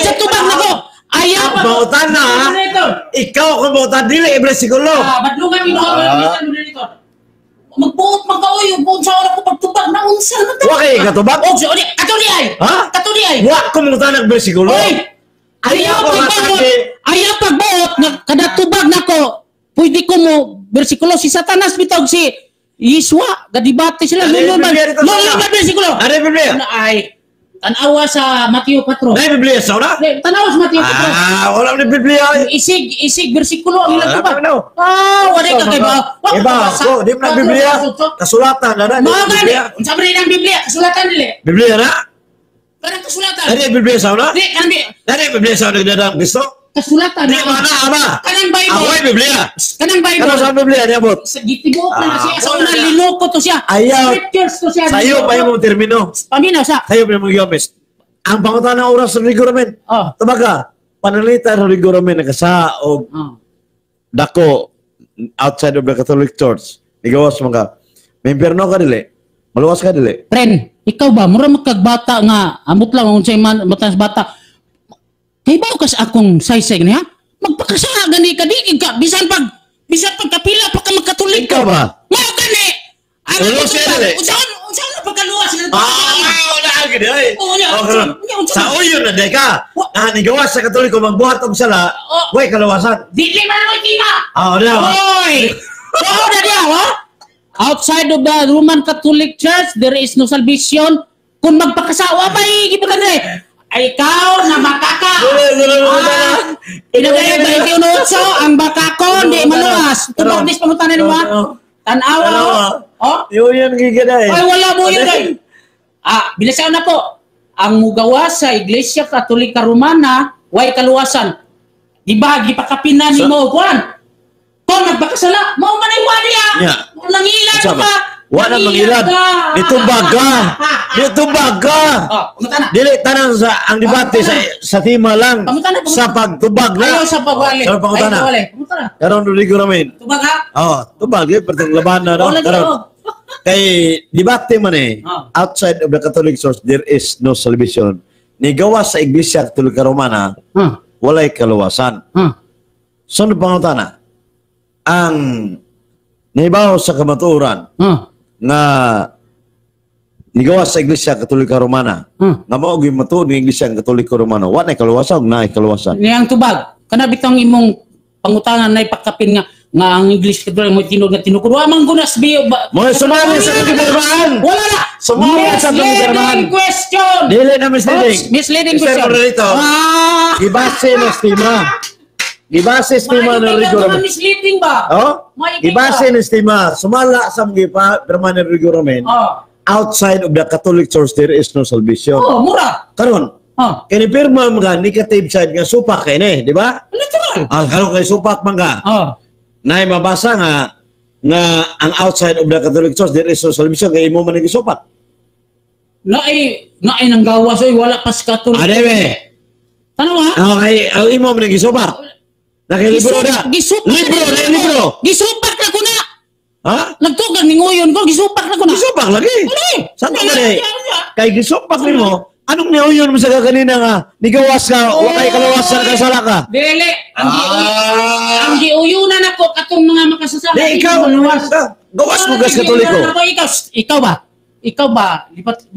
sa tubag nako. Ayaw pa. Bautan na. Ikaw kung bautan dili bersikulo. Badlungan mi dito. Magbuot magkaoy ug sa oras ko pagtubag na unsa na ta. Wa kay katubag. Og so ato di ay. Ha? Kato di ay. Wa ko mo tanong bersikulo. Oy. Ayaw pagbuot nga kada tubag nako. Pwede ko mo bersikulo si Satanas bitog si Yeswa gadibate sila lolo ba bersikulo. Ano Biblia? Ay tanawa sa Mateo 4. Ano Biblia sa una? Tanawa sa Mateo 4. Wala ni Biblia. Isig bersikulo ang ilang tubag. Ano? Wala ka kay ba? Iba, ko di na Biblia. Kasulatan na Mga Biblia. gani, unsa man ang Biblia? Kasulatan nila. Biblia na? Kanang kasulatan. Ano Biblia sa una? Di, kanang Ano Biblia sa una dadang Kristo? kasulatan. Di mana ama? Kanang Bible. Ako ay Biblia. Kanang Bible. Ano sa Biblia niya bot? Sa gitibuok na siya. Sa una, wala. linoko to siya. Ayaw. Scriptures to siya. Sayo pa yung termino. Paminaw sa. Sayo pa yung yomes. Ang pangutan ng oras sa rigorament. Oh. Tabaga, panalita ng rigorament nakasa o dako outside of the Catholic Church. Igawas mo ka. May impyerno ka dili. Maluwas ka dili. Friend, ikaw ba? Mura magkagbata nga. Amot lang kung sa'yo man, matang bata. Kaya ba kas akong saysay niya? Magpakasa gani ka di ka. Bisan pagkapila pa ka magkatulik Ikaw ba? Mao gani. Ulo siya dili. Unsaon na pagkaluwas na. Wala ka dili. Unya. Sa uyo na di ka. Nigawas sa Katoliko magbuhat og sala. Way kalawasan. Dili man mo tina. Di ba? Oy! Oo na diya, ha? Outside of the Roman Catholic Church, there is no salvation. Kung magpakasawa ba, ikipunan na ay ikaw na makaka. Pinagaya ba ikiunod ang bakako, di maluwas. Tubag dis pangutanan ni mo. Tanawa. Oh? Yun yan gigada eh. Ay, wala mo yun eh. Bilasaw na po. Ang mugawas sa Iglesia Katolika Romana, way kaluwasan. Diba, gipakapinan ni mo, Juan. Kung nagbakasala, mau manay wali Yeah. Nangilan Sama. ka. Wala mangilad. Nitubag ka. Nitubag ka. Oh, pumunta na. Dili tanang sa ang debate sa tema lang. Pamunta na, pamunta. Sa pagtubag na. Ayaw sa pagwali. Sa pagpunta na. Pumunta na. Karon Rodrigo Ramin. Tubag ha? Oh, tubag eh pertang laban na no. Wala Karon dito. kay debate man eh. Oh. Outside of the Catholic Church there is no salvation. Ni gawas sa Iglesia Katolika Romana, walay kaluwasan. Sunod pangutana. Ang nahibaw sa kamatuoran nga nigawas sa Iglesia Katolika Romana nga mao gyud matuod ng Iglesia Katolika Romana wa nay kaluwasan na kaluwasan. Niyang tubag. Kana bitang imong pangutangan na ipakapin nga ang English kadto mo tinud nga tinukod. Wa man gunas biyo. Mo sumali sa kagibarmaan. Wala na. Sumali sa kagibarmaan. Misleading question. Dili na misleading. Misleading Mr. question. Moderator, ibase na estima. Ibase estima ng Maiging regulamen. ka misleading ba? Oh? Maiging Ibase ka. na estima. Sumala sa mga permanent regulamen. Oh. Outside of the Catholic Church, there is no salvation. Oh, mura. Karon, Oh. kinipirma mga negative side nga supak kay ni, di ba? Literal. Karon kay supak man ka. Oh. Nay mabasa nga ang outside of the Catholic Church, there is no salvation kay imo man gisupak. Naay nang gawas oy wala pas katuloy. Adebe. Tanawa? Okay, ang imo man gisupak. Nakilibro na. Libro. Gisupak na ko na. Ha? Nagtugan ni nguyon ko, gisupak na ko na. Gisupak lagi. Wala. Saan ka man Kay gisupak nimo. Anong niuyon mo sa kanina nga? Nigawas ka, wa kay kalawasan ka sala ka. Dili. Ang giuyunan ako katong mga makasasala. Di ikaw, gawas mo gas Katoliko. Ikaw ba? Ikaw ba? Lipat,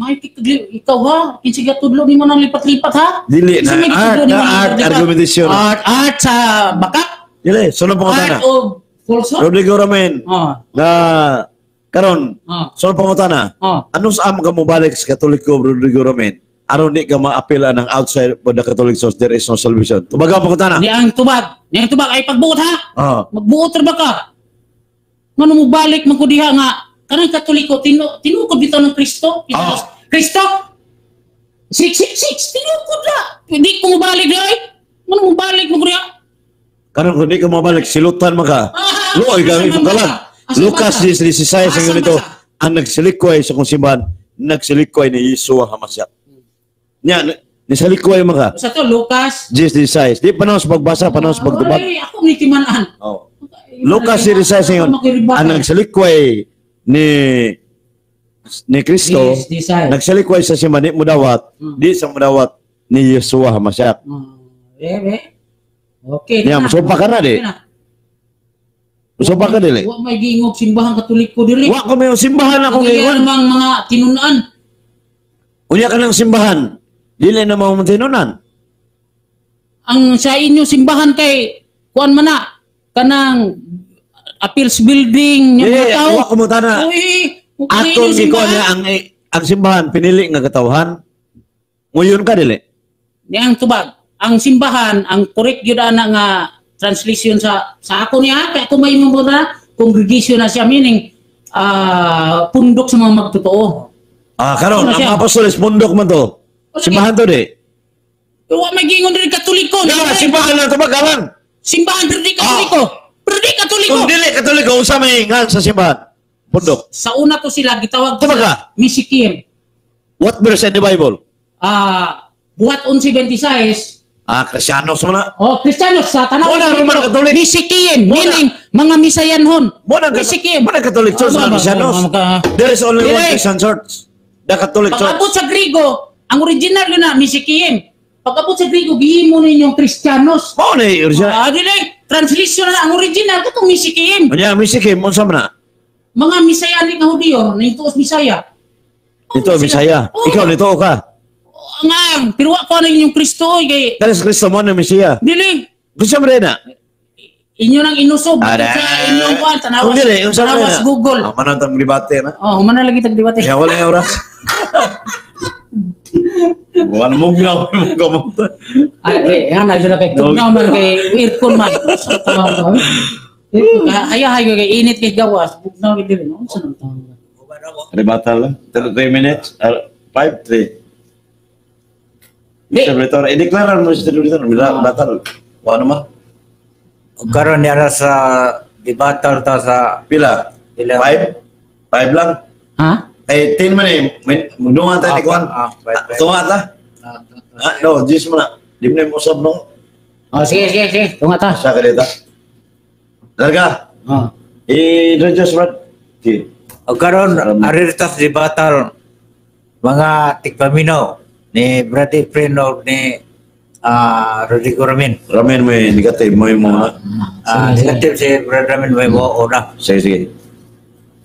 ikaw ha? Kinsiga tudlo ni mo nang lipat-lipat ha? Dili Kinsa may tudlo ni mo nang art lipat-lipat? argumentation. Art sa bakak? Dili, sunod pa ko Art tana. o falso? Rodrigo Ramen, Oh. na karon, Oh. sunod pa ko tana. Oh. Anong saan ka mo balik sa Katoliko, Rodrigo Ramen? Aron di ka maapila ng outside of the Catholic Church, there is no salvation. Tubaga pa ko tana. Ni ang tubag ay pagbuot ha? Oh. Magbuot ra ba ka? Ngano mo balik man ko diha nga kanang Katoliko tinukod bitaw ng Kristo? Kristo? 666 tinukod na. Hindi ko mo balik dai. Ngano mo balik mo ko diha? Karon kung di ka mabalik, silutan mo ka. Luoy ka, ito ka lang. Lucas 16, ang ganito, ang nagsilikway sa kong simbahan, nagsilikway ni Yeshua HaMashiach. Nya, nisalikway mo ka. Sa to Lucas. 16. Di panahon sa pagbasa, panahon sa pagtubag. Ay, ako ni timanan. Oh. Lucas 16 ngayon, ang nagsalikway ni Kristo, nagsalikway sa simbahan, di mudawat, di sa mudawat ni Yeshua HaMashiach. Okay. Nya, musupa ka na di. Musupa ka dili. Wa may gingog simbahan Katoliko dili. Wa ko may simbahan ako Kaya ngayon. namang mga tinunaan. Unya ka ng simbahan. Dili na mo tinunan. Ang sa inyo simbahan kay kuan man na kanang appeals building Eh, tao. wa ko mo tana. Uy, Aton gi ko niya ang simbahan pinili nga katawhan. Nguyon ka dili. Yang tubag. Ang simbahan, ang correct yun na nga translation sa ako niya, kaya ako may mo na congregation na siya, meaning pundok sa mga magtotoo. Karon Ano siya? ang apostoles pundok man to. Simbahan to di. Wa may gingon diri Katoliko. Simbahan na to bagalan. Simbahan diri Katoliko. Pero di Katoliko. Kung dili Katoliko unsa may ngan sa simbahan? Pundok. Sa una to sila gitawag Tumaga. Misikim. What verse in the Bible? Buhat 11:26. Kristiyanos mo na. Oh, Kristiyanos sa tanaw. Wala Roman Katolik. Misikim, Wala. meaning mga misayanhon. Mo na Misikim. Catholic Church Ah, na Kristiyanos. There is only one Dili. Christian church. The Catholic Church. Pag-abot sa Grigo, ang original yun na, Misikim. Pag-abot sa Grigo, gihimo ninyong Kristiyanos. Mo na original. Dili, translation na ang original, katong Misikim. Unya misikim unsa man na? Mga misayanik na Hudiyo, na ituos Misaya. Ito Bisaya. Oh. Ikaw nito ka. Nga, pero ako na inyong Kristo, kay, Kaya sa Kristo mo na Mesiya. dili, Gusto mo rin na? inyo nang inusob. Ada. Sa inyong kuwan, Kung dili, yung sa tanawas na. Google. Manantang debate na. Oh, mana lagi tagdebate. Kaya wala yung oras. Wala mo ginawa mo kamunta. Ay, yan na dyan kay tugnaw man kay earphone man. Kaya hayo kay init kay gawas, tugnaw kay dili no. Sa nang tawo. Rebata lang. 3 minutes. 5, 3. Di. Mr. Britor, i-declare mo si Mr. Britor. Batal. O ano ma? Karon niya sa debatal ta sa Pila? Pila. 5? 5 lang. Ha? Eh, 10 man eh. Dungan tayo ni Kwan. Tunga ta. No, Diyos mo na. Di mo na yung usap no. Oh, sige. Tunga ta. Asa ka dito. Larga. Oh. I-reduce, Brad. Okay. O karon aritas di batal mga tigpaminaw ni Brad Efren o ni Rodrigo Ramin. Ramen mo yung negative mo yung mga. Negative si Brad Ramin may mo una. Sige.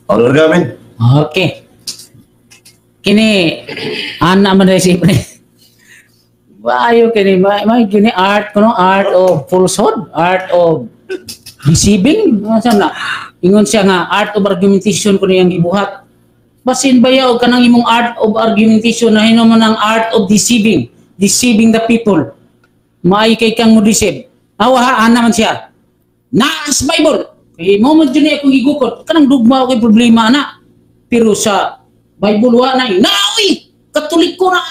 O, larga, men. Okay. Kini ana man dai si pre. Waayo kini may kini art of falsehood, art of deceiving. Ano na? Ingon siya nga art of argumentation kuno yang gibuhat. Basin baya og kanang imong art of argumentation na hinuman ang art of deceiving the people. Maay kay kang mo deceive. Awa ha ana man siya. Naas Bible. Kay mo man jud akong gigukot. Kanang dugma kay problema na. Pero sa Bible wa na naoy Katoliko na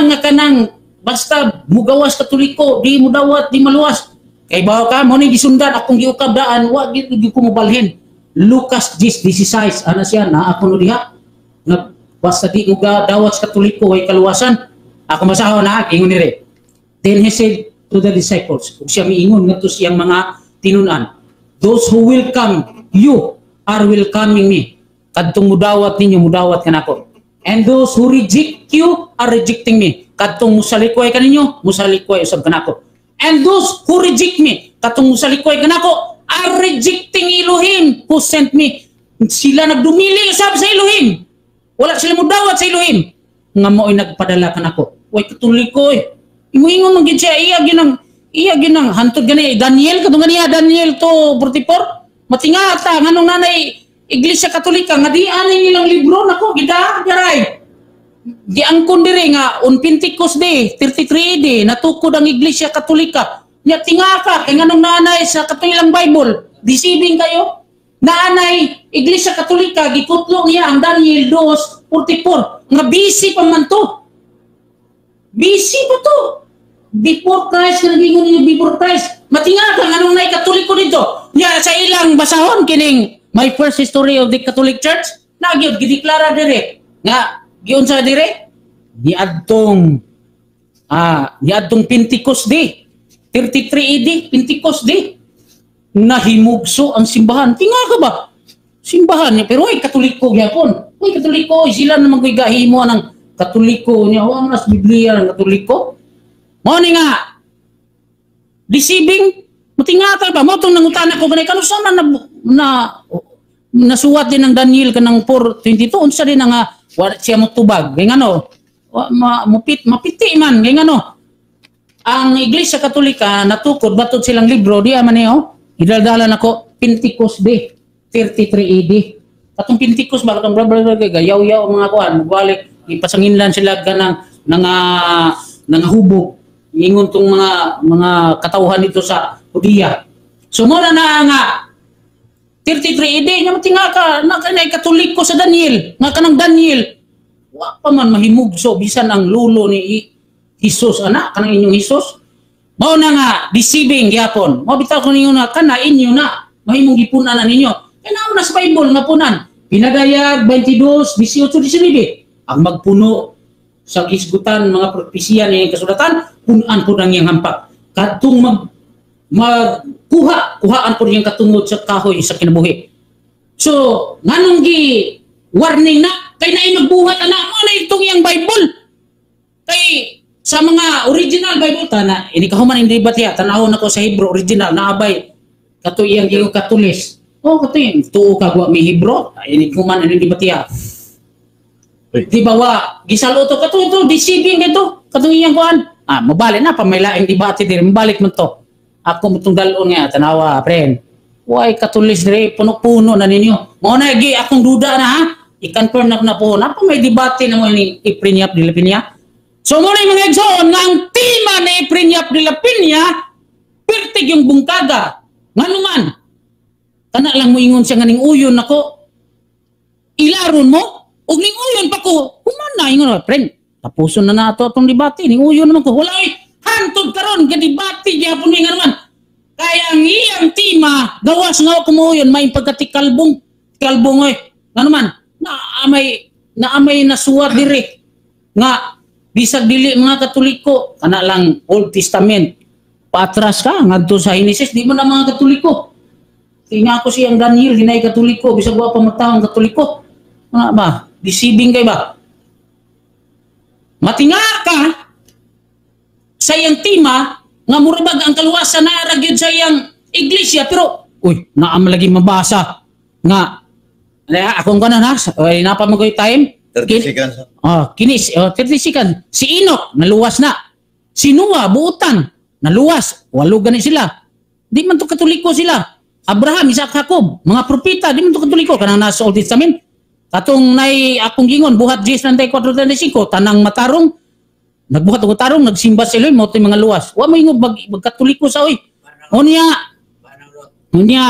nga kanang basta mugawas Katoliko di mo dawat di maluwas kay bawo ka mo ni gisundan akong giukab daan wa gid ko mobalhin. Lucas 10:16 ana siya na ako no diha na basta di mo dawat sa Katoliko ay kaluwasan ako masaho na ingon dire. Then he said to the disciples ug siya miingon ngadto siyang mga tinun-an, those who welcome you are welcoming me. Kadtong mudawat ninyo, mudawat ka nako. And those who reject you are rejecting me. Kadtong musalikoy ka ninyo, musalikoy usab ka nako. And those who reject me, kadtong musalikoy ka nako, are rejecting Elohim who sent me. Sila nagdumili usab sa Elohim. Wala sila mudawat sa Elohim. Nga mo'y nagpadala ka nako. Way Katoliko eh. Ingon man gid siya iya ginang hantod gani Daniel kadtong ganiya Daniel 2:44. Matingata nganong nanay Iglesia Katolika nga di ani nilang libro nako gida garay. Giangkon dire nga on Pentecost Day 33 AD natukod ang Iglesia Katolika. Nya tingaka kay nganong nanay sa katuilang Bible deceiving kayo. Naanay Iglesia Katolika gikutlo niya ang Daniel 2:44 nga busy pa man to. Busy pa to. Before Christ nagingon niya before Christ. Matingaka nganong nay Katoliko dito. Nya sa ilang basahon kining My First History of the Catholic Church, nagyod gideklara dire nga giunsa dire niadtong Pentecost Day 33 AD Pentecost Day nahimugso ang simbahan. Tinga ka ba? Simbahan niya pero ay Katoliko gyapon. Ay Katoliko sila naman koy gahimo ng Katoliko niya wa mas Biblia ng Katoliko. Mo ni nga deceiving matingata ba mo tong nangutana ko ganay kanu sa na nasuwat din ng Daniel kanang 4:22 unsa din nga wa siya motubag kay ngano mapiti man kay ngano ang Iglesia Katolika natukod batud silang libro diya man niyo idaldalan ako Pentecost Day 33 AD katong Pentecost ba katong gayaw-yaw mga kuan magbalik ipasanginlan sila kanang hubog ingon tong mga katawhan dito sa Hudiya. So mo na nga 33 AD nya matinga ka na kanay Katoliko sa Daniel nga kanang Daniel wa pa man mahimugso bisan ang lulo ni Jesus ana kanang inyong Jesus mao na nga deceiving gyapon mo bitaw ko ninyo na kana inyo na mahimong gipunan na ninyo kana na sa Bible nga punan Pinagayag 22:18-19 ang magpuno sa isgutan mga propesya ni kasulatan punan po nang iyang hampak kadtong kuhaan po niyang katungod sa kahoy sa kinabuhi. So nganong gi warning na kay naay magbuhat ana mo na itong iyang Bible kay sa mga original Bible tana ini kahuman hindi batya tanawon nako sa Hebrew original naabay kato iyang iyong Katulis kato yung tuo kagwa mi Hebrew ini kuman hindi batya. Di ba wa gisaluto kato ito deceiving ito kato iyang kuan mabalik na pamailaing debate dire mabalik man to ako mutong dalon nga tanawa friend why Katulis dire puno-puno na ninyo mo na gi akong duda na ha i-confirm na po na pa may debate na mo ni Iprinyap de la Piña so mo na yung mga igsoon nga ang tima ni Iprinyap de la Piña pertig yung bungkaga nga naman kana lang mo ingon siya nga ning uyon nako ilaron mo ug ning uyon pa ko humana ingon friend tapuson na nato atong debate ning uyon naman ko wala hantod karon ga debate gyapon nga naman kaya ang iyang tima gawas nga ko mo uyon may pagkatikalbong oy Ano man, naamay nasuwat diri nga bisag dili mga Katoliko kana lang Old Testament paatras ka ngadto sa Genesis di mo na mga Katoliko. Tinga ko siyang Daniel hinay Katoliko bisag wa pa matawang Katoliko. Ano ba? Deceiving kay ba? Matinga ka sa iyang tima nga murabag ang kaluwasan na ragyod sa iyang iglesia pero uy naam lagi mabasa nga akong kanan ha ay napamagoy time 30 seconds. kinis 30 seconds si Enoch naluwas na si Noah buutan naluwas walo gani sila di man to Katoliko sila Abraham Isaac Jacob mga propeta di man to Katoliko kanang nasa Old Testament katong nay akong gingon buhat Gs 34:35 tanang matarong nagbuhat og tarong nagsimba sa Elohim mo mga luwas wa may Katoliko sa oy unya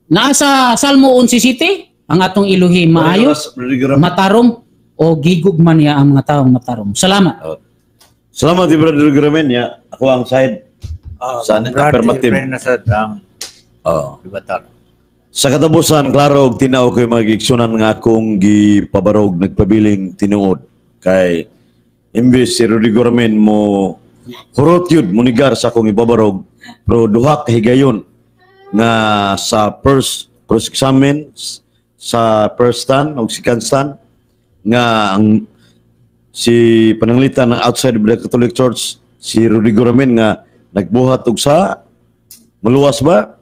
nasa Salmo 11:7 ang atong Elohim maayo matarong o gigugman niya ang mga taong matarong. Salamat. Salamat di Brother Gramen ya. Ako ang side sa affirmative. Libatar. Sa katapusan, klaro og tinaw ko yung mga giksyonan nga akong gipabarog nagpabiling tinuod kay imbes si Rodrigo Ramen mo hurot yun munigar sa akong ipabarog pero duha kahigayon nga sa first examen sa first stand o second stand nga ang si pananglitan ng outside of the Catholic Church si Rodrigo Ramen nga nagbuhat og sa maluwas ba?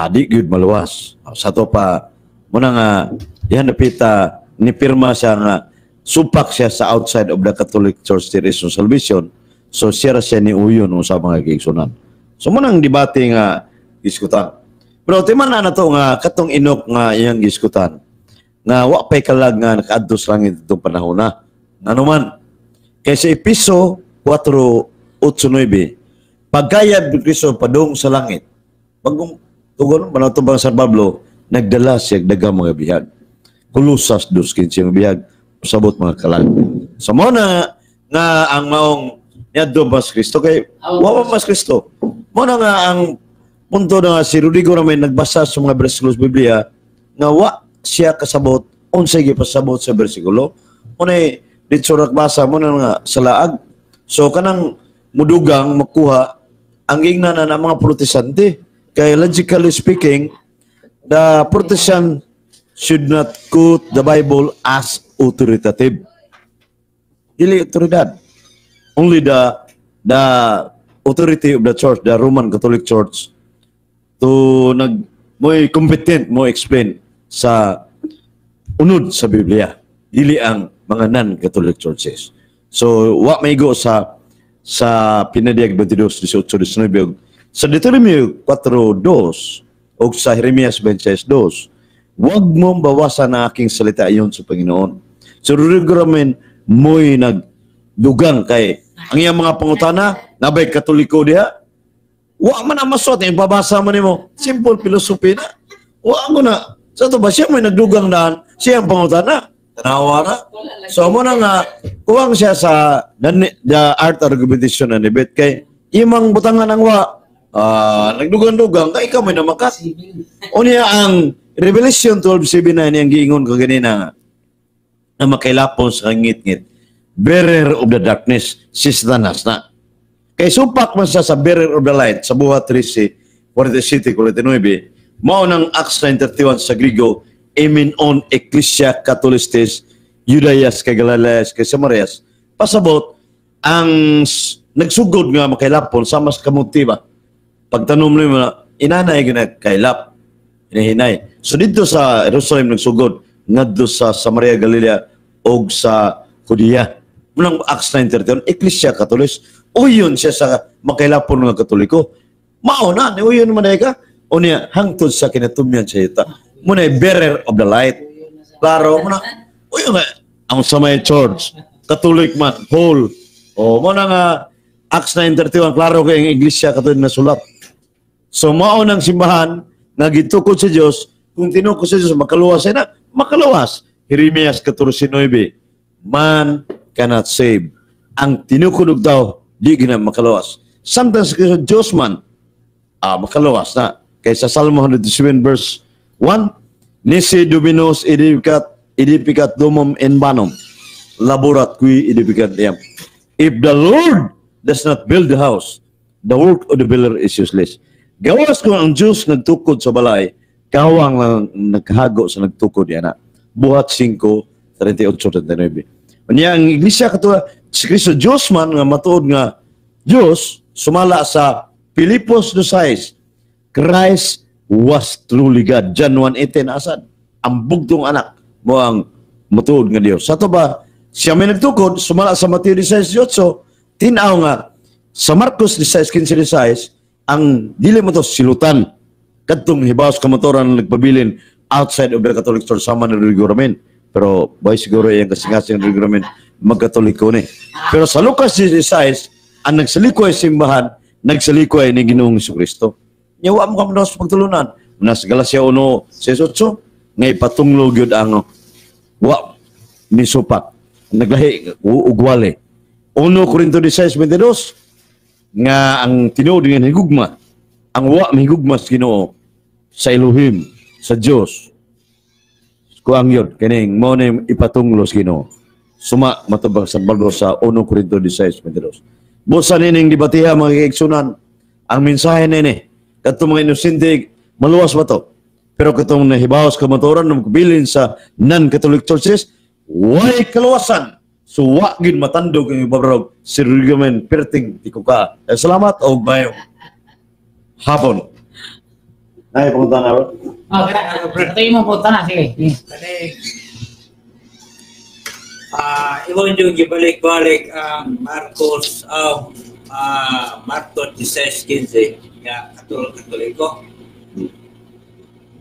Di good maluwas. Sa to pa muna nga yan napita ni pirma siya nga supak siya sa outside of the Catholic Church there is no salvation. So siya ni uyon sa mga giigsunan. So munang debate nga diskutan. Pero timan na to nga katong Enoch nga iyang giskutan nga wa pay kalag nga nakaadto sa langit itong panahon na. Ano man kay sa Episo 4:8-9 pagkayad ni Kristo padung sa langit. Bagong tugon manatubang sa Pablo nagdala siya daghang mga bihag. Kolosas 2:15 mga bihag sabot mga kalag. Sa mo na nga ang maong niadto mas Kristo kay wa mas Kristo. Mo na nga ang punto na si Rodrigo Ramen nagbasa sa mga bersikulo sa Biblia nga wa siya kasabot unsay gipasabot sa bersikulo unay dito basa mo na nga sa laag so kanang mudugang makuha ang ingnan na mga protestante kay logically speaking the Protestant should not quote the Bible as authoritative dili autoridad only the authority of the church the Roman Catholic Church to mo'y competent mo explain sa unod sa Biblia dili ang mga non-Catholic churches. So wa may go sa Pinadiag 22:18-19 sa Deuteronomy 4:2 o sa Jeremias 26:2 wag mo bawasan na aking salita ayon sa Panginoon. So Rodrigo Ramen mo'y nagdugang kay ang iyang mga pangutana nabay Katoliko diha. Wa man ang masot, yung babasa mo nimo. Simple philosophy na. Wa mo na. Sa ito ba, siya may nagdugang daan, siya ang pangutana. Tanawa na. So mo na nga, kuwang siya sa the art argumentation na nibit kay imang butangan ang wa. Nagdugang-dugang, kay ikaw may namakat. O niya ang Revelation 12:7 niyang giingon ko ganina na makailapon sa ngit-ngit. Bearer of the darkness, si Satanas na. Kay supak man siya sa bearer of the light sa buhat 13:47-49 mao nang Acts 9:31 sa Griego emin on ecclesia catholistes Judaias kay Galileas kay Samarias pasabot ang nagsugod nga makailapon sama sa kamuti ba pagtanom nimo inanay gina kailap hinahinay so dito sa Jerusalem nagsugod ngadto sa Samaria Galilea og sa Judea munang Acts 9:31 ecclesia catholis uyon siya sa makailapon ng Katoliko. Mao na, ni uyon man ka. O niya, hangtod sa kinatumyan siya ita. Muna bearer of the light. Klaro, muna, uyon nga, ang samay church, Katolik man, whole. O, muna nga, Acts 9:31, klaro kayo ang iglesia katulad na sulat. So, mao ng simbahan, nagitukod sa Diyos, kung tinukod sa Diyos, makaluwas na, makaluwas. Jeremias 14:9, man cannot save. Ang tinukod daw, di gina makalawas. Sometimes kasi Diyos man, makalawas na. Kaysa Salmo 107 verse 1, Nisi Dominos edificat domum in banum, laborat qui edificat iam. If the Lord does not build the house, the work of the builder is useless. Gawas ko ang Diyos nagtukod sa balay, kawang lang naghago sa nagtukod yan. Buhat 5:38-39. Kanya ang iglesia katulad si Kristo Diyos man nga matuod nga Diyos sumala sa Pilipos 2:6. Christ was truly God. John 1:18 asad. Ang bugtong anak mo ang matuod nga Dios. Sa to ba siya may nagtukod sumala sa Mateo 16:8 tinaw nga sa Marcos 16:15 ang dili mo to silutan kadtong hibaos kamatoran nagpabilin outside of the Catholic Church sama ng Riguramen. Pero boy siguro yung kasingasing Riguramen magkatoliko ni. Pero sa Lucas 16 ang nagsalikoy simbahan nagsalikoy ni Ginoong Jesucristo. Nyawa mo kamo sa pagtulunan. Nas Galacia 1:18 nga ipatunglo gyud ang wa ni supak naglahi ugwale. 1 Corinto 16:22 nga ang tinuod nga higugma ang wa mahigugma sa Ginoo sa Elohim sa Dios kuang yun kining mo na ipatunglo sa Ginoo suma matubag sa baldo sa 1 Corinto 16:22. Busa nining dibatiha mga kaigsunan ang mensahe nini kadto mga inosente maluwas ba to pero katong nahibawas kamaturan ng kabilin sa non-Catholic churches way kaluwasan. So, wa gid matandog ang ibabrog si Rigamen perting tikuka. Salamat o bayo. Hapon. Ay, punta na ba? Ito yung punta na, sige. Iwan yung gibalik-balik ang Marcos 16:15 nga katoliko.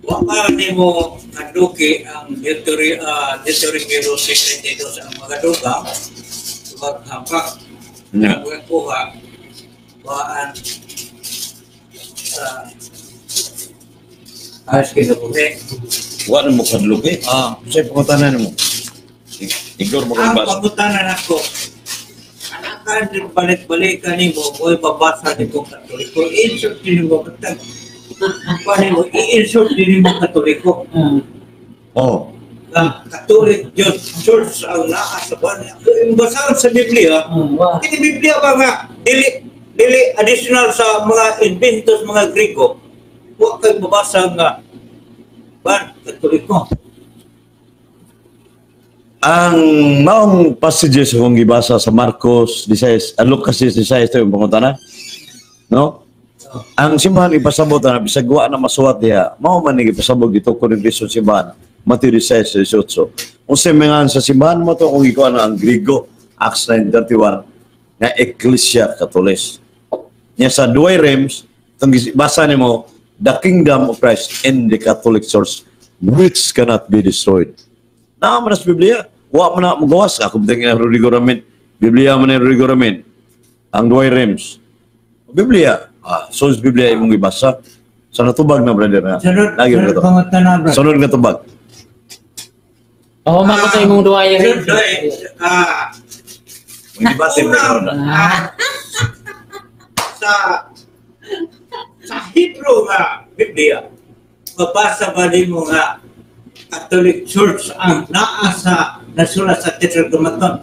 Wala ni mo kaduki ang Deuteronomy 32 ang mga dugang subag hampak na kuha waan sa kinabuhi. Wa na mo kadluki. Say pangutanan mo. Ignore mo kung Ang basa. pangutanan ako, anakan din balik-balikan ni mo, mo'y babasa ni kong katoliko, insert din mo katag. Paano mo, i-insert din mo katoliko. Oh. Catholic Church ang nakasaban. Yung basahan sa Biblia, hindi Biblia ba nga, dili additional sa mga inventos, mga Grego. Huwag kang babasa nga, Katoliko. Ang maong passages kung gibasa sa Marcos 16, Lucas 16 ito yung pangutana. No? Ang simbahan ipasabot na bisag wa na masuwat diha, mao man ni ipasabot dito ko rin Kristo simbahan. Mateo 16:18. Kung semengan sa simbahan mo to kung ikaw ang Griego, Acts 9:31 na Ecclesia Catholis. Nya sa duay realms, itong basa nimo, the kingdom of Christ in the Catholic Church which cannot be destroyed. Naman sa Biblia, wa man na magawas ako bilang na Riguramen. Biblia man na Riguramen. Ang duay realms. Biblia, so sa Biblia imong ibasa. Sa natubag na brother na. Sunod na to. pangatana, brother. Sunod nga tubag. Oo, makutay mong duwa yung May debate sa Hebrew nga Biblia, mabasa ba mo nga Catholic Church ang naa sa nasulat sa Tetragrammaton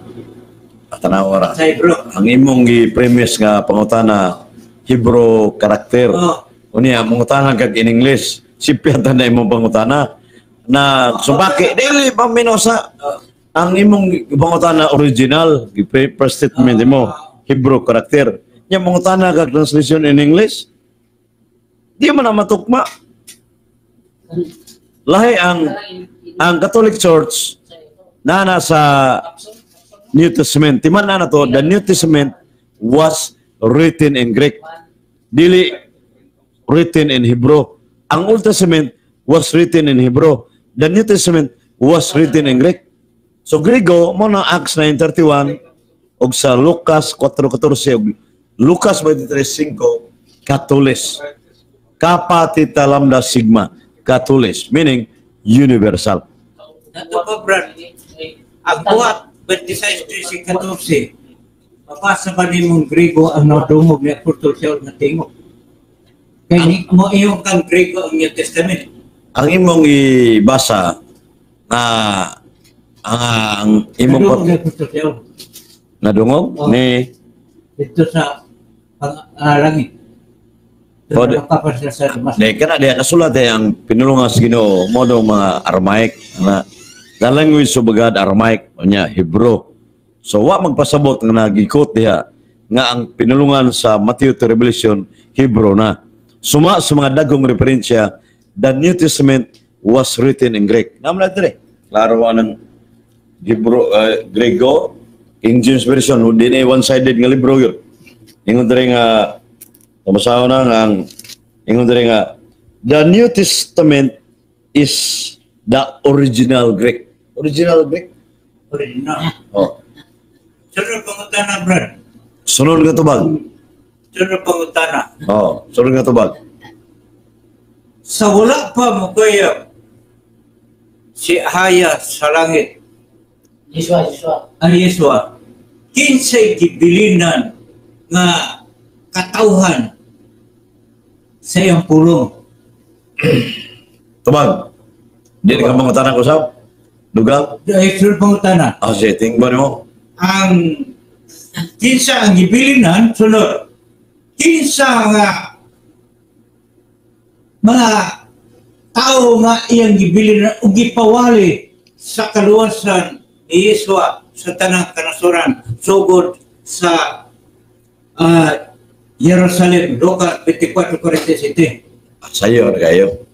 Tanawara. sa Hebrew. Ang imong gi-premise nga pangutana Hebrew karakter. Unya mangutana kag in English, sipyatan na imong pangutana na subaki dili pa minosa ang imong pangutana original, first statement mo Hebrew karakter. Nya mangutana kag translation in English, di man na matukma. Lahi ang Catholic Church na nasa New Testament. Timan na to, the New Testament was written in Greek. Dili written in Hebrew. Ang Old Testament was written in Hebrew. The New Testament was written in Greek. So Griego, mo na Acts 9:31 og sa Lucas 4:14 og Lucas 23:5 Catholis. Kapatita lambda sigma. Catholis, meaning universal. Nato pa, Brad. Ang buhat 26:14. Mapasa ba ni mong Griego ang nadumog na Portugal na tingog? Kaya mo iyong kang Griego ang New Testament. ang imong ibasa na ang imong nadungog Oh. ni Dito sa langit. Oh, Dito nakapas siya sa mas. Di kana diya nasulat ang pinulungan sa Ginoo mo daw mga Aramaic na the language of God Aramaic nya Hebrew. So wa magpasabot nga nagikot diha nga ang pinulungan sa Matthew to Revelation Hebrew na. Suma sa mga dagong referensya, the New Testament was written in Greek. Naman na dire. Klaro ang Hebrew, Grego, King James Version, hindi na one-sided nga libro yun. Ingon dire nga tumasaw na ang ingon dire nga the New Testament is the original Greek. Original Greek? Original. Oh. Sunod pangutana, Brad. Sunod nga tubag. Sunod pangutana. Oh, sunod nga tubag. Sa wala pa mo kaya si Haya sa langit, ang Yeswa, kinsay gibilinan nga katauhan sa iyang pulong. Tubag. Di ka mangutanang usap? Dugang? Dahil sunod pangutana, Ah, sige, tingnan mo. ang kinsa ang gibilinan, sunod, kinsa nga mga tao nga iyang gibilinan o gipawali sa kaluwasan ni Yeswa sa tanang kanasuran sugod sa Jerusalem, Lucas 24:47. Sayo na kayo.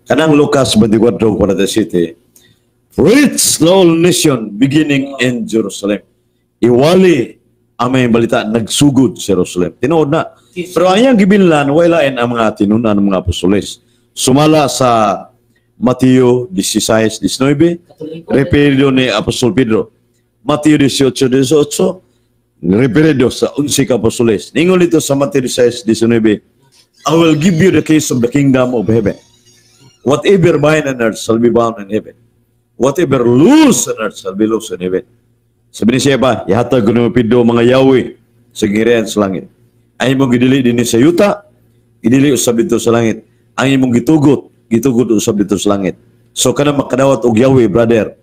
Kanang Lucas 24:47, reach the whole nation beginning in Jerusalem. Iwali ang may balita, nagsugod sa Jerusalem. Tinuod na. Pero ayang gibilan, walain ang mga tinunan ng mga apostoles. Sumala sa Mateo 16:19, referido ni Apostol Pedro. Mateo 18:18, referido sa 11 ka apostoles. Ningon dito sa Mateo 16:19, I will give you the keys of the kingdom of heaven. Whatever bind on earth shall be bound in heaven. Whatever loose on earth shall be loose in heaven. Sabi ni siya ba, ihatag ko ng Pedro mga Yahweh sa girian sa langit. Ang imong gidili din sa yuta, gidili usab dito sa langit. Ang imong gitugot usab dito sa langit. So kana makadawat og Yahweh, brother,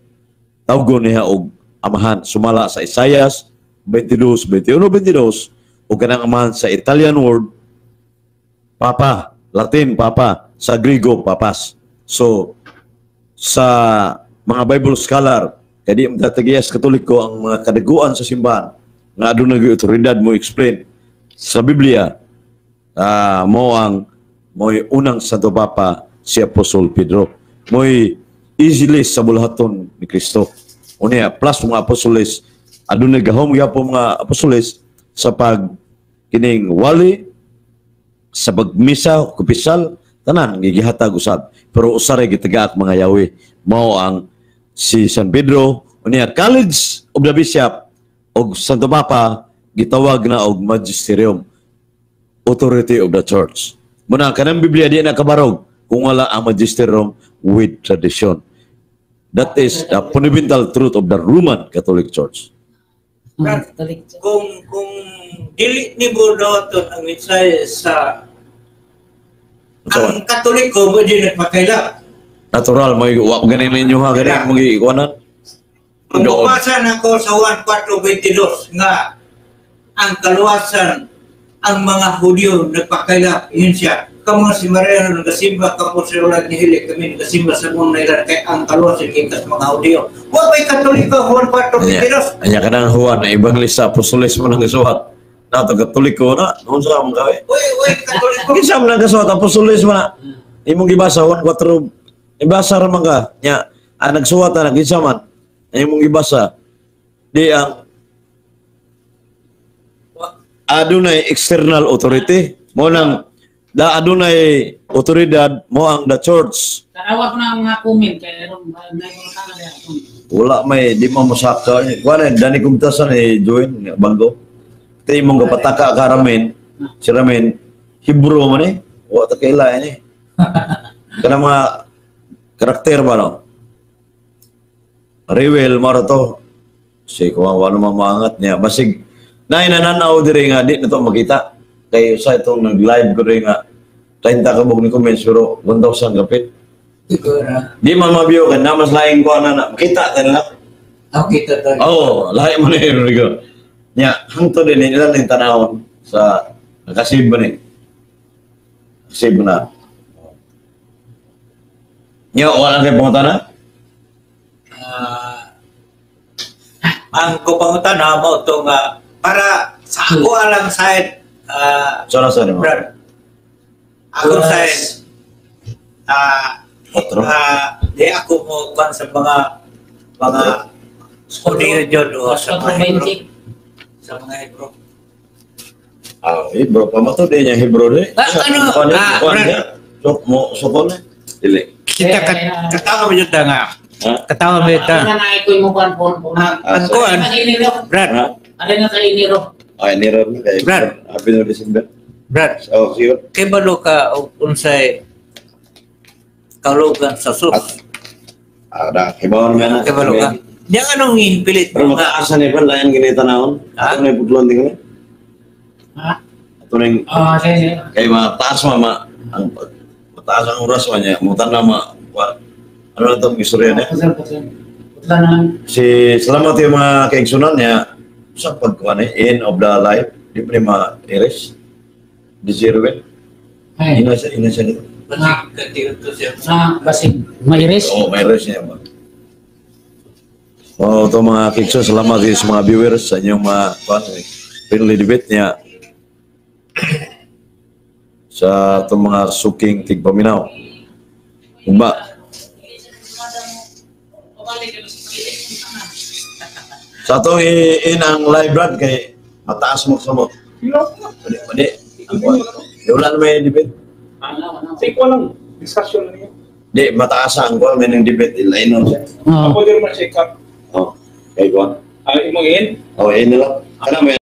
tawgon niya og amahan. Sumala sa Isaias 22:21-22, o kanang amahan sa Italian word, Papa, Latin, Papa, sa Griego, Papas. So, sa mga Bible scholar, kadi matatagias Katoliko ang mga kadaguan sa simbahan nga adunay otoridad mo explain sa Biblia, mo'y unang Santo Papa si Apostol Pedro. Mo'y easily sa bulahaton ni Kristo. Unya, plus mga apostoles, adunay gahom gyapon mga apostoles sa pag kining wali, sa pagmisa, kupisal, tanan, gigihatag usab. Pero usare gitagaak mga Yahweh. Mao ang si San Pedro, unya College of the Bishop og Santo Papa gitawag na og Magisterium, authority of the church. Muna kanang Biblia di na kabarog kung wala ang Magisterium with tradition. That is the fundamental truth of the Roman Catholic Church. Kung dili ni Budoton ang mensahe sa ang Katoliko mo din nagpakaila. Natural, may ganin ninyo ha, ganin mong ikuanan. Ang bubasa na ko sa 1:4:22 nga ang kaluwasan ang mga Hudyo nagpakaila, yun siya. Kamu si Mariano nagasimba, kamu sa ulat ni Hili, kami nagasimba sa mong nailan kay ang kaluwasan kikas mga Hudyo. Huwag may Katoliko, 1:4:22. Anya ka ng Juan, na ibang lista, apostoles mo nang isuhat. Nato Katoliko na, noon sa mong gawin. Uy, Katoliko. Kinsa mo nang kasuhat, apostoles mo na. Imong gibasa, 1:4, ibasa raman ka. Nya, nagsuhat na, kinsa man. Imong gibasa. Di ang adunay external authority. Mo nang adunay otoridad mo ang the church. Tarawa ko na ang mga comment kaya ron may mga tanong na comment. Wala may di mo masaka. Kuan dani kumtasan ni join bago. Tay mong kapataka ka ramen. Si ramen Hebrew man eh. Wa ta kaila ni. Kana mga karakter ba no? Rewel maro to. Si ko wala mamangat niya. Basig nananaw dire nga di na to makita. Kay sa itong nag-live ko rin nga 30 kabog ni comments pero 1,000 kapit. Siguro. Di man mabiyo ka na mas laing ko na makita ka na. Okay, totoo. Oo, lahi mo ni Rodrigo. Nya, hangto din nila ng tanawon sa nakasib ba ni? Kasib na. Nya, wala kayo pumunta na? Ang kupangutan na mo ito nga, para sa ako alang side, Saan mo? Brad, ako side, Otro? di ako mo kwan sa mga studio dyan o sa mga Hebrew. Sa mga Hebrew. Ah, Hebrew pa mo to, di niya Hebrew di. Brad. Sukon na. Dili. Kita katawa mo dyan nga. Ha? Katawa mo dyan. Ano na ito yung mukan po? Ang kuwan, Brad, Ha? Ano na kay Niro? Ay, nirab na kayo. Brad. Happy no December. Brad, Oh, sige. kay balo ka unsay kalugan sa sus. Ah, kibaw naman na. Kay balo ka. Diyan anong inpilit Pero mo nga. mataas na ba? Layan ganito na ako. Ha? Ito na yung putlon din ko. Ha? Ito na yung... Ah, sige. Kaya mataas mama. Ang mataas ang oras mo niya. Mutan na ano na itong istorya niya. Putla na. Salamat yung mga kaigsunan niya sa pagkuhan end of the life. Di pa rin ma-iris. Di zero eh. Ay, Ina siya nito. Basig katiyo to siya. na basig mairis. Oo, may iris niya. So, ito mga kaigsun, salamat din sa mga viewers sa inyong mga friendly debate niya sa itong mga suking tigpaminaw. Umba. Sa itong inang live run kay mataas mo sa mo. Pwede. Ang kuwan. Wala na may debate. Sige ko lang, discussion lang yun. Di, mataas ang kuwan. May nang debate. Ilain mo siya. Oo. Ako din ma-check up. Oh, kay kuwan. Imong in, Oh, yun na lang. Kana may